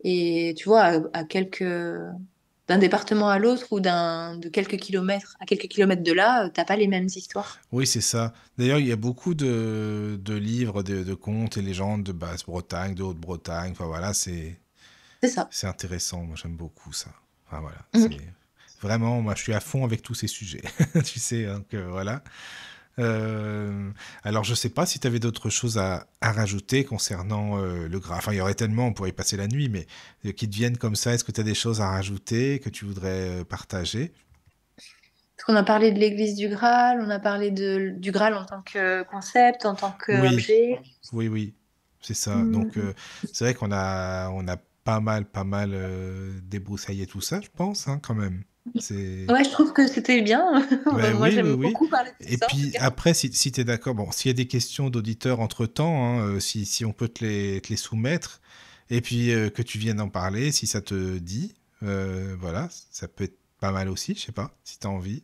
Et tu vois, à quelques d'un département à l'autre ou de quelques kilomètres à quelques kilomètres de là, t'as pas les mêmes histoires. Oui, c'est ça. D'ailleurs, il y a beaucoup de livres, de contes et légendes de Basse-Bretagne, de Haute-Bretagne. Enfin voilà, C'est ça. c'est intéressant. Moi, j'aime beaucoup ça. Enfin voilà, Mm. c'est vraiment, moi, je suis à fond avec tous ces sujets. Tu sais, hein, que voilà. Euh, alors, je sais pas si tu avais d'autres choses à rajouter concernant le Graal. Enfin, il y aurait tellement, on pourrait y passer la nuit, mais qui te viennent comme ça, est-ce que tu as des choses à rajouter que tu voudrais partager? Parce qu'on a parlé de l'église du Graal, on a parlé du Graal en tant que concept, en tant Oui, qu'objet. oui, oui, c'est ça. Donc, Hmm. c'est vrai qu'on a pas mal débroussaillé tout ça, je pense, hein, quand même. C'est... Ouais, je trouve que c'était bien. Ouais, Moi, oui, oui, j'aime oui. beaucoup parler de tout Et ça, en tout puis cas. après, si tu es d'accord, bon, s'il y a des questions d'auditeurs entre-temps, hein, si on peut te les soumettre, et puis que tu viennes en parler, si ça te dit, voilà, ça peut être pas mal aussi, je sais pas, si tu as envie.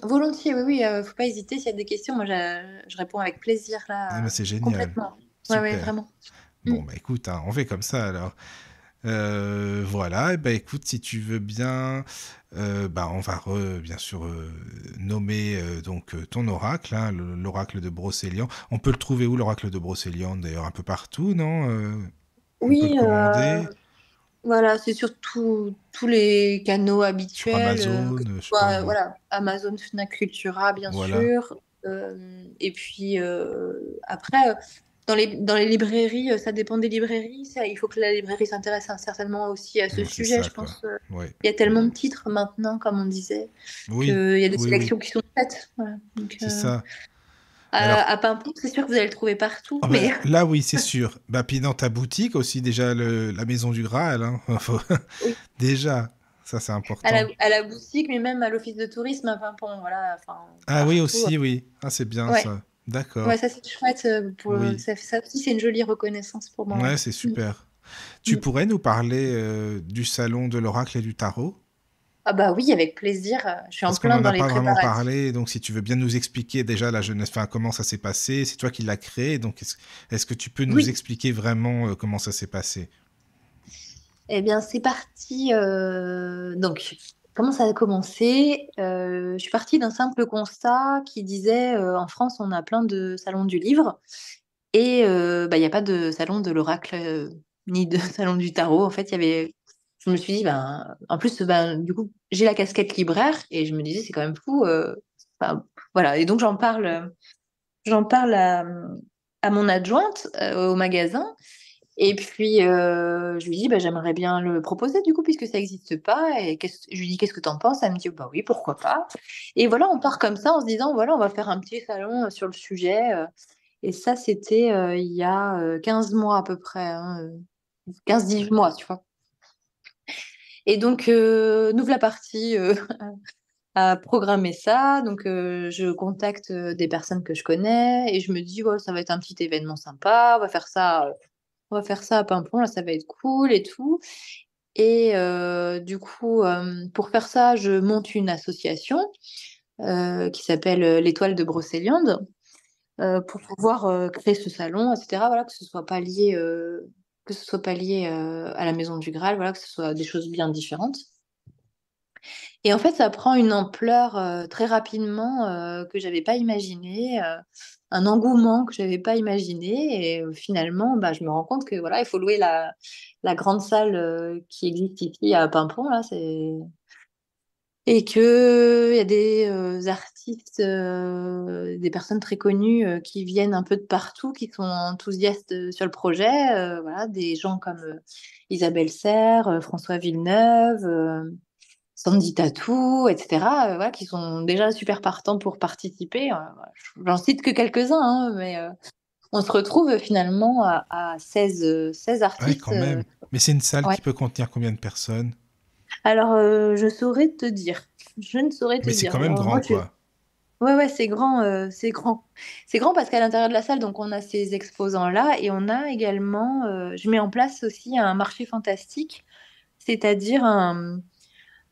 Volontiers, oui, oui, faut pas hésiter s'il y a des questions. Moi, je réponds avec plaisir, Ah, mais là, c'est génial. complètement. Ouais, ouais, Super. vraiment. Mm. Bon, bah écoute, hein, on fait comme ça alors. Voilà, et ben écoute, si tu veux bien, bah on va bien sûr nommer donc ton oracle, hein, l'oracle de Brocéliande. On peut le trouver où l'oracle de Brocéliande d'ailleurs un peu partout, non? On peut le Oui, commander voilà, c'est sur tous les canaux sur habituels, que Amazon, ce je sais pas soit moi. voilà, Amazon, Fnac, Cultura, bien Voilà. sûr. Et puis après, dans les librairies, ça dépend des librairies. Il faut que la librairie s'intéresse certainement aussi à ce C'est sujet. ça Je quoi. pense Ouais. il y a tellement de titres maintenant, comme on disait, Oui, qu'il y a des oui, oui, sélections qui sont faites. Voilà. Donc, c'est ça. Alors, à Paimpont, c'est sûr que vous allez le trouver partout, ah mais ben, là oui, c'est sûr. Bah puis dans ta boutique aussi déjà la maison du Graal, hein. oui, Déjà, ça c'est important. à la boutique, mais même à l'office de tourisme à Paimpont, voilà, enfin Ah oui, partout. aussi, oui. Ah, c'est bien Ouais. ça. Ouais, D'accord. ça c'est chouette. Oui. Ça aussi, c'est une jolie reconnaissance pour moi. Ouais, Ouais. c'est Mm. super. Tu Mm. pourrais nous parler du salon de l'oracle et du tarot? Ah bah oui, avec plaisir. Je suis en Parce qu'on n'en plein dans a les pas vraiment préparatifs. parlé, donc si tu veux bien nous expliquer déjà la jeunesse, enfin comment ça s'est passé, c'est toi qui l'as créé, donc est-ce que tu peux nous Oui, expliquer vraiment comment ça s'est passé? eh bien c'est parti. Donc, comment ça a commencé? Je suis partie d'un simple constat qui disait en France, on a plein de salons du livre et bah, il n'y a pas de salon de l'oracle ni de salon du tarot. En fait, il y avait. Je me suis dit, ben, en plus, ben, du coup, j'ai la casquette libraire et je me disais, c'est quand même fou. Enfin, voilà, et donc j'en parle à mon adjointe au magasin. Et puis, je lui dis, bah, j'aimerais bien le proposer, du coup, puisque ça n'existe pas. Et je lui dis, qu'est-ce que t'en penses? Elle me dit, bah oui, pourquoi pas. Et voilà, on part comme ça en se disant, voilà, on va faire un petit salon sur le sujet. Et ça, c'était il y a 15 mois à peu près, hein, 15-18 mois, tu vois. Et donc, nous voilà partis à programmer ça. Donc, je contacte des personnes que je connais et je me dis, ouais, ça va être un petit événement sympa. On va faire ça à Pimpon, là, ça va être cool et tout. Et du coup, pour faire ça, je monte une association qui s'appelle l'Étoile de Brocéliande pour pouvoir créer ce salon, etc. Voilà, que ce soit pas lié à la Maison du Graal, voilà, que ce soit des choses bien différentes. Et en fait, ça prend une ampleur très rapidement que j'avais pas imaginé, un engouement que j'avais pas imaginé. Et finalement, bah, je me rends compte que voilà, il faut louer la grande salle qui existe ici à Pimpon, là, et que il y a des artistes, des personnes très connues qui viennent un peu de partout, qui sont enthousiastes sur le projet. Voilà, des gens comme Isabelle Serre, François Villeneuve. Sandy Tatou, etc., voilà, qui sont déjà super partants pour participer. Voilà, j'en cite que quelques-uns, hein, mais on se retrouve finalement à 16 Ouais, artistes. quand même. Mais c'est une salle Ouais. qui peut contenir combien de personnes? Alors, je saurais te dire. Je ne saurais te Mais c'est dire. quand même Alors, moi, grand, quoi. Ouais, ouais, c'est grand, c'est grand. C'est grand parce qu'à l'intérieur de la salle, donc on a ces exposants-là et on a également, je mets en place aussi un marché fantastique, c'est-à-dire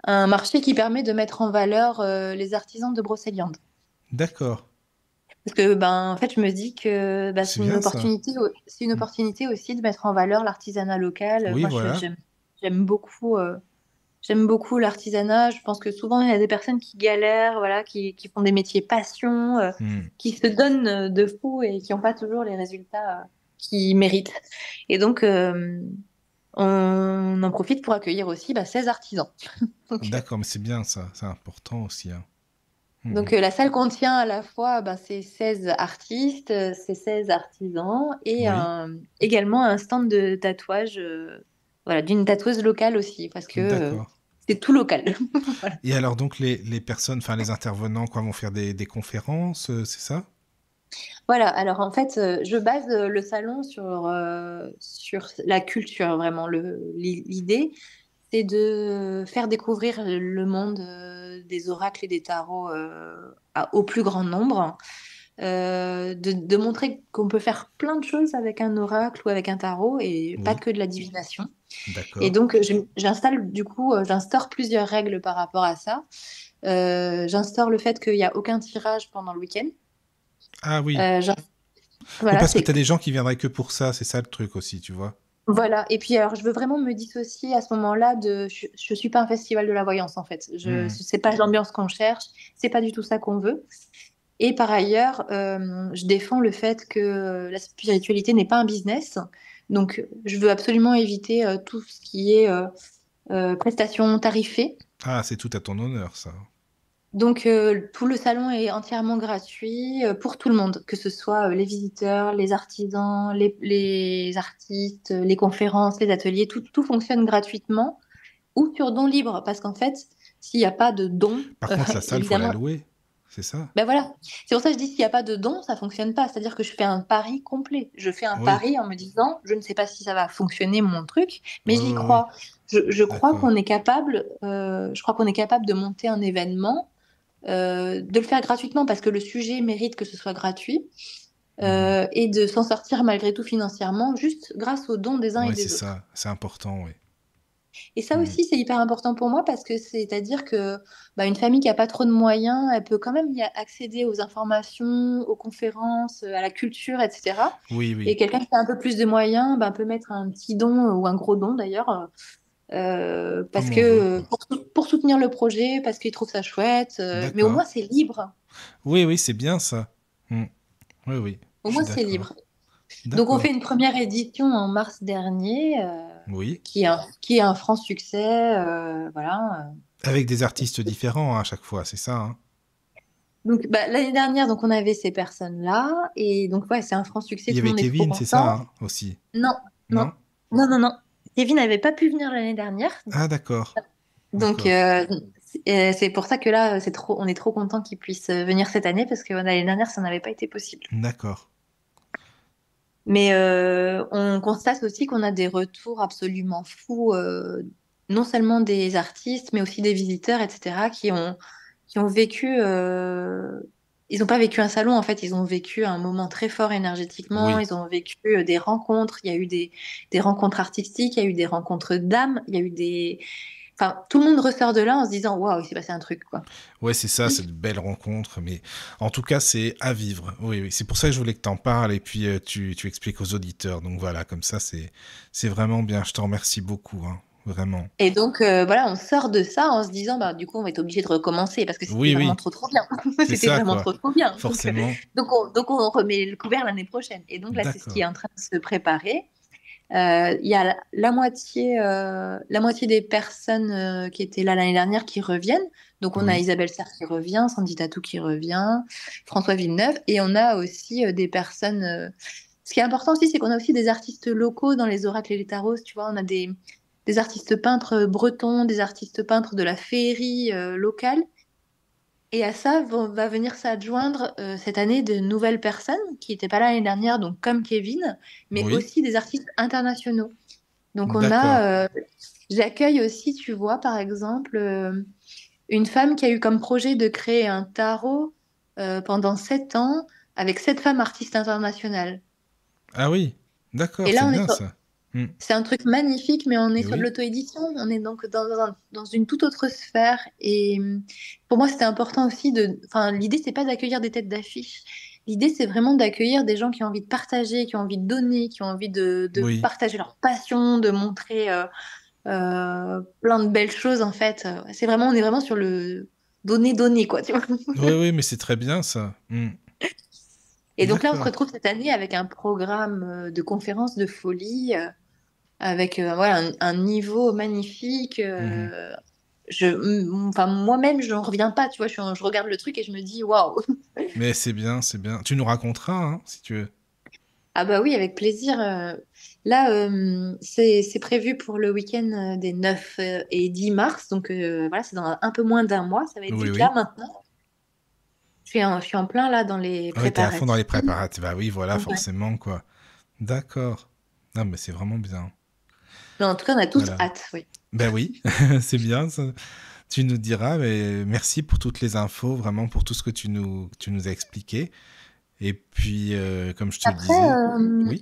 un marché qui permet de mettre en valeur les artisans de Brocéliande. D'accord. Parce que ben en fait je me dis que bah, C'est bien ça. c'est une Mm. opportunité aussi de mettre en valeur l'artisanat local. Oui, Moi voilà. j'aime beaucoup l'artisanat. Je pense que souvent il y a des personnes qui galèrent, voilà, qui font des métiers passion, Mm. qui se donnent de fou et qui n'ont pas toujours les résultats qu'ils méritent. Et donc on en profite pour accueillir aussi bah, 16 artisans. Donc, D'accord, mais c'est bien ça. C'est important aussi, hein. Mm, Donc, mm. la salle contient à la fois ben, ces 16 artistes, ces 16 artisans et Oui, également un stand de tatouage voilà, d'une tatoueuse locale aussi, parce que d'accord. c'est tout local. Voilà. Et alors donc les personnes, enfin les intervenants, quoi, vont faire des conférences, c'est ça? Voilà, alors en fait, je base le salon sur la culture, vraiment. L'idée, c'est de faire découvrir le monde des oracles et des tarots au plus grand nombre. De montrer qu'on peut faire plein de choses avec un oracle ou avec un tarot et pas Oui, que de la divination. Et d'accord. donc, j'installe du coup, j'instaure plusieurs règles par rapport à ça. J'instaure le fait qu'il n'y a aucun tirage pendant le week-end. Ah oui. Euh, j'in- Oui, voilà, parce que t'as des gens qui viendraient que pour ça, c'est ça le truc aussi, tu vois. voilà. Et puis, alors, je veux vraiment me dissocier à ce moment-là de. Je suis pas un festival de la voyance en fait. Mm. C'est pas l'ambiance qu'on cherche. C'est pas du tout ça qu'on veut. Et par ailleurs, je défends le fait que la spiritualité n'est pas un business. Donc, je veux absolument éviter tout ce qui est prestations tarifées. Ah, c'est tout à ton honneur, ça. Donc, tout le salon est entièrement gratuit pour tout le monde, que ce soit les visiteurs, les artisans, les artistes, les conférences, les ateliers, tout fonctionne gratuitement ou sur don libre. Parce qu'en fait, s'il n'y a pas de don, Par contre, la salle, faut la évidemment, louer, c'est ça? ben voilà, c'est pour ça que je dis s'il n'y a pas de don, ça fonctionne pas. C'est-à-dire que je fais un pari complet. Je fais un Oui, pari en me disant, je ne sais pas si ça va fonctionner mon truc, mais oui, j'y oui, oui. crois. Je crois D'accord. qu'on est capable, de monter un événement, de le faire gratuitement parce que le sujet mérite que ce soit gratuit, Mhm. et de s'en sortir malgré tout financièrement, juste grâce aux dons des uns et Ouais, c'est des autres. ça, c'est important, oui. Et ça Hmm. aussi, c'est hyper important pour moi parce que c'est-à-dire que bah, une famille qui a pas trop de moyens, elle peut quand même accéder aux informations, aux conférences, à la culture, etc. Oui, Et oui, quelqu'un qui a un peu plus de moyens bah, peut mettre un petit don ou un gros don d'ailleurs, parce comme que on veut, quoi. pour soutenir le projet, parce qu'il trouve ça chouette. Mais au D'accord. moins, c'est libre. Oui, oui, c'est bien ça. Hmm. Oui, oui, Au je suis moins, c'est d'accord. libre. Donc, on fait D'accord. une première édition en mars dernier, Oui. qui est un franc succès. Voilà. Avec des artistes différents hein, à chaque fois, c'est ça, hein. Donc, bah, l'année dernière, donc, on avait ces personnes-là. Et donc, ouais, c'est un franc succès, Il y tout le avait monde est trop Kevin, c'est ça, content. hein, aussi. Non, non, Non? non, non, non. Kevin n'avait pas pu venir l'année dernière. Ah, d'accord. Donc, D'accord. c'est pour ça que là, on est trop content qu'il puisse venir cette année parce que l'année dernière, ça n'avait pas été possible. D'accord. Mais on constate aussi qu'on a des retours absolument fous, non seulement des artistes, mais aussi des visiteurs, etc., qui ont vécu. Ils n'ont pas vécu un salon, en fait, ils ont vécu un moment très fort énergétiquement. Oui. Ils ont vécu des rencontres. Il y a eu des rencontres artistiques, il y a eu des rencontres d'âmes, il y a eu des. Enfin, tout le monde ressort de là en se disant, waouh, il s'est passé un truc, quoi. Ouais, c'est ça, c'est de belles rencontres, mais en tout cas, c'est à vivre. Oui, oui, c'est pour ça que je voulais que t'en parles et puis tu expliques aux auditeurs. Donc voilà, comme ça, c'est vraiment bien. Je te remercie beaucoup, hein, vraiment. Et donc, voilà, on sort de ça en se disant, bah, du coup, on va être obligé de recommencer parce que c'était Oui, vraiment oui, trop, trop bien. c'est C'était ça, vraiment quoi. trop, trop bien. Forcément. Donc on remet le couvert l'année prochaine. Et donc, là, c'est ce qui D'accord. est en train de se préparer. Il y a la moitié des personnes qui étaient là l'année dernière qui reviennent. Donc, on a Oui, Isabelle Serre qui revient, Sandy Tatou qui revient, François Villeneuve. Et on a aussi des personnes. Ce qui est important aussi, c'est qu'on a aussi des artistes locaux dans les oracles et les tarots. Tu vois, on a des artistes peintres bretons, des artistes peintres de la féerie locale. Et à ça va venir s'adjoindre cette année de nouvelles personnes qui n'étaient pas là l'année dernière, donc comme Kevin, mais oui, aussi des artistes internationaux. Donc on d'accord. a, j'accueille aussi, tu vois, par exemple, une femme qui a eu comme projet de créer un tarot pendant 7 ans avec 7 femmes artistes internationales. Ah oui, d'accord, Et là, c'est bien ça. Hmm. c'est un truc magnifique, mais on est Et sur de oui, l'auto-édition. On est donc dans une toute autre sphère. Et pour moi, c'était important aussi de. Enfin, l'idée, c'est pas d'accueillir des têtes d'affiche. L'idée, c'est vraiment d'accueillir des gens qui ont envie de partager, qui ont envie de donner, qui ont envie de oui, partager leur passion, de montrer plein de belles choses, en fait. On est vraiment sur le donner, quoi, tu vois. oui, oui, mais c'est très bien ça. Hmm. Et donc là, on se D'accord. retrouve cette année avec un programme de conférences de folie. Avec voilà, un niveau magnifique. Mhm. Enfin, moi-même, je n'en reviens pas, tu vois, je regarde le truc et je me dis, waouh! Mais c'est bien, c'est bien. Tu nous raconteras, hein, si tu veux. Ah bah oui, avec plaisir. Là, c'est prévu pour le week-end des 9 et 10 mars, donc voilà, c'est dans un peu moins d'un mois, ça va être Oui, vite là oui. maintenant. Je suis en plein là dans les Ouais, t'es à fond dans les préparatifs. préparatifs. Bah oui, voilà, Ouais. forcément, quoi. D'accord. Non, mais c'est vraiment bien. Mais en tout cas, on a tous Voilà. hâte, oui. Ben oui, c'est bien. Ça. Tu nous diras, mais merci pour toutes les infos, vraiment pour tout ce que tu nous as expliqué. Et puis, comme je te Après, disais,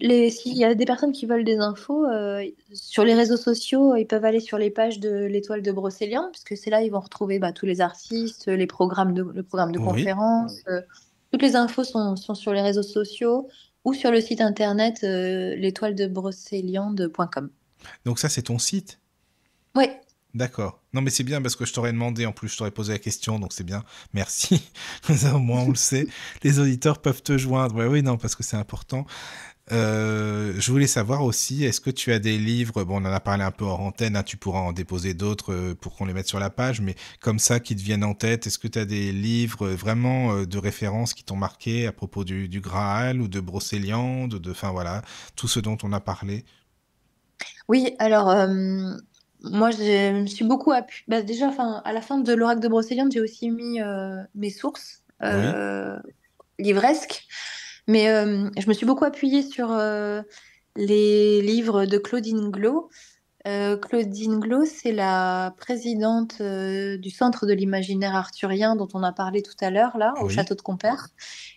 oui, s'il y a des personnes qui veulent des infos, sur les réseaux sociaux, ils peuvent aller sur les pages de l'Étoile de Brocéliande, puisque c'est là ils vont retrouver bah, tous les artistes, le programme de oui. conférences. Toutes les infos sont sur les réseaux sociaux ou sur le site internet l'étoiledebrocéliande.com. Donc ça, c'est ton site. Oui, D'accord. Non, mais c'est bien parce que je t'aurais demandé, en plus, je t'aurais posé la question, donc c'est bien. Merci. Comme ça, au moins, on le sait. Les auditeurs peuvent te joindre. Ouais, oui, non, parce que c'est important. Je voulais savoir aussi, est-ce que tu as des livres, bon, on en a parlé un peu hors antenne, hein, tu pourras en déposer d'autres pour qu'on les mette sur la page, mais comme ça, qui te viennent en tête, est-ce que tu as des livres vraiment de référence qui t'ont marqué à propos du Graal ou de Brocéliande, enfin voilà, tout ce dont on a parlé? oui. Alors, moi, je me suis beaucoup appuyée. Bah, déjà, enfin, à la fin de l'Oracle de Brocéliande, j'ai aussi mis mes sources Oui, livresques. Mais je me suis beaucoup appuyée sur les livres de Claudine Glo. Claudine Glo, c'est la présidente du Centre de l'imaginaire arthurien dont on a parlé tout à l'heure, là, au oui, château de Compère.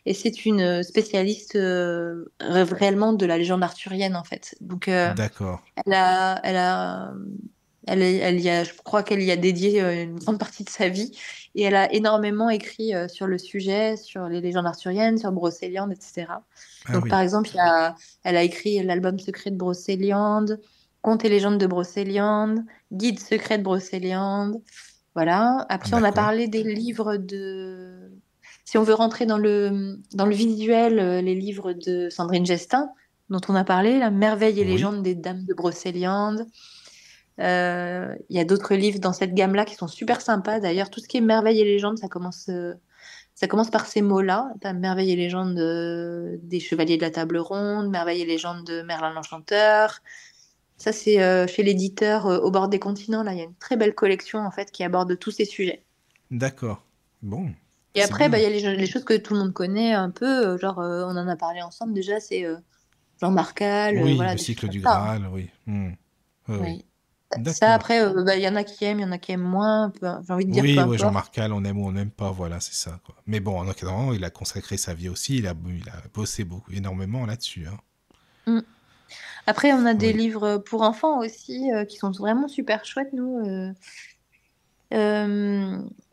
Et c'est une spécialiste réellement de la légende arthurienne, en fait. Donc, d'accord. elle a Je crois qu'elle y a dédié une grande partie de sa vie et elle a énormément écrit sur le sujet, sur les légendes arthuriennes, sur Brocéliande, etc. Ah Donc, par oui, exemple, elle a écrit l'album secret de Brocéliande, Contes et légendes de Brocéliande, Guide secret de Brocéliande. Voilà. Après, on a d'accord. parlé des livres de. Si on veut rentrer dans le visuel, les livres de Sandrine Gestin, dont on a parlé, La merveille et Oui, légende des dames de Brocéliande. Il y a d'autres livres dans cette gamme-là qui sont super sympas. D'ailleurs, tout ce qui est merveille et légende, ça commence par ces mots-là. T'as merveille et légende des chevaliers de la table ronde, merveille et légende de Merlin l'Enchanteur. Ça, c'est chez l'éditeur Au bord des continents. Là, il y a une très belle collection en fait qui aborde tous ces sujets. d'accord. Bon, Et c'est après, bah, bien. il y a les choses que tout le monde connaît un peu. Genre, on en a parlé ensemble déjà. C'est Jean Marcal, Oui, voilà, le des choses cycle comme du ça, hein. Graal, oui. Oui, oui. Oui. Ça, D'accord. après, bah, il y en a qui aiment, il y en a qui aiment moins. J'ai envie de dire peu Oui, ouais, importe. Jean-Marc Cal, on aime ou on n'aime pas, voilà, c'est ça, quoi. Mais bon, en attendant, il a consacré sa vie aussi, il a bossé beaucoup, énormément là-dessus, hein. Mm. Après, on a des Oui, livres pour enfants aussi qui sont vraiment super chouettes, nous.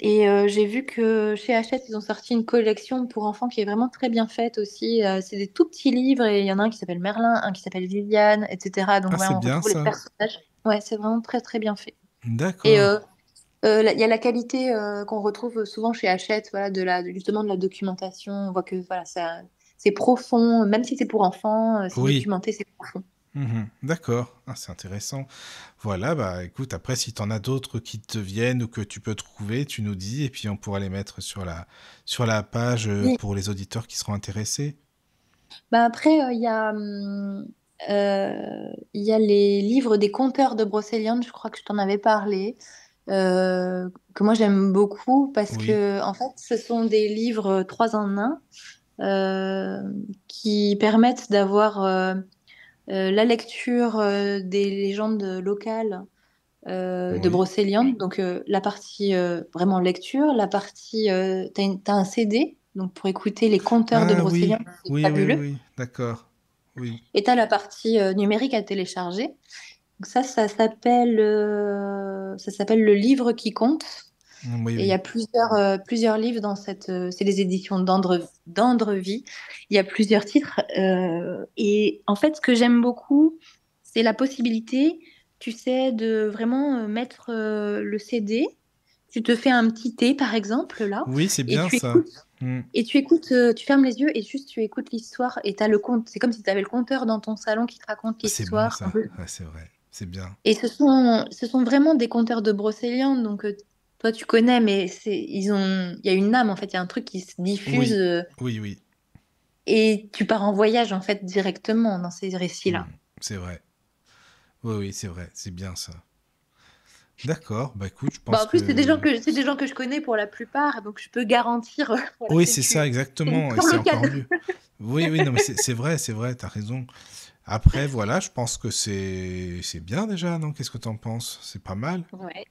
Et j'ai vu que chez Hachette, ils ont sorti une collection pour enfants qui est vraiment très bien faite aussi. C'est des tout petits livres et il y en a un qui s'appelle Merlin, un qui s'appelle Viviane, etc. Donc ah, voilà, c'est on bien retrouve les ça. personnages. Ouais, c'est vraiment très très bien fait. Et D'accord. il y a la qualité qu'on retrouve souvent chez Hachette, voilà, justement de la documentation. On voit que voilà, c'est profond, même si c'est pour enfants, c'est Oui. documenté, c'est profond. D'accord. Ah, c'est intéressant. Voilà, bah écoute, après, si t'en as d'autres qui te viennent ou que tu peux trouver, tu nous dis, et puis on pourra les mettre sur la page Oui. pour les auditeurs qui seront intéressés. Bah après, il y a les livres des conteurs de Brocéliande, je crois que je t'en avais parlé, que moi j'aime beaucoup parce Oui. que en fait, ce sont des livres trois en un euh, qui permettent d'avoir la lecture des légendes locales de Oui. Brocéliande, donc la partie vraiment lecture, la partie, t'as un CD, donc pour écouter les conteurs de Ah oui, Brocéliande, c'est oui, oui, oui, fabuleux. oui. D'accord. Oui. Et tu as la partie numérique à télécharger. Donc ça s'appelle Le livre qui compte. Oui, Et il y a oui. plusieurs livres dans c'est les éditions d'Andrevie. Il y a plusieurs titres. Et en fait, ce que j'aime beaucoup, c'est la possibilité, tu sais, de vraiment mettre le CD. Tu te fais un petit thé, par exemple, là, Oui, c'est et bien tu ça. écoutes. Hmm. Et tu écoutes, tu fermes les yeux et juste tu écoutes l'histoire et t'as le compte. C'est comme si tu avais le compteur dans ton salon qui te raconte C'est bon l'histoire un ça. peu. Ouais, c'est vrai. C'est bien. Et ce sont vraiment des conteurs de Brocéliande. Donc toi tu connais, mais il y a une âme en fait. Il y a un truc qui se diffuse Oui. Oui, oui. et tu pars en voyage en fait directement dans ces Hmm. récits-là. C'est vrai. Oui, oui, c'est vrai. C'est bien ça. D'accord. Bah écoute, je Bah, pense en plus que... c'est des gens que je connais pour la plupart, donc je peux garantir voilà Oui, que c'est ça, c'est une exactement. Et pure c'est encore locale. mieux. Oui, oui, non, mais c'est vrai, t'as raison. Après, voilà, je pense que c'est bien déjà, non? Qu'est-ce que t'en penses? C'est pas mal. Ouais.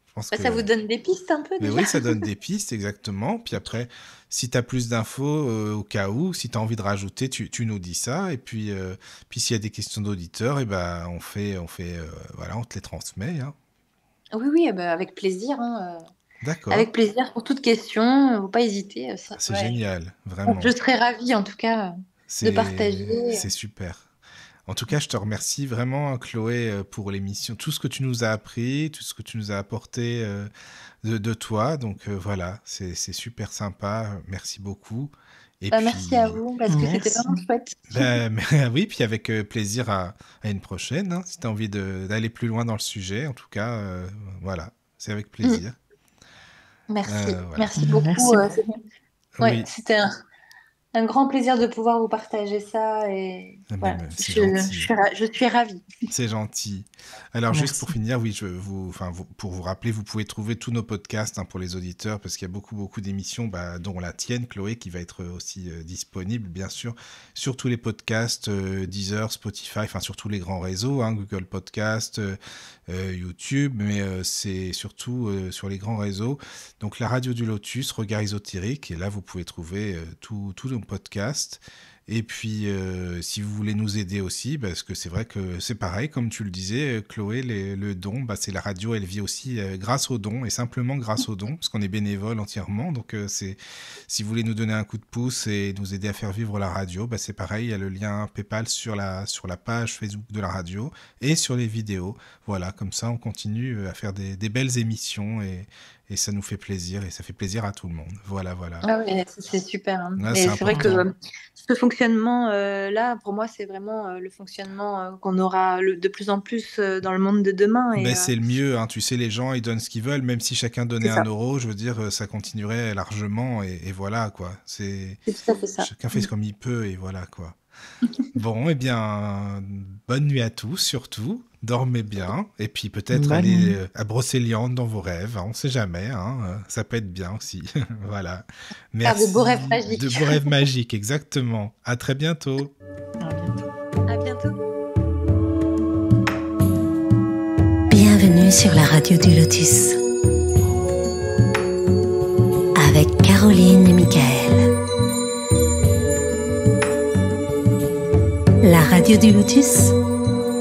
Je pense Bah, ça vous que... donne des pistes un peu Mais déjà. oui, ça donne des pistes, exactement. Puis après, si t'as plus d'infos au cas où, si t'as envie de rajouter, tu nous dis ça. Et puis s'il y a des questions d'auditeurs, et ben voilà, on te les transmet, hein. Oui, oui, bah, avec plaisir, hein. D'accord. Avec plaisir pour toute question, faut pas hésiter. C'est Ouais. génial, Je vraiment. serais ravie en tout cas de partager. C'est super. En tout cas, je te remercie vraiment, Chloé, pour l'émission, tout ce que tu nous as appris, tout ce que tu nous as apporté de toi. Donc voilà, c'est super sympa. Merci beaucoup. Et Bah, merci à puis, vous parce que c'était Merci. vraiment chouette. oui, puis avec plaisir à une prochaine, hein, si tu as envie d'aller plus loin dans le sujet. En tout cas, voilà, c'est avec Mm. plaisir. Merci, Voilà. merci beaucoup. Merci. Ouais, Oui, c'était un grand plaisir de pouvoir vous partager ça et ah ben, voilà, c'est gentil. je suis ravie. C'est gentil. Alors, juste pour Merci. finir, oui, pour vous rappeler, vous pouvez trouver tous nos podcasts, hein, pour les auditeurs, parce qu'il y a beaucoup, beaucoup d'émissions, bah, dont la tienne, Chloé, qui va être aussi disponible, bien sûr, sur tous les podcasts, Deezer, Spotify, enfin, sur tous les grands réseaux, hein, Google Podcast, YouTube, mais c'est surtout sur les grands réseaux. Donc, la radio du Lotus, Regard ésotérique, et là, vous pouvez trouver tous nos podcasts. Et puis, si vous voulez nous aider aussi, parce que c'est vrai que c'est pareil, comme tu le disais, Chloé, le don, c'est la radio, elle vit aussi grâce aux dons, et simplement grâce aux dons, parce qu'on est bénévole entièrement. Donc, si vous voulez nous donner un coup de pouce et nous aider à faire vivre la radio, c'est pareil, il y a le lien PayPal sur la page Facebook de la radio et sur les vidéos. Voilà, comme ça, on continue à faire des belles émissions et ça nous fait plaisir et ça fait plaisir à tout le monde. Voilà. Ah oui, c'est super. Hein. Là, Et c'est c'est vrai important. que ce fonctionnement-là, pour moi, c'est vraiment le fonctionnement qu'on aura de plus en plus dans le monde de demain. Et, C'est le mieux, hein. Tu sais, les gens, ils donnent ce qu'ils veulent, même si chacun donnait c'est ça. 1 €, je veux dire, ça continuerait largement et voilà, quoi. C'est tout à fait ça. Chacun fait comme il peut et voilà, quoi. Bon, eh bien, bonne nuit à tous, surtout. Dormez bien. Et puis peut-être Bonne aller nuit. à Brocéliande dans vos rêves. Hein, on ne sait jamais. Hein, ça peut être bien aussi. Voilà. Faire de beaux rêves Merci. magiques. De beaux rêves magiques, exactement. À très bientôt. À bientôt. À bientôt. Bienvenue sur la radio du Lotus. Avec Caroline et Michael. La radio du Lotus,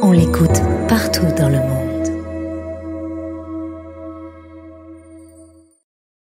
on l'écoute partout dans le monde.